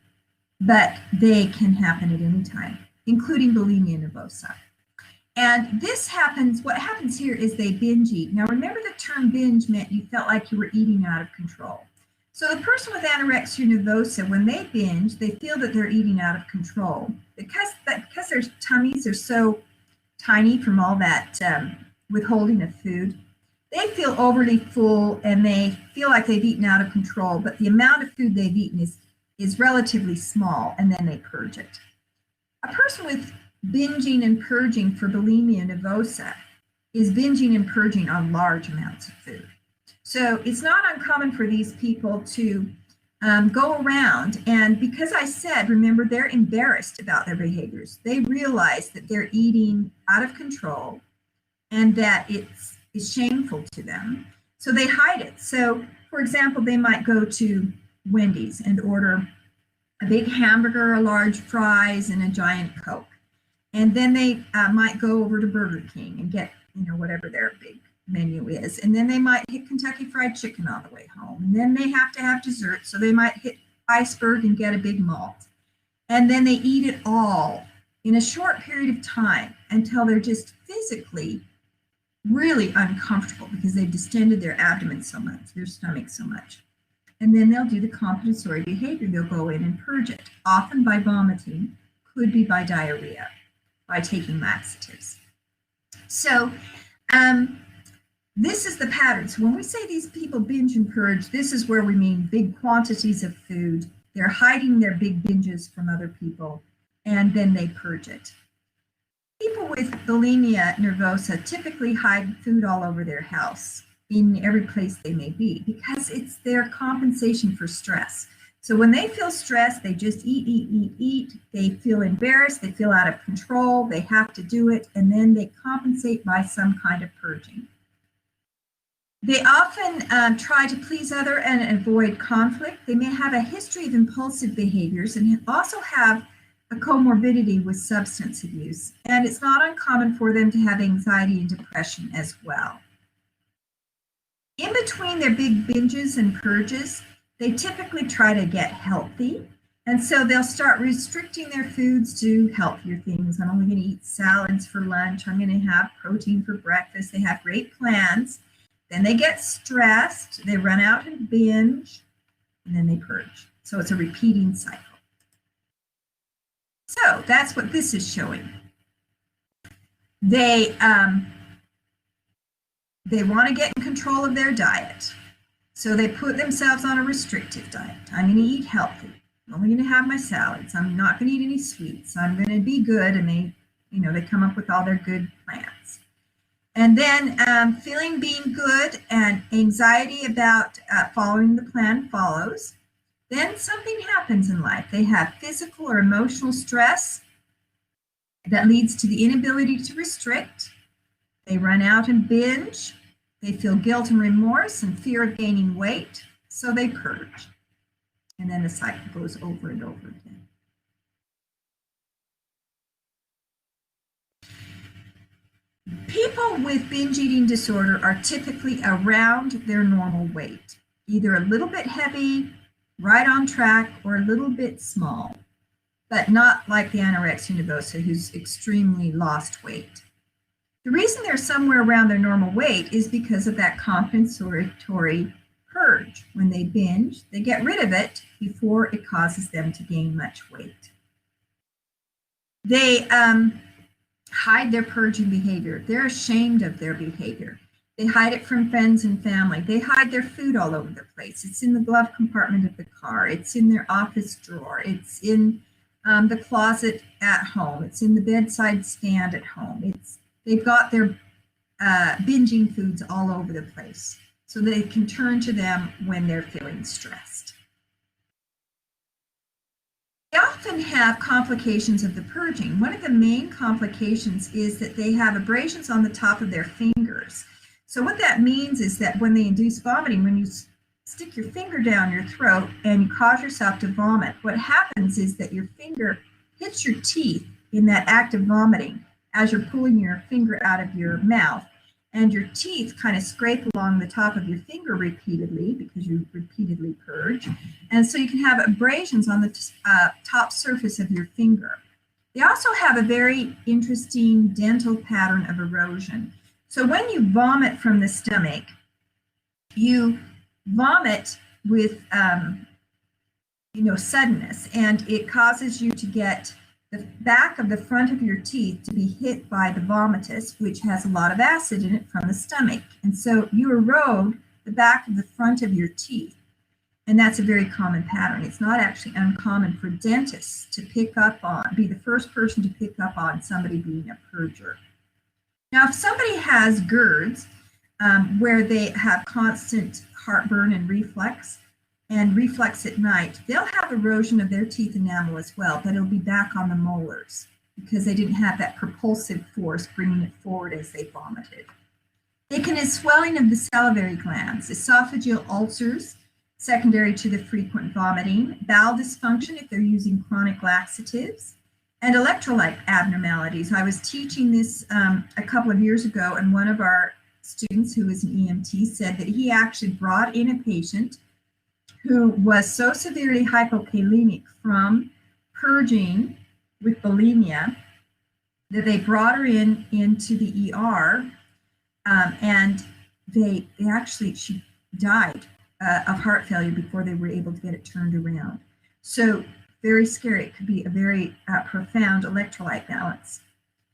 Speaker 1: but they can happen at any time, including bulimia nervosa. And this happens, what happens here is they binge eat. Now remember, the term binge meant you felt like you were eating out of control. So the person with anorexia nervosa, when they binge, they feel that they're eating out of control because their tummies are so tiny from all that withholding of food. They feel overly full and they feel like they've eaten out of control, but the amount of food they've eaten is relatively small, and then they purge it. A person with binging and purging for bulimia nervosa is binging and purging on large amounts of food. So it's not uncommon for these people to go around, and because I said, remember, they're embarrassed about their behaviors. They realize that they're eating out of control and that it's shameful to them. So they hide it. So, for example, they might go to Wendy's and order a big hamburger, a large fries, and a giant Coke. And then they might go over to Burger King and get, whatever their big menu is. And then they might hit Kentucky Fried Chicken on the way home. And then they have to have dessert. So they might hit Iceberg and get a big malt. And then they eat it all in a short period of time until they're just physically really uncomfortable because they've distended their abdomen so much, their stomach so much. And then they'll do the compensatory behavior. They'll go in and purge it, often by vomiting, could be by diarrhea, by taking laxatives. So this is the pattern. So when we say these people binge and purge, this is where we mean big quantities of food. They're hiding their big binges from other people, and then they purge it. People with bulimia nervosa typically hide food all over their house, in every place they may be, because it's their compensation for stress. So when they feel stressed, they just eat. They feel embarrassed, they feel out of control, they have to do it, and then they compensate by some kind of purging. They often try to please others and avoid conflict. They may have a history of impulsive behaviors and also have a comorbidity with substance abuse. And it's not uncommon for them to have anxiety and depression as well. In between their big binges and purges, they typically try to get healthy. And so they'll start restricting their foods to healthier things. I'm only going to eat salads for lunch. I'm going to have protein for breakfast. They have great plans. Then they get stressed. They run out and binge, and then they purge. So it's a repeating cycle. So that's what this is showing. They want to get in control of their diet. So they put themselves on a restrictive diet. I'm going to eat healthy. I'm only going to have my salads. I'm not going to eat any sweets. I'm going to be good. And they come up with all their good plans. And then feeling being good and anxiety about following the plan follows. Then something happens in life. They have physical or emotional stress that leads to the inability to restrict. They run out and binge. They feel guilt and remorse and fear of gaining weight, so they purge. And then the cycle goes over and over again. People with binge eating disorder are typically around their normal weight, either a little bit heavy, right on track, or a little bit small, but not like the anorexia nervosa who's extremely lost weight. The reason they're somewhere around their normal weight is because of that compensatory purge. When they binge, they get rid of it before it causes them to gain much weight. They hide their purging behavior. They're ashamed of their behavior. They hide it from friends and family. They hide their food all over the place. It's in the glove compartment of the car. It's in their office drawer. It's in the closet at home. It's in the bedside stand at home. They've got their binging foods all over the place so they can turn to them when they're feeling stressed. They often have complications of the purging. One of the main complications is that they have abrasions on the top of their fingers. So what that means is that when they induce vomiting, when you stick your finger down your throat and you cause yourself to vomit, what happens is that your finger hits your teeth in that act of vomiting as you're pulling your finger out of your mouth, and your teeth kind of scrape along the top of your finger repeatedly because you repeatedly purge. And so you can have abrasions on the top surface of your finger. They also have a very interesting dental pattern of erosion. So when you vomit from the stomach, you vomit with suddenness, and it causes you to get the back of the front of your teeth to be hit by the vomitus, which has a lot of acid in it from the stomach. And so you erode the back of the front of your teeth. And that's a very common pattern. It's not actually uncommon for dentists to be the first person to pick up on somebody being a purger. Now, if somebody has GERDs, where they have constant heartburn and reflux at night, they'll have erosion of their teeth enamel as well, but it'll be back on the molars because they didn't have that propulsive force bringing it forward as they vomited. They can have swelling of the salivary glands, esophageal ulcers secondary to the frequent vomiting, bowel dysfunction if they're using chronic laxatives, and electrolyte abnormalities. I was teaching this a couple of years ago, and one of our students who is an EMT said that he actually brought in a patient who was so severely hypokalemic from purging with bulimia that they brought her into the ER, and she died of heart failure before they were able to get it turned around. So very scary. It could be a very profound electrolyte balance.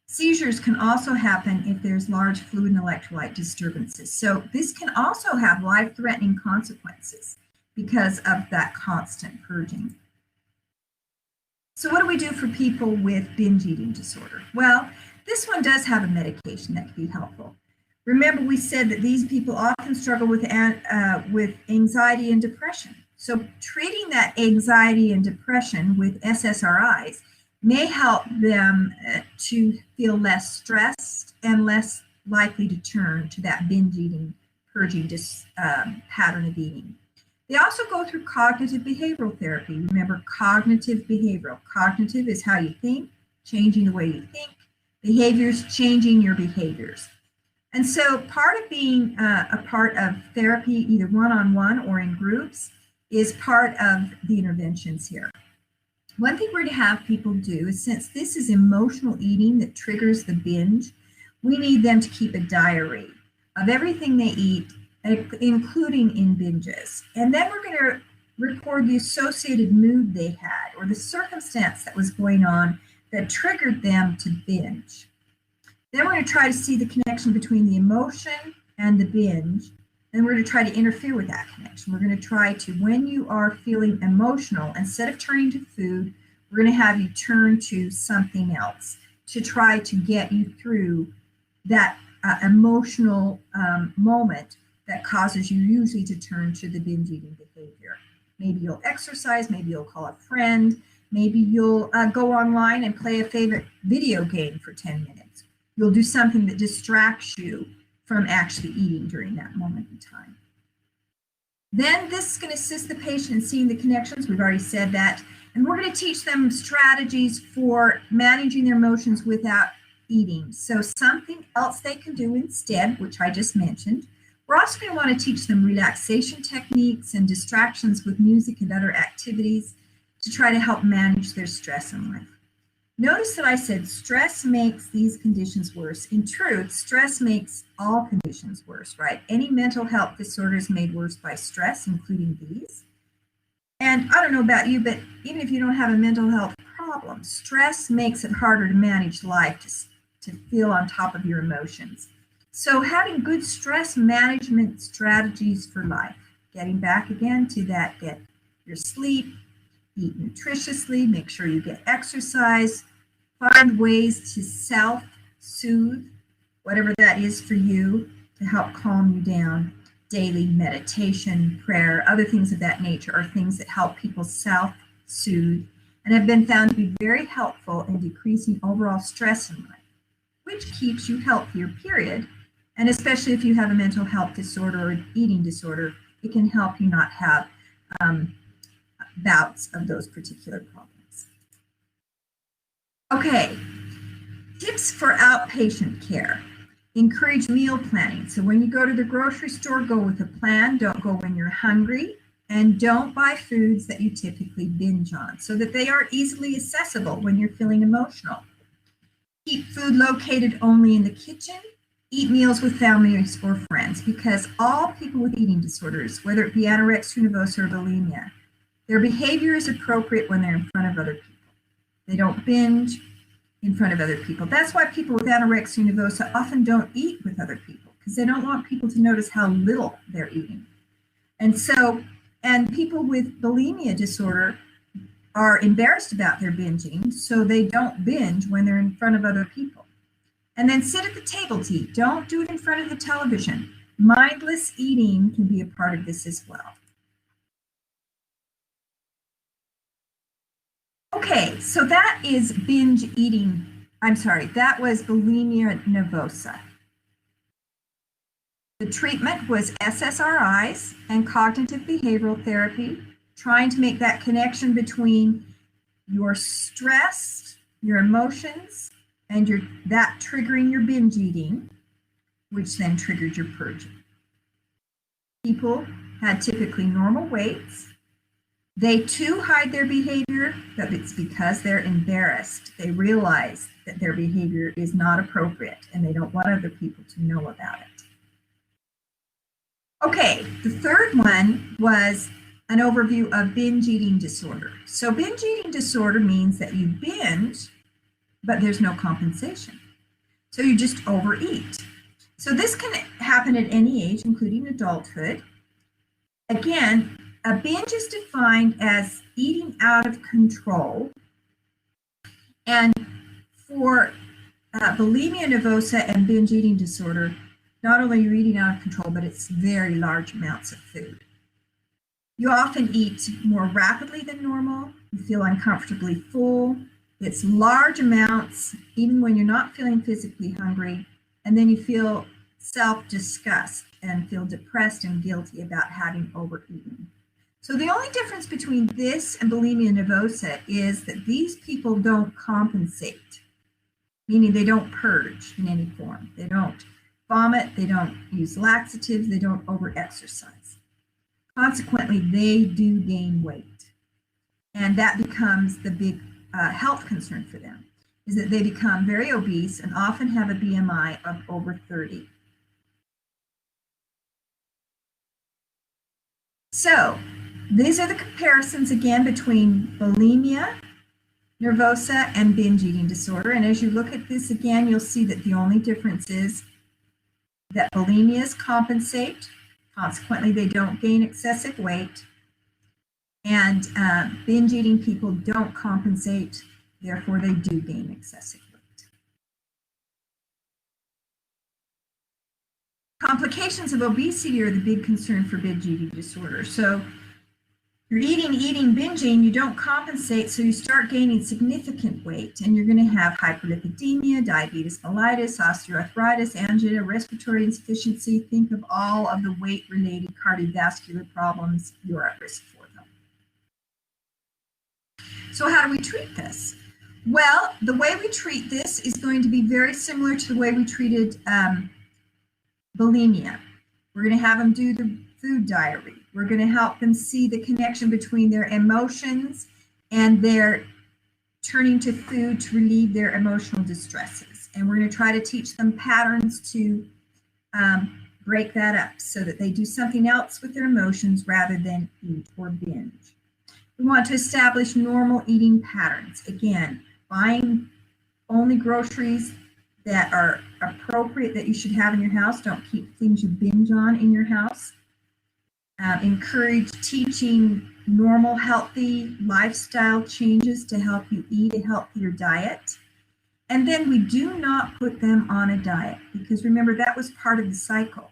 Speaker 1: Seizures can also happen if there's large fluid and electrolyte disturbances. So this can also have life-threatening consequences because of that constant purging. So what do we do for people with binge eating disorder? Well, this one does have a medication that can be helpful. Remember, we said that these people often struggle with anxiety and depression. So treating that anxiety and depression with SSRIs may help them to feel less stressed and less likely to turn to that binge eating, purging pattern of eating. They also go through cognitive behavioral therapy. Remember, cognitive behavioral. Cognitive is how you think, changing the way you think. Behaviors, changing your behaviors. And so part of being a part of therapy, either one-on-one or in groups, is part of the interventions here. One thing we're going to have people do is, since this is emotional eating that triggers the binge, we need them to keep a diary of everything they eat, including in binges. And then we're going to record the associated mood they had or the circumstance that was going on that triggered them to binge. Then we're going to try to see the connection between the emotion and the binge. And we're going to try to interfere with that connection. We're going to try to, when you are feeling emotional, instead of turning to food, we're going to have you turn to something else to try to get you through that emotional moment that causes you usually to turn to the binge eating behavior. Maybe you'll exercise, maybe you'll call a friend, maybe you'll go online and play a favorite video game for 10 minutes. You'll do something that distracts you from actually eating during that moment in time. Then this is going to assist the patient in seeing the connections. We've already said that. And we're going to teach them strategies for managing their emotions without eating. So something else they can do instead, which I just mentioned. We're also going to want to teach them relaxation techniques and distractions with music and other activities to try to help manage their stress in life. Notice that I said stress makes these conditions worse. In truth, stress makes all conditions worse, right? Any mental health disorder is made worse by stress, including these. And I don't know about you, but even if you don't have a mental health problem, stress makes it harder to manage life, to feel on top of your emotions. So having good stress management strategies for life, getting back again to that, get your sleep, eat nutritiously, make sure you get exercise, find ways to self-soothe, whatever that is for you, to help calm you down. Daily meditation, prayer, other things of that nature are things that help people self-soothe and have been found to be very helpful in decreasing overall stress in life, which keeps you healthier, period. And especially if you have a mental health disorder or an eating disorder, it can help you not have bouts of those particular problems. Okay, tips for outpatient care. Encourage meal planning. So when you go to the grocery store, go with a plan. Don't go when you're hungry. And don't buy foods that you typically binge on so that they aren't easily accessible when you're feeling emotional. Keep food located only in the kitchen. Eat meals with families or friends, because all people with eating disorders, whether it be anorexia nervosa or bulimia, their behavior is appropriate when they're in front of other people. They don't binge in front of other people. That's why people with anorexia nervosa often don't eat with other people, because they don't want people to notice how little they're eating. And people with bulimia disorder are embarrassed about their binging, so they don't binge when they're in front of other people. And then sit at the table to eat. Don't do it in front of the television. Mindless eating can be a part of this as well. Okay, so that is binge eating. That was bulimia nervosa. The treatment was SSRIs and cognitive behavioral therapy, trying to make that connection between your stress, your emotions, and that triggering your binge eating, which then triggered your purging. People had typically normal weights. They too hide their behavior, but it's because they're embarrassed. They realize that their behavior is not appropriate and they don't want other people to know about it. Okay, the third one was an overview of binge eating disorder. So binge eating disorder means that you binge, but there's no compensation. So you just overeat. So this can happen at any age, including adulthood. Again, a binge is defined as eating out of control. And for bulimia nervosa and binge eating disorder, not only are you eating out of control, but it's very large amounts of food. You often eat more rapidly than normal. You feel uncomfortably full. It's large amounts, even when you're not feeling physically hungry. And then you feel self-disgust and feel depressed and guilty about having overeaten. So the only difference between this and bulimia nervosa is that these people don't compensate, meaning they don't purge in any form. They don't vomit, they don't use laxatives, they don't over-exercise. Consequently, they do gain weight. And that becomes the big health concern for them, is that they become very obese and often have a BMI of over 30. So these are the comparisons again between bulimia nervosa and binge eating disorder. And as you look at this again, you'll see that the only difference is that bulimias compensate. Consequently, they don't gain excessive weight. And binge eating people don't compensate. Therefore, they do gain excessive weight. Complications of obesity are the big concern for binge eating disorder. So you're eating, binging, you don't compensate, so you start gaining significant weight, and you're going to have hyperlipidemia, diabetes mellitus, osteoarthritis, angina, respiratory insufficiency. Think of all of the weight-related cardiovascular problems. You're at risk for them. So how do we treat this? Well, the way we treat this is going to be very similar to the way we treated bulimia. We're going to have them do the food diary. We're going to help them see the connection between their emotions and their turning to food to relieve their emotional distresses. And we're going to try to teach them patterns to break that up so that they do something else with their emotions rather than eat or binge. We want to establish normal eating patterns. Again, buying only groceries that are appropriate that you should have in your house. Don't keep things you binge on in your house. Encourage teaching normal, healthy lifestyle changes to help you eat a healthier diet. And then we do not put them on a diet because remember, that was part of the cycle.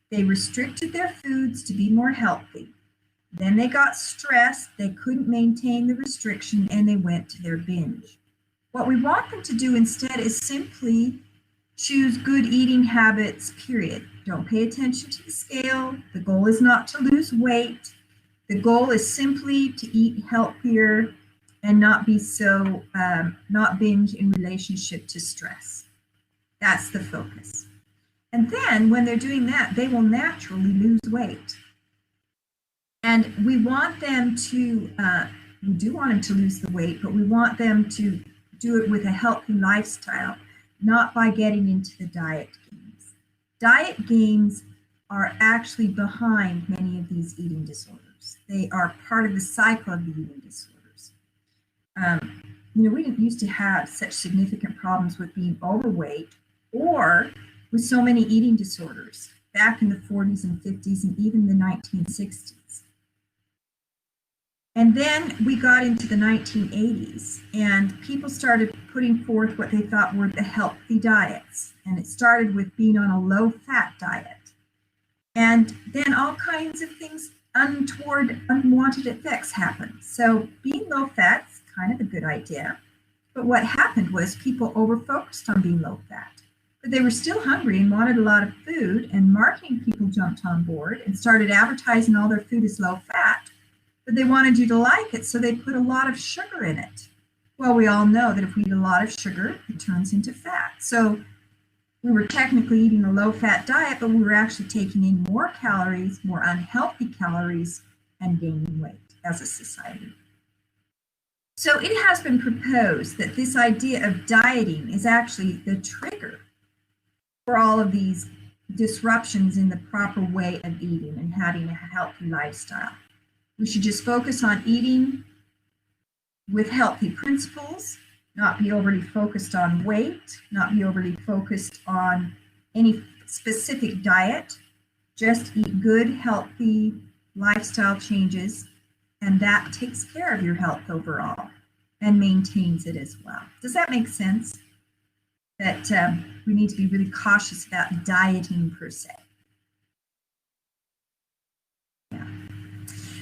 Speaker 1: They restricted their foods to be more healthy. Then they got stressed, they couldn't maintain the restriction, and they went to their binge. What we want them to do instead is simply choose good eating habits, period. Don't pay attention to the scale. The goal is not to lose weight. The goal is simply to eat healthier and not be so, not binge in relationship to stress. That's the focus. And then when they're doing that, they will naturally lose weight. And we want them to, we do want them to lose the weight, but we want them to do it with a healthy lifestyle, not by getting into the diet games. Diet games are actually behind many of these eating disorders. They are part of the cycle of the eating disorders. We didn't used to have such significant problems with being overweight or with so many eating disorders back in the 40s and 50s and even the 1960s. And then we got into the 1980s and people started putting forth what they thought were the healthy diets. And it started with being on a low-fat diet. And then all kinds of things, untoward, unwanted effects happened. So being low-fat is kind of a good idea. But what happened was people over-focused on being low-fat. But they were still hungry and wanted a lot of food, and marketing people jumped on board and started advertising all their food as low-fat. But they wanted you to like it, so they put a lot of sugar in it. Well, we all know that if we eat a lot of sugar, it turns into fat. So we were technically eating a low-fat diet, but we were actually taking in more calories, more unhealthy calories, and gaining weight as a society. So it has been proposed that this idea of dieting is actually the trigger for all of these disruptions in the proper way of eating and having a healthy lifestyle. We should just focus on eating with healthy principles, not be overly focused on weight, not be overly focused on any specific diet, just eat good, healthy lifestyle changes, and that takes care of your health overall and maintains it as well. Does that make sense? That we need to be really cautious about dieting per se. Yeah.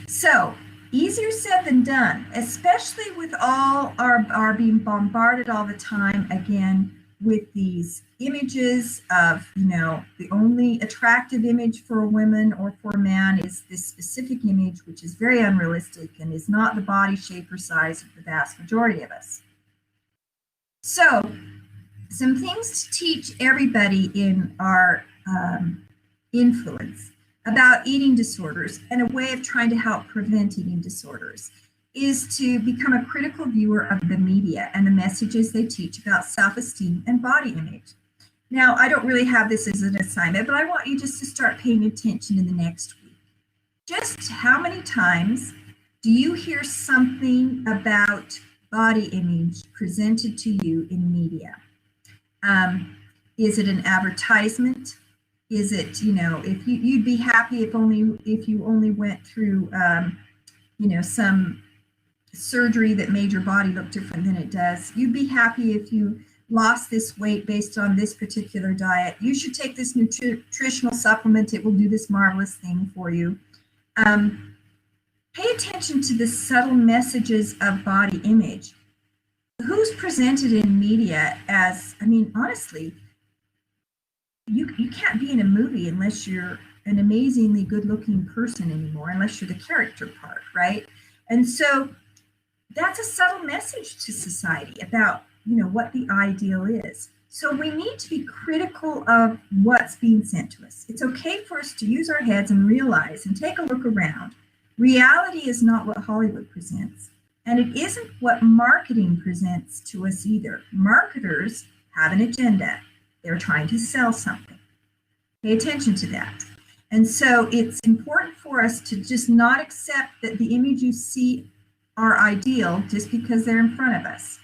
Speaker 1: So, easier said than done, especially with all our being bombarded all the time, again, with these images of, the only attractive image for a woman or for a man is this specific image, which is very unrealistic and is not the body shape or size of the vast majority of us. So, some things to teach everybody in our influence about eating disorders and a way of trying to help prevent eating disorders is to become a critical viewer of the media and the messages they teach about self-esteem and body image. Now, I don't really have this as an assignment, but I want you just to start paying attention in the next week. Just how many times do you hear something about body image presented to you in media? Is it an advertisement? Is it, if you'd be happy if you only went through, some surgery that made your body look different than it does. You'd be happy if you lost this weight based on this particular diet. You should take this nutritional supplement. It will do this marvelous thing for you. Pay attention to the subtle messages of body image. Who's presented in media as, honestly, you can't be in a movie unless you're an amazingly good-looking person anymore, unless you're the character part, right? And so that's a subtle message to society about, what the ideal is. So we need to be critical of what's being sent to us. It's okay for us to use our heads and realize and take a look around. Reality is not what Hollywood presents. And it isn't what marketing presents to us either. Marketers have an agenda. They're trying to sell something. Pay attention to that. And so it's important for us to just not accept that the image you see are ideal just because they're in front of us.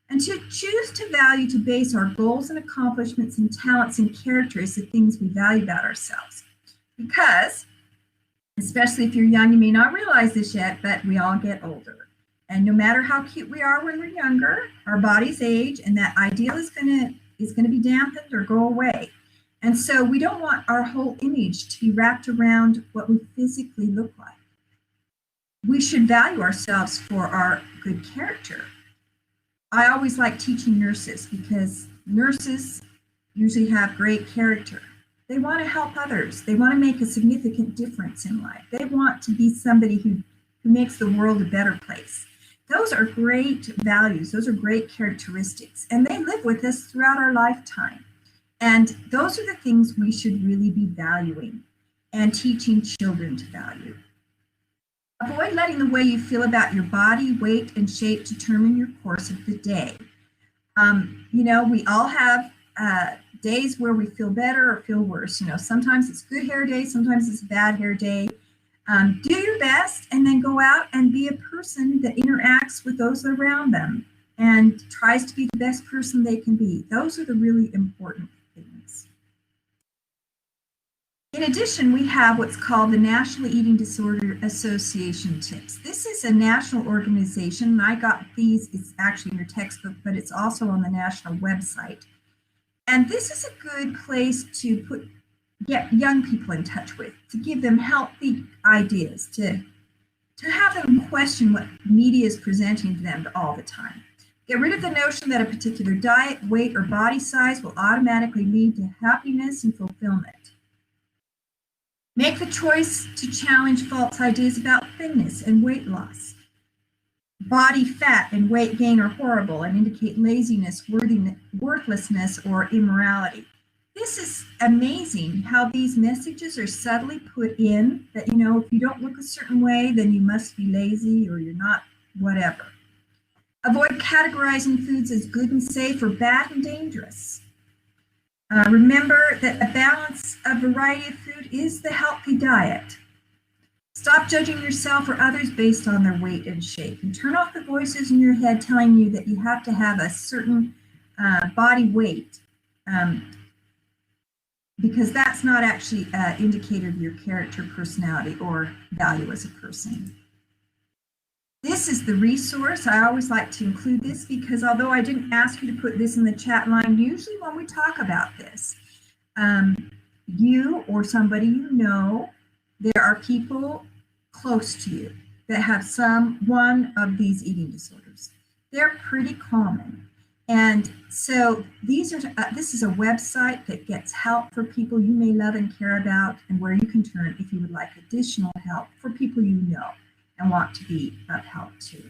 Speaker 1: And to choose to value to base our goals and accomplishments and talents and characters, the things we value about ourselves. Because, especially if you're young, you may not realize this yet, but we all get older. And no matter how cute we are when we're younger, our bodies age, and that ideal is going to be dampened or go away. And so we don't want our whole image to be wrapped around what we physically look like. We should value ourselves for our good character. I always like teaching nurses because nurses usually have great character. They want to help others. They want to make a significant difference in life. They want to be somebody who makes the world a better place. Those are great values. Those are great characteristics. And they live with us throughout our lifetime. And those are the things we should really be valuing and teaching children to value. Avoid letting the way you feel about your body, weight, and shape determine your course of the day. We all have days where we feel better or feel worse. Sometimes it's good hair day, sometimes it's a bad hair day. Do your best and then go out and be a person that interacts with those around them and tries to be the best person they can be. Those are the really important things. In addition, we have what's called the National Eating Disorder Association tips. This is a national organization, and I got these, it's actually in your textbook, but it's also on the national website. And this is a good place to get young people in touch with, to give them healthy ideas, to have them question what media is presenting to them all the time. Get rid of the notion that a particular diet, weight, or body size will automatically lead to happiness and fulfillment. Make the choice to challenge false ideas about thinness and weight loss. Body fat and weight gain are horrible and indicate laziness, worthlessness, or immorality. This is amazing how these messages are subtly put in that, if you don't look a certain way, then you must be lazy or you're not whatever. Avoid categorizing foods as good and safe or bad and dangerous. Remember that a balance of variety of food is the healthy diet. Stop judging yourself or others based on their weight and shape, and turn off the voices in your head telling you that you have to have a certain body weight, because that's not actually an indicator of your character, personality, or value as a person. This is the resource. I always like to include this because although I didn't ask you to put this in the chat line, usually when we talk about this, you or somebody there are people close to you that have one of these eating disorders. They're pretty common. And so this is a website that gets help for people you may love and care about, and where you can turn if you would like additional help for people you know and want to be of help to.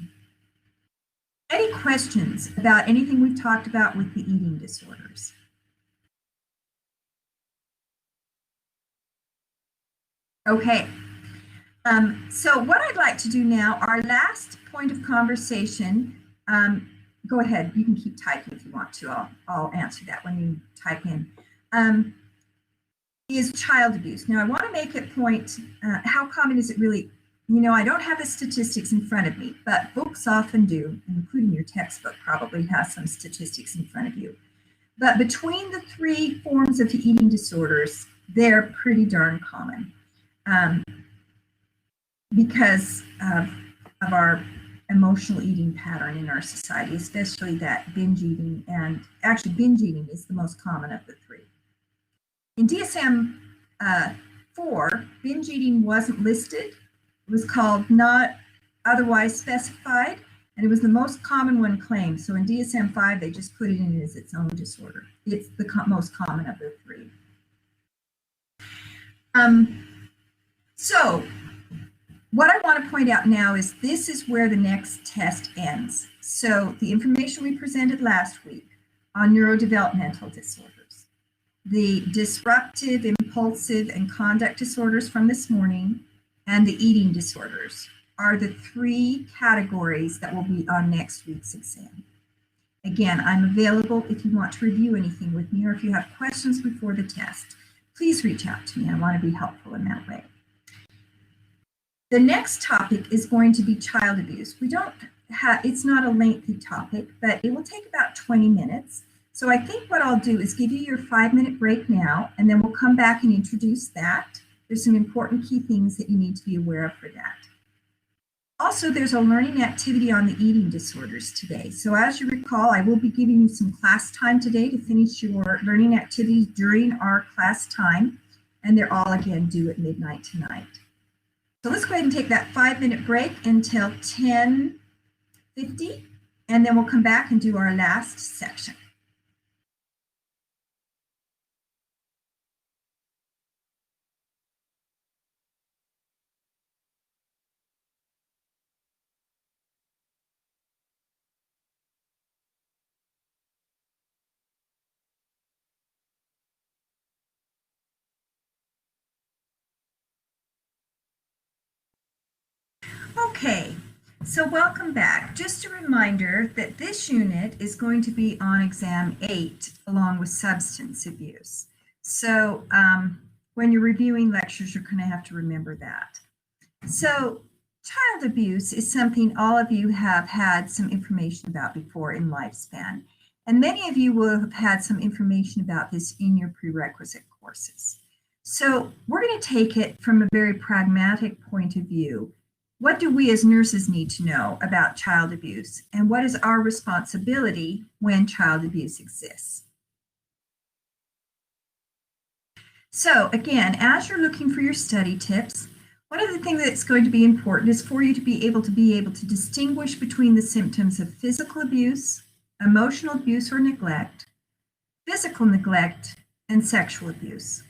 Speaker 1: Any questions about anything we've talked about with the eating disorders? Okay, so what I'd like to do now, our last point of conversation, go ahead, you can keep typing if you want to, I'll answer that when you type in, is child abuse. Now I want to make it point, how common is it really? I don't have the statistics in front of me, but books often do, including your textbook probably has some statistics in front of you. But between the three forms of eating disorders, they're pretty darn common because of our emotional eating pattern in our society, especially that binge eating, and actually binge eating is the most common of the three. In DSM-4, binge eating wasn't listed. It was called not otherwise specified, and it was the most common one claimed. So in DSM-5, they just put it in as its own disorder. It's the most common of the three. So what I want to point out now is this is where the next test ends. So the information we presented last week on neurodevelopmental disorders, the disruptive, impulsive, and conduct disorders from this morning, and the eating disorders are the 3 categories that will be on next week's exam. Again, I'm available if you want to review anything with me or if you have questions before the test. Please reach out to me. I want to be helpful in that way. The next topic is going to be child abuse. It's not a lengthy topic, but it will take about 20 minutes. So I think what I'll do is give you your 5-minute break now, and then we'll come back and introduce that. There's some important key things that you need to be aware of for that. Also, there's a learning activity on the eating disorders today. So as you recall, I will be giving you some class time today to finish your learning activities during our class time, and they're all, again, due at midnight tonight. So let's go ahead and take that 5-minute break until 10:50, and then we'll come back and do our last section. Okay, so welcome back. Just a reminder that this unit is going to be on exam 8 along with substance abuse. So when you're reviewing lectures, you're going to have to remember that. So child abuse is something all of you have had some information about before in lifespan. And many of you will have had some information about this in your prerequisite courses. So we're going to take it from a very pragmatic point of view. What do we as nurses need to know about child abuse, and what is our responsibility when child abuse exists? So again, as you're looking for your study tips, one of the things that's going to be important is for you to be able to distinguish between the symptoms of physical abuse, emotional abuse or neglect, physical neglect, and sexual abuse.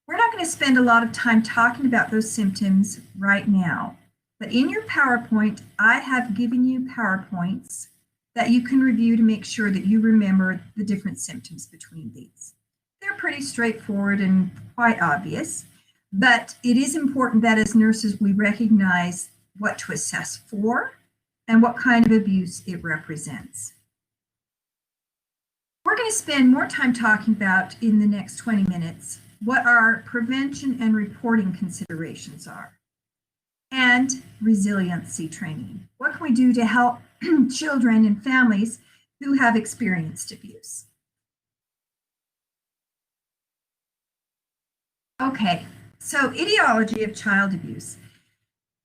Speaker 1: We're not going to spend a lot of time talking about those symptoms right now. But in your PowerPoint, I have given you PowerPoints that you can review to make sure that you remember the different symptoms between these. They're pretty straightforward and quite obvious, but it is important that as nurses we recognize what to assess for and what kind of abuse it represents. We're going to spend more time talking about in the next 20 minutes what our prevention and reporting considerations are. And resiliency training. What can we do to help children and families who have experienced abuse? Okay, so etiology of child abuse.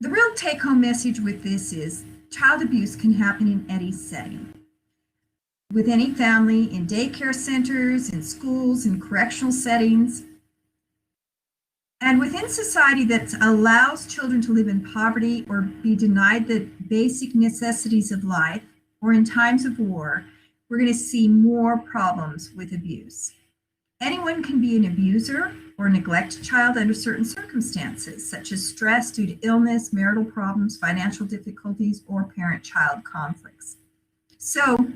Speaker 1: The real take-home message with this is child abuse can happen in any setting. With any family, in daycare centers, in schools, in correctional settings, and within society that allows children to live in poverty or be denied the basic necessities of life, or in times of war, we're going to see more problems with abuse. Anyone can be an abuser or neglect a child under certain circumstances, such as stress due to illness, marital problems, financial difficulties, or parent-child conflicts. So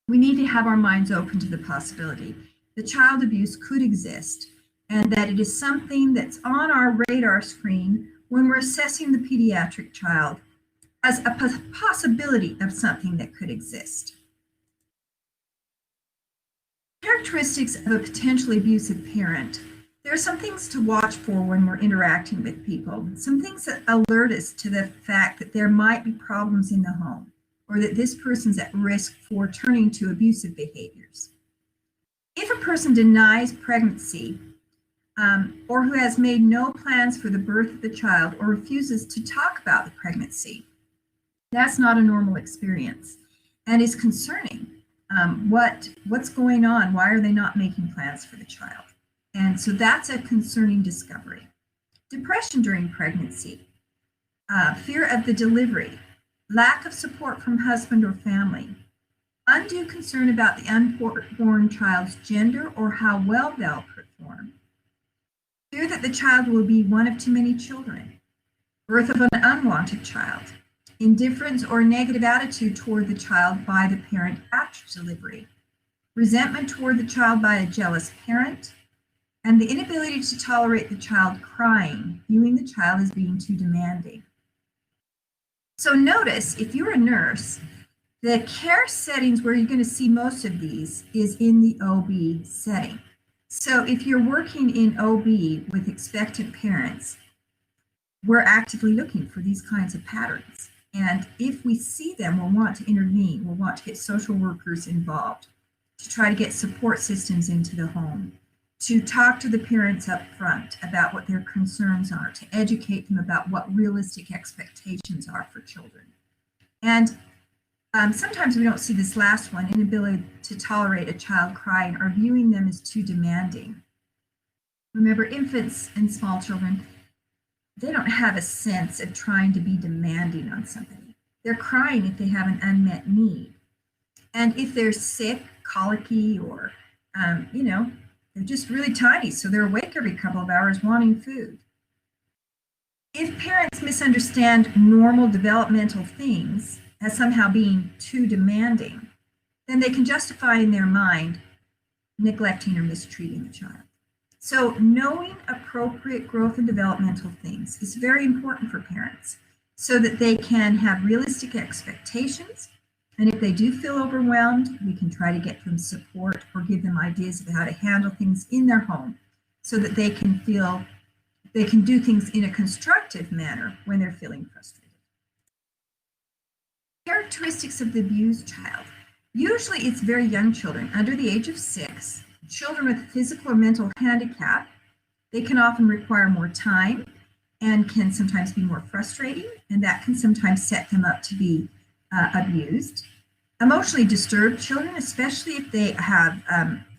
Speaker 1: we need to have our minds open to the possibility that child abuse could exist, and that it is something that's on our radar screen when we're assessing the pediatric child as a possibility of something that could exist. Characteristics of a potentially abusive parent. There are some things to watch for when we're interacting with people, some things that alert us to the fact that there might be problems in the home, or that this person's at risk for turning to abusive behaviors. If a person denies pregnancy, or who has made no plans for the birth of the child or refuses to talk about the pregnancy, that's not a normal experience and is concerning. What's going on? Why are they not making plans for the child? And so that's a concerning discovery. Depression during pregnancy, fear of the delivery, lack of support from husband or family, undue concern about the unborn child's gender or how well they'll perform, fear that the child will be one of too many children, birth of an unwanted child, indifference or negative attitude toward the child by the parent after delivery, resentment toward the child by a jealous parent, and the inability to tolerate the child crying, viewing the child as being too demanding. So notice, if you're a nurse, the care settings where you're going to see most of these is in the OB setting. So if you're working in OB with expectant parents, we're actively looking for these kinds of patterns. And if we see them, we'll want to intervene. We'll want to get social workers involved to try to get support systems into the home, to talk to the parents up front about what their concerns are, to educate them about what realistic expectations are for children. And sometimes we don't see this last one, inability to tolerate a child crying or viewing them as too demanding. Remember, infants and small children, they don't have a sense of trying to be demanding on somebody. They're crying if they have an unmet need. And if they're sick, colicky, or, they're just really tiny, so they're awake every couple of hours wanting food. If parents misunderstand normal developmental things as somehow being too demanding, then they can justify in their mind neglecting or mistreating the child. So knowing appropriate growth and developmental things is very important for parents so that they can have realistic expectations. And if they do feel overwhelmed, we can try to get them support or give them ideas of how to handle things in their home so that they can feel they can do things in a constructive manner when they're feeling frustrated. Characteristics of the abused child. Usually it's very young children under the age of 6, children with physical or mental handicap. They can often require more time and can sometimes be more frustrating, and that can sometimes set them up to be abused. Emotionally disturbed children, especially if they have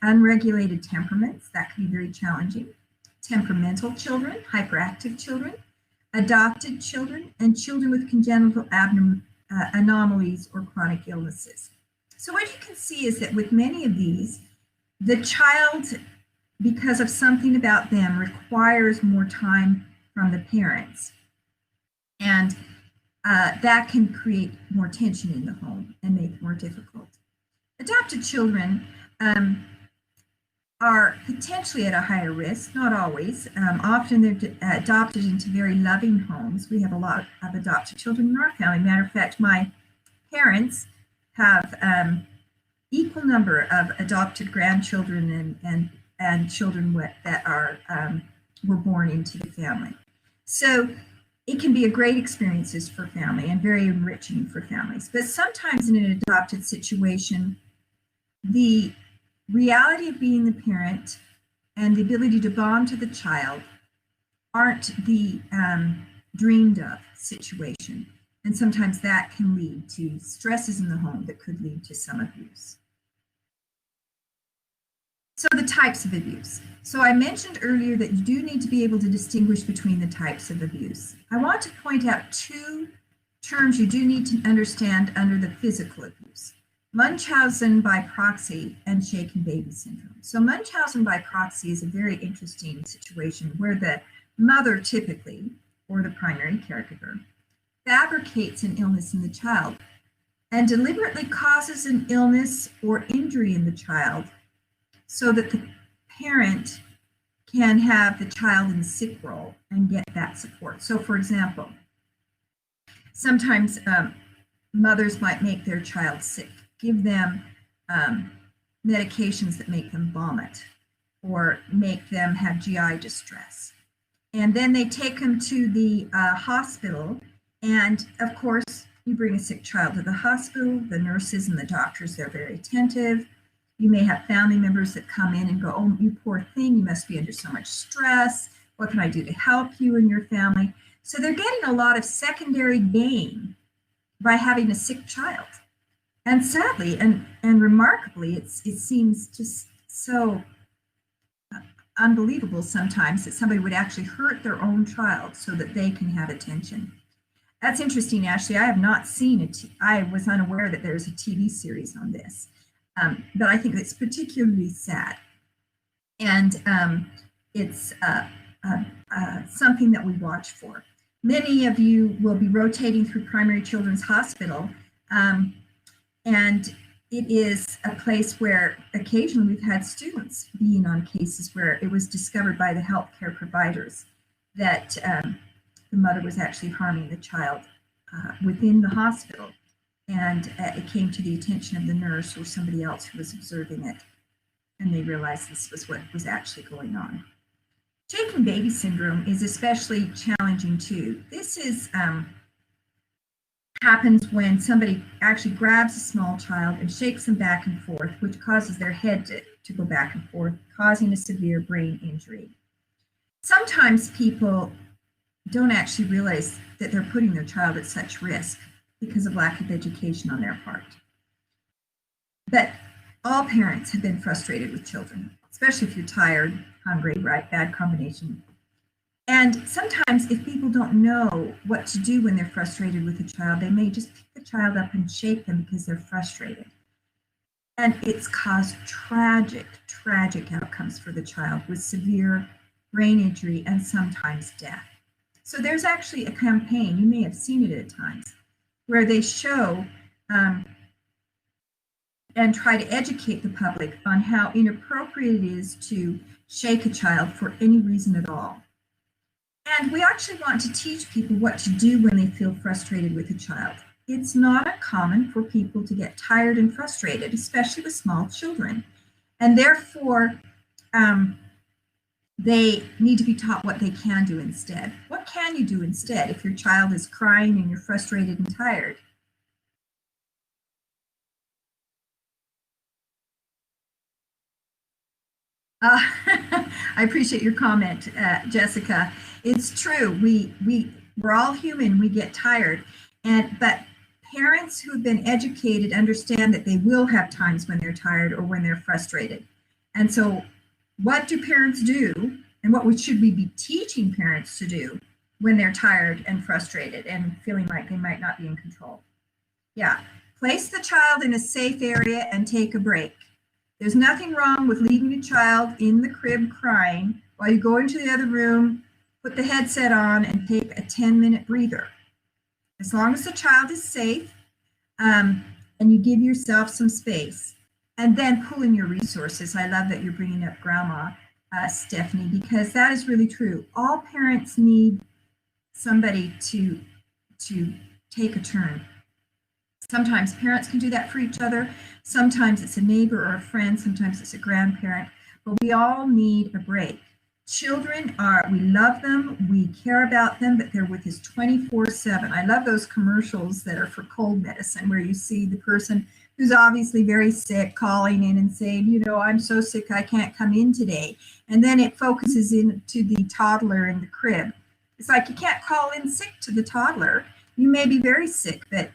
Speaker 1: unregulated temperaments, that can be very challenging. Temperamental children, hyperactive children, adopted children, and children with congenital anomalies or chronic illnesses. So what you can see is that with many of these, the child, because of something about them, requires more time from the parents. And that can create more tension in the home and make it more difficult. Adopted children are potentially at a higher risk, not always. Often they're adopted into very loving homes. We have a lot of adopted children in our family. Matter of fact, my parents have equal number of adopted grandchildren and children that are were born into the family. So it can be a great experiences for family and very enriching for families. But sometimes in an adopted situation, the reality of being the parent and the ability to bond to the child aren't the dreamed of situation. And sometimes that can lead to stresses in the home that could lead to some abuse. So the types of abuse. So I mentioned earlier that you do need to be able to distinguish between the types of abuse. I want to point out two terms you do need to understand under the physical abuse. Munchausen by proxy and shaken baby syndrome. So Munchausen by proxy is a very interesting situation where the mother typically, or the primary caregiver, fabricates an illness in the child and deliberately causes an illness or injury in the child so that the parent can have the child in the sick role and get that support. So for example, sometimes mothers might make their child sick, give them medications that make them vomit or make them have GI distress. And then they take them to the hospital. And of course, you bring a sick child to the hospital, the nurses and the doctors, they're very attentive. You may have family members that come in and go, oh, you poor thing, you must be under so much stress. What can I do to help you and your family? So they're getting a lot of secondary gain by having a sick child. And sadly and remarkably, it seems just so unbelievable sometimes that somebody would actually hurt their own child so that they can have attention. That's interesting, Ashley. I have not seen I was unaware that there's a TV series on this. But I think it's particularly sad. And it's something that we watch for. Many of you will be rotating through Primary Children's Hospital, and it is a place where occasionally we've had students being on cases where it was discovered by the healthcare providers that the mother was actually harming the child. within the hospital. And it came to the attention of the nurse or somebody else who was observing it. And they realized this was what was actually going on. Shaken baby syndrome is especially challenging too. This is happens when somebody actually grabs a small child and shakes them back and forth, which causes their head to go back and forth, causing a severe brain injury. Sometimes people don't actually realize that they're putting their child at such risk because of lack of education on their part. But all parents have been frustrated with children, especially if you're tired, hungry, right? Bad combination. And sometimes if people don't know what to do when they're frustrated with a child, they may just pick the child up and shake them because they're frustrated. And it's caused tragic, tragic outcomes for the child with severe brain injury and sometimes death. So there's actually a campaign, you may have seen it at times, where they show and try to educate the public on how inappropriate it is to shake a child for any reason at all. And we actually want to teach people what to do when they feel frustrated with a child. It's not uncommon for people to get tired and frustrated, especially with small children. And therefore, they need to be taught what they can do instead. What can you do instead if your child is crying and you're frustrated and tired? I appreciate your comment, Jessica. It's true. We're all human. We get tired, but parents who have been educated understand that they will have times when they're tired or when they're frustrated. And so, what do parents do, and what should we be teaching parents to do when they're tired and frustrated and feeling like they might not be in control? Yeah, place the child in a safe area and take a break. There's nothing wrong with leaving a child in the crib crying while you go into the other room, put the headset on, and take a 10-minute breather. As long as the child is safe and you give yourself some space, and then pull in your resources. I love that you're bringing up grandma, Stephanie, because that is really true. All parents need somebody to take a turn. Sometimes parents can do that for each other. Sometimes it's a neighbor or a friend. Sometimes it's a grandparent. But we all need a break. Children we love them, we care about them, but they're with us 24/7. I love those commercials that are for cold medicine where you see the person who's obviously very sick calling in and saying, I'm so sick I can't come in today. And then it focuses into the toddler in the crib. It's like you can't call in sick to the toddler. You may be very sick, but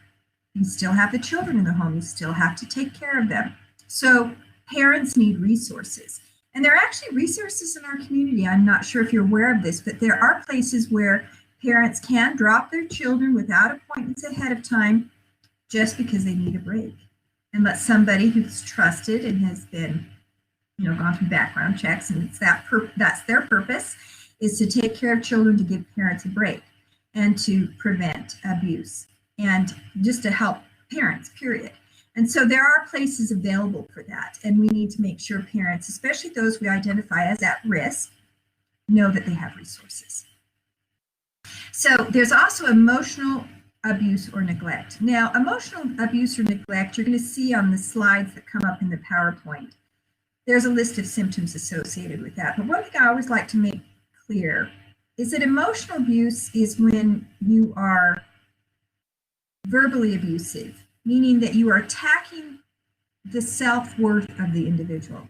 Speaker 1: you still have the children in the home. You still have to take care of them. So parents need resources. And there are actually resources in our community. I'm not sure if you're aware of this, but there are places where parents can drop their children without appointments ahead of time just because they need a break. And let somebody who's trusted and has been, gone through background checks, and that's their purpose, is to take care of children, to give parents a break, and to prevent abuse, and just to help parents, period. And so there are places available for that. And we need to make sure parents, especially those we identify as at risk, know that they have resources. So there's also emotional abuse or neglect. Now, emotional abuse or neglect, you're going to see on the slides that come up in the PowerPoint. There's a list of symptoms associated with that. But one thing I always like to make clear is that emotional abuse is when you are verbally abusive, meaning that you are attacking the self-worth of the individual,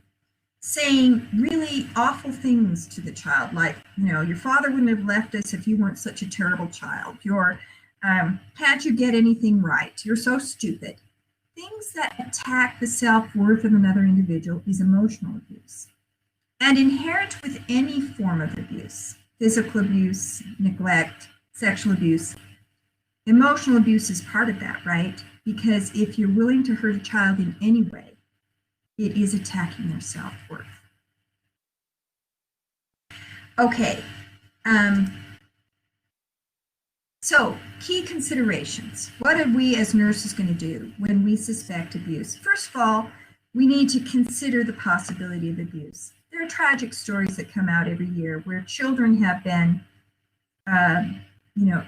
Speaker 1: saying really awful things to the child, like, your father wouldn't have left us if you weren't such a terrible child. Can't you get anything right? You're so stupid. Things that attack the self-worth of another individual is emotional abuse. And inherent with any form of abuse, physical abuse, neglect, sexual abuse, emotional abuse is part of that, right? Because if you're willing to hurt a child in any way, it is attacking their self-worth. Okay. So, key considerations. What are we as nurses going to do when we suspect abuse? First of all, we need to consider the possibility of abuse. There are tragic stories that come out every year where children have been,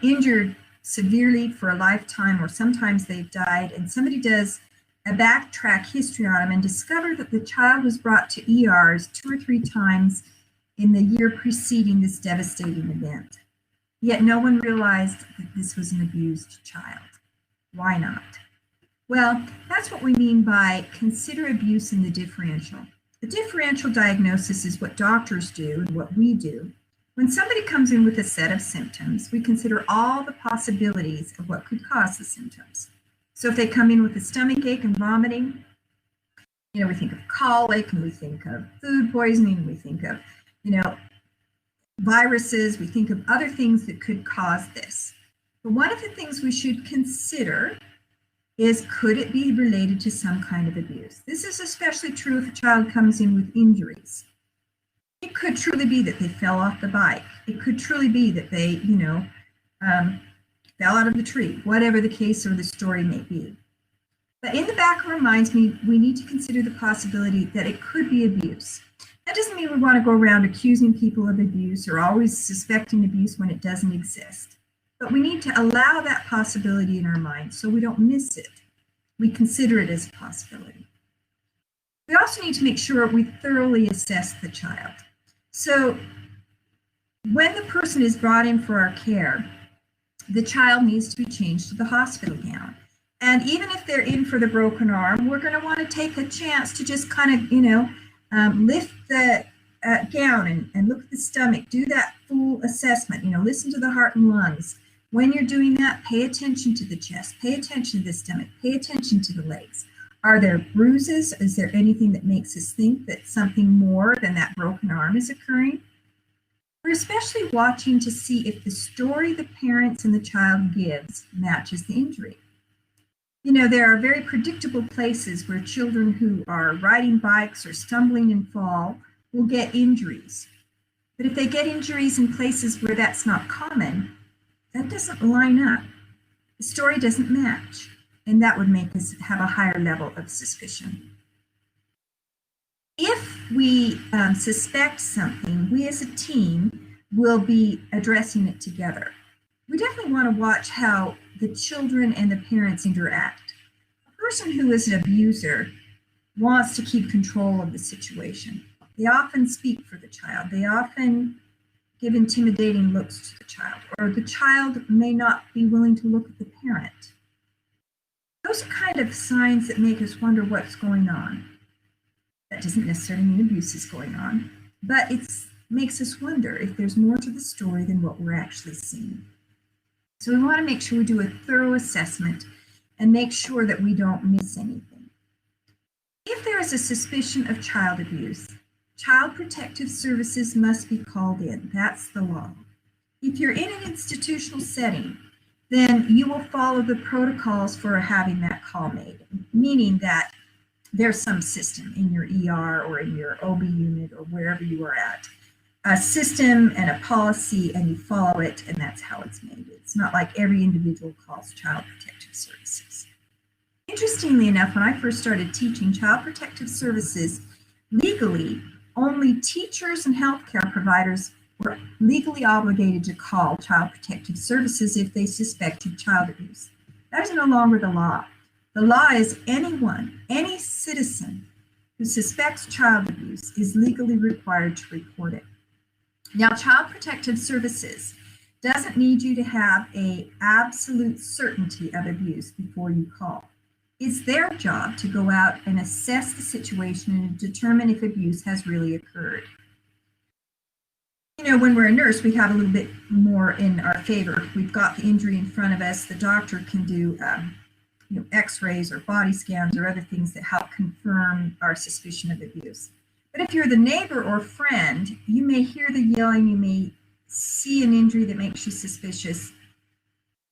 Speaker 1: injured severely for a lifetime, or sometimes they've died, and somebody does a backtrack history on them and discover that the child was brought to ERs 2 or 3 times in the year preceding this devastating event. Yet no one realized that this was an abused child. Why not? Well, that's what we mean by consider abuse in the differential. The differential diagnosis is what doctors do and what we do. When somebody comes in with a set of symptoms, we consider all the possibilities of what could cause the symptoms. So if they come in with a stomach ache and vomiting, we think of colic, and we think of food poisoning, we think of, viruses, we think of other things that could cause this. But one of the things we should consider is, could it be related to some kind of abuse? This is especially true if a child comes in with injuries. It could truly be that they fell off the bike. It could truly be that they, fell out of the tree, whatever the case or the story may be. But in the back of our minds, we need to consider the possibility that it could be abuse. That doesn't mean we want to go around accusing people of abuse or always suspecting abuse when it doesn't exist. But we need to allow that possibility in our mind so we don't miss it. We consider it as a possibility. We also need to make sure we thoroughly assess the child. So when the person is brought in for our care, the child needs to be changed to the hospital gown. And even if they're in for the broken arm, we're going to want to take a chance to just kind of, lift the gown and look at the stomach, do that full assessment, listen to the heart and lungs. When you're doing that, pay attention to the chest, pay attention to the stomach, pay attention to the legs. Are there bruises? Is there anything that makes us think that something more than that broken arm is occurring? We're especially watching to see if the story the parents and the child gives matches the injury. There are very predictable places where children who are riding bikes or stumbling and fall will get injuries. But if they get injuries in places where that's not common, that doesn't line up. The story doesn't match, and that would make us have a higher level of suspicion. If we suspect something, we as a team will be addressing it together. We definitely want to watch how the children and the parents interact. A person who is an abuser wants to keep control of the situation. They often speak for the child. They often give intimidating looks to the child, or the child may not be willing to look at the parent. Those are kind of signs that make us wonder what's going on. That doesn't necessarily mean abuse is going on, but it makes us wonder if there's more to the story than what we're actually seeing. So we want to make sure we do a thorough assessment and make sure that we don't miss anything. If there is a suspicion of child abuse, Child Protective Services must be called in. That's the law. If you're in an institutional setting, then you will follow the protocols for having that call made, meaning that there's some system in your ER or in your OB unit or wherever you are at, a system and a policy, and you follow it, and that's how it's made. It's not like every individual calls Child Protective Services. Interestingly enough, when I first started teaching Child Protective Services, legally, only teachers and healthcare providers were legally obligated to call Child Protective Services if they suspected child abuse. That is no longer the law. The law is anyone, any citizen who suspects child abuse is legally required to report it. Now, Child Protective Services doesn't need you to have an absolute certainty of abuse before you call. It's their job to go out and assess the situation and determine if abuse has really occurred. When we're a nurse, we have a little bit more in our favor. We've got the injury in front of us. The doctor can do x-rays or body scans or other things that help confirm our suspicion of abuse. But if you're the neighbor or friend, you may hear the yelling, you may see an injury that makes you suspicious,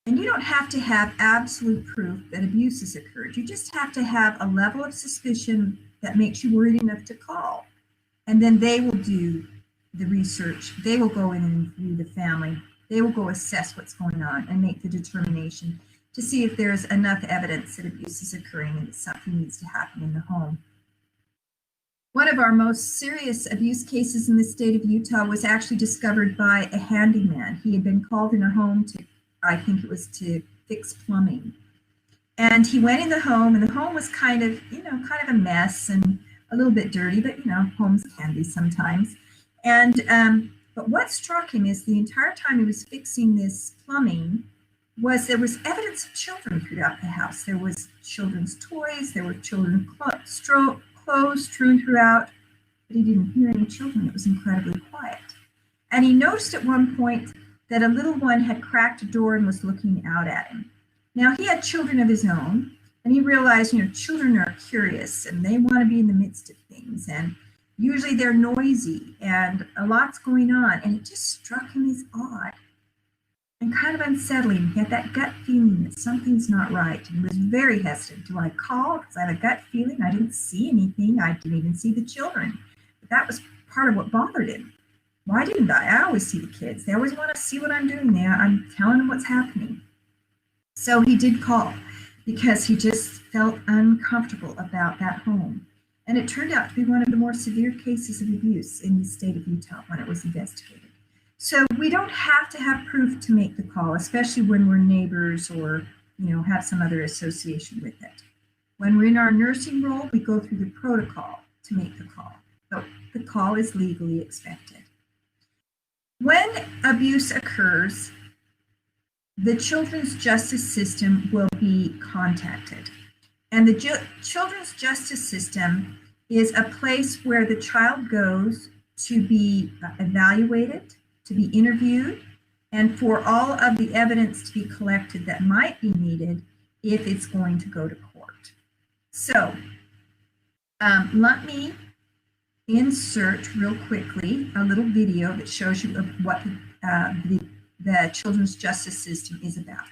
Speaker 1: and you don't have to have absolute proof that abuse has occurred. You just have to have a level of suspicion that makes you worried enough to call. And then they will do the research. They will go in and view the family. They will go assess what's going on and make the determination to see if there's enough evidence that abuse is occurring and that something needs to happen in the home. One of our most serious abuse cases in the state of Utah was actually discovered by a handyman. He had been called in a home to I think it was to fix plumbing. And he went in the home, and the home was kind of, kind of a mess and a little bit dirty, but homes can be sometimes. And but what struck him is the entire time he was fixing this plumbing was there was evidence of children throughout the house. There was children's toys, there were children's clothes strewn throughout, but he didn't hear any children. It was incredibly quiet. And he noticed at one point that a little one had cracked a door and was looking out at him. Now, he had children of his own, and he realized, children are curious and they want to be in the midst of things. And usually they're noisy and a lot's going on. And it just struck him as odd and kind of unsettling. He had that gut feeling that something's not right. And he was very hesitant. Do I call? Because I had a gut feeling. I didn't see anything. I didn't even see the children. But that was part of what bothered him. Why didn't I? I always see the kids. They always want to see what I'm doing there. I'm telling them what's happening. So he did call because he just felt uncomfortable about that home. And it turned out to be one of the more severe cases of abuse in the state of Utah when it was investigated. So we don't have to have proof to make the call, especially when we're neighbors or, have some other association with it. When we're in our nursing role, we go through the protocol to make the call. So the call is legally expected. When abuse occurs, the children's justice system will be contacted. And the children's justice system is a place where the child goes to be evaluated, to be interviewed, and for all of the evidence to be collected that might be needed if it's going to go to court. So let me insert real quickly a little video that shows you what the children's justice system is about.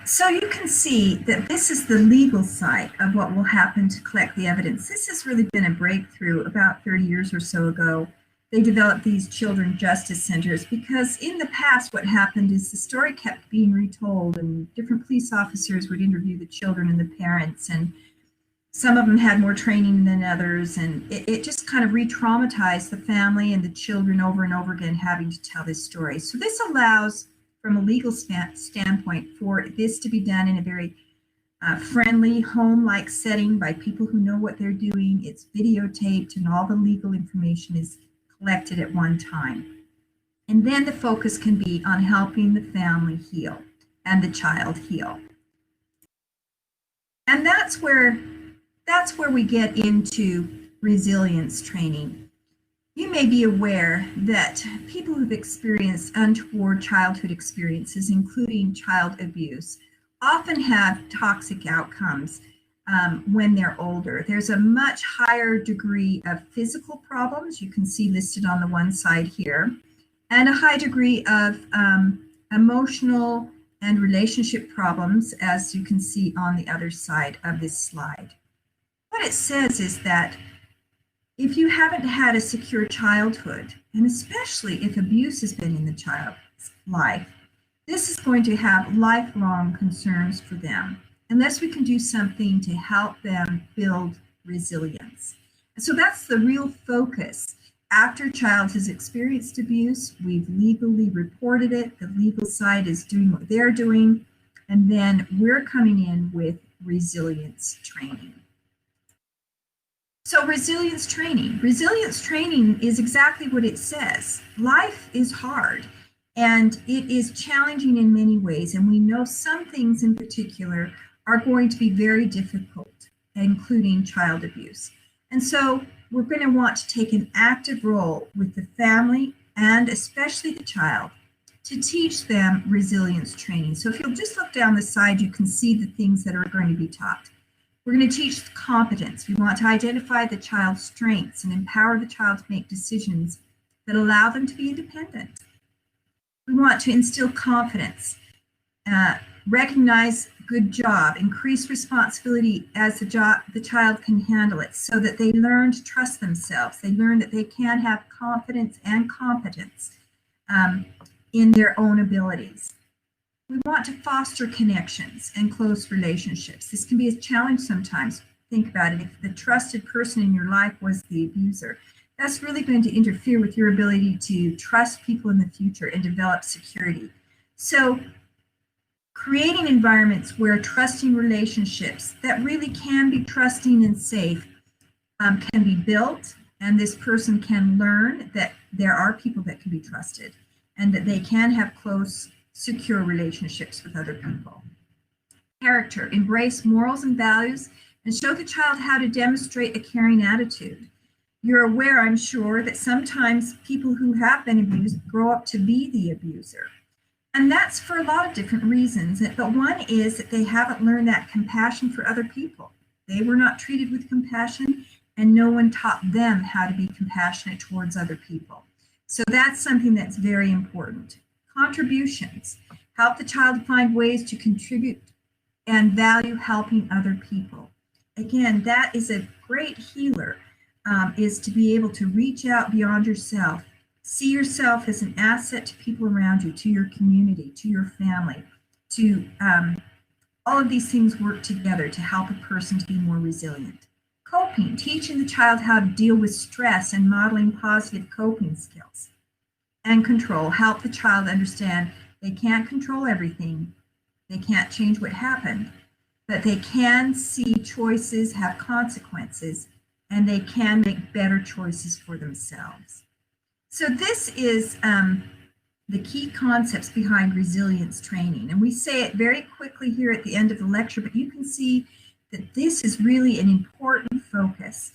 Speaker 1: So you can see that this is the legal side of what will happen to collect the evidence. This has really been a breakthrough about 30 years or so ago. They developed these children justice centers because in the past what happened is the story kept being retold and different police officers would interview the children and the parents, and Some of them had more training than others, and it just kind of re-traumatized the family and the children over and over again having to tell this story. So this allows, from a legal standpoint, for this to be done in a very friendly, home-like setting by people who know what they're doing. It's videotaped and all the legal information is collected at one time. And then the focus can be on helping the family heal and the child heal. And that's where we get into resilience training. You may be aware that people who've experienced untoward childhood experiences, including child abuse, often have toxic outcomes when they're older. There's a much higher degree of physical problems, you can see listed on the one side here, and a high degree of emotional and relationship problems, as you can see on the other side of this slide. What it says is that if you haven't had a secure childhood, and especially if abuse has been in the child's life, this is going to have lifelong concerns for them, unless we can do something to help them build resilience. So that's the real focus. After a child has experienced abuse, we've legally reported it, the legal side is doing what they're doing, and then we're coming in with resilience training. So resilience training is exactly what it says. Life is hard and it is challenging in many ways. And we know some things in particular are going to be very difficult, including child abuse. And so we're going to want to take an active role with the family and especially the child to teach them resilience training. So if you'll just look down the side, you can see the things that are going to be taught. We're going to teach competence. We want to identify the child's strengths and empower the child to make decisions that allow them to be independent. We want to instill confidence, recognize good job, increase responsibility as the child can handle it, so that they learn to trust themselves. They learn that they can have confidence and competence in their own abilities. We want to foster connections and close relationships. This can be a challenge sometimes. Think about it. If the trusted person in your life was the abuser, that's really going to interfere with your ability to trust people in the future and develop security. So creating environments where trusting relationships that really can be trusting and safe can be built, and this person can learn that there are people that can be trusted and that they can have close, secure relationships with other people. Character, embrace morals and values and show the child how to demonstrate a caring attitude. You're aware, I'm sure, that sometimes people who have been abused grow up to be the abuser. And that's for a lot of different reasons. But one is that they haven't learned that compassion for other people. They were not treated with compassion, and no one taught them how to be compassionate towards other people. So that's something that's very important. Contributions. Help the child find ways to contribute and value helping other people. Again, that is a great healer, is to be able to reach out beyond yourself. See yourself as an asset to people around you, to your community, to your family, to all of these things work together to help a person to be more resilient. Coping, teaching the child how to deal with stress and modeling positive coping skills. And control, help the child understand they can't control everything, they can't change what happened, but they can see choices have consequences, and they can make better choices for themselves. So this is the key concepts behind resilience training. And we say it very quickly here at the end of the lecture, but you can see that this is really an important focus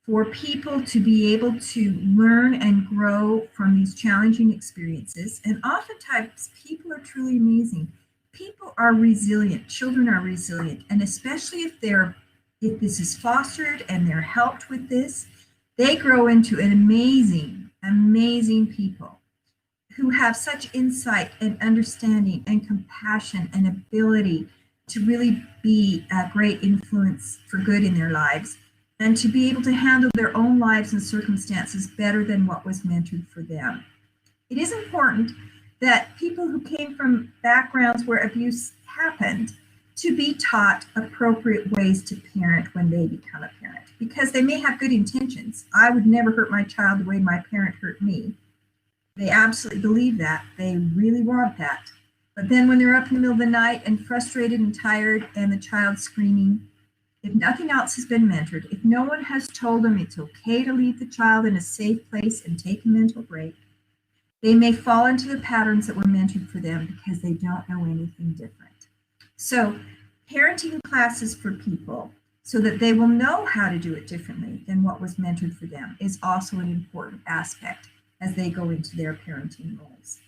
Speaker 1: for people to be able to learn and grow from these challenging experiences. And oftentimes people are truly amazing. People are resilient, children are resilient, and especially if this is fostered and they're helped with this, they grow into an amazing people who have such insight and understanding and compassion and ability to really be a great influence for good in their lives, and to be able to handle their own lives and circumstances better than what was mentored for them. It is important that people who came from backgrounds where abuse happened to be taught appropriate ways to parent when they become a parent, because they may have good intentions. I would never hurt my child the way my parent hurt me. They absolutely believe that. They really want that. But then when they're up in the middle of the night and frustrated and tired and the child's screaming, if nothing else has been mentored, if no one has told them it's okay to leave the child in a safe place and take a mental break, they may fall into the patterns that were mentored for them because they don't know anything different. So parenting classes for people so that they will know how to do it differently than what was mentored for them is also an important aspect as they go into their parenting roles.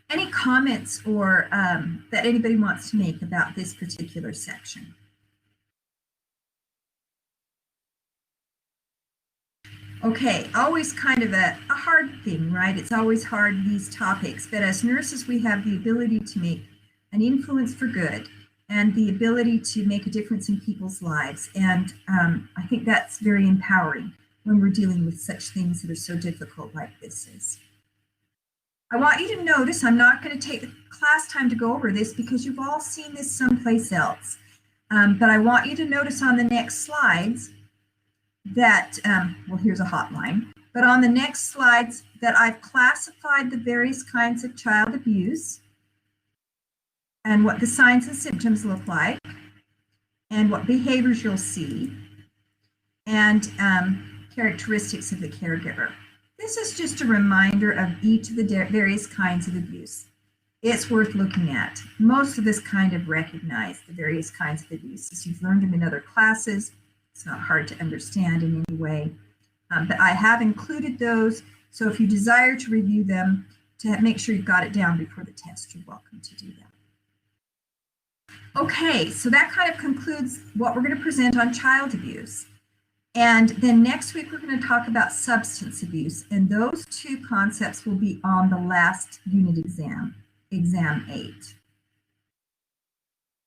Speaker 1: Any comments or that anybody wants to make about this particular section? Okay, always kind of a hard thing, right? It's always hard, these topics, but as nurses, we have the ability to make an influence for good and the ability to make a difference in people's lives. And I think that's very empowering when we're dealing with such things that are so difficult like this is. I want you to notice, I'm not going to take the class time to go over this because you've all seen this someplace else. But I want you to notice on the next slides that, well, here's a hotline, but on the next slides that I've classified the various kinds of child abuse and what the signs and symptoms look like and what behaviors you'll see and characteristics of the caregiver. This is just a reminder of each of the various kinds of abuse. It's worth looking at. Most of us kind of recognize the various kinds of abuses. You've learned them in other classes. It's not hard to understand in any way. But I have included those. So if you desire to review them, to make sure you've got it down before the test, you're welcome to do that. Okay, so that kind of concludes what we're going to present on child abuse. And then next week, we're going to talk about substance abuse. And those two concepts will be on the last unit exam, exam 8.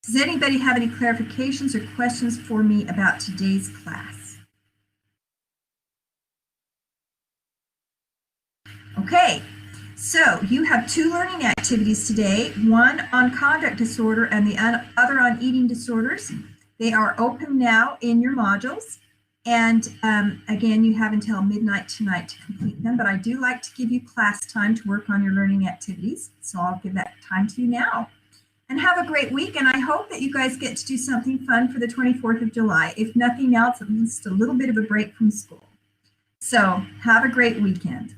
Speaker 1: Does anybody have any clarifications or questions for me about today's class? Okay, so you have 2 learning activities today, one on conduct disorder and the other on eating disorders. They are open now in your modules. And again, you have until midnight tonight to complete them, but I do like to give you class time to work on your learning activities. So I'll give that time to you now. And have a great week, and I hope that you guys get to do something fun for the 24th of July. If nothing else, at least a little bit of a break from school. So have a great weekend.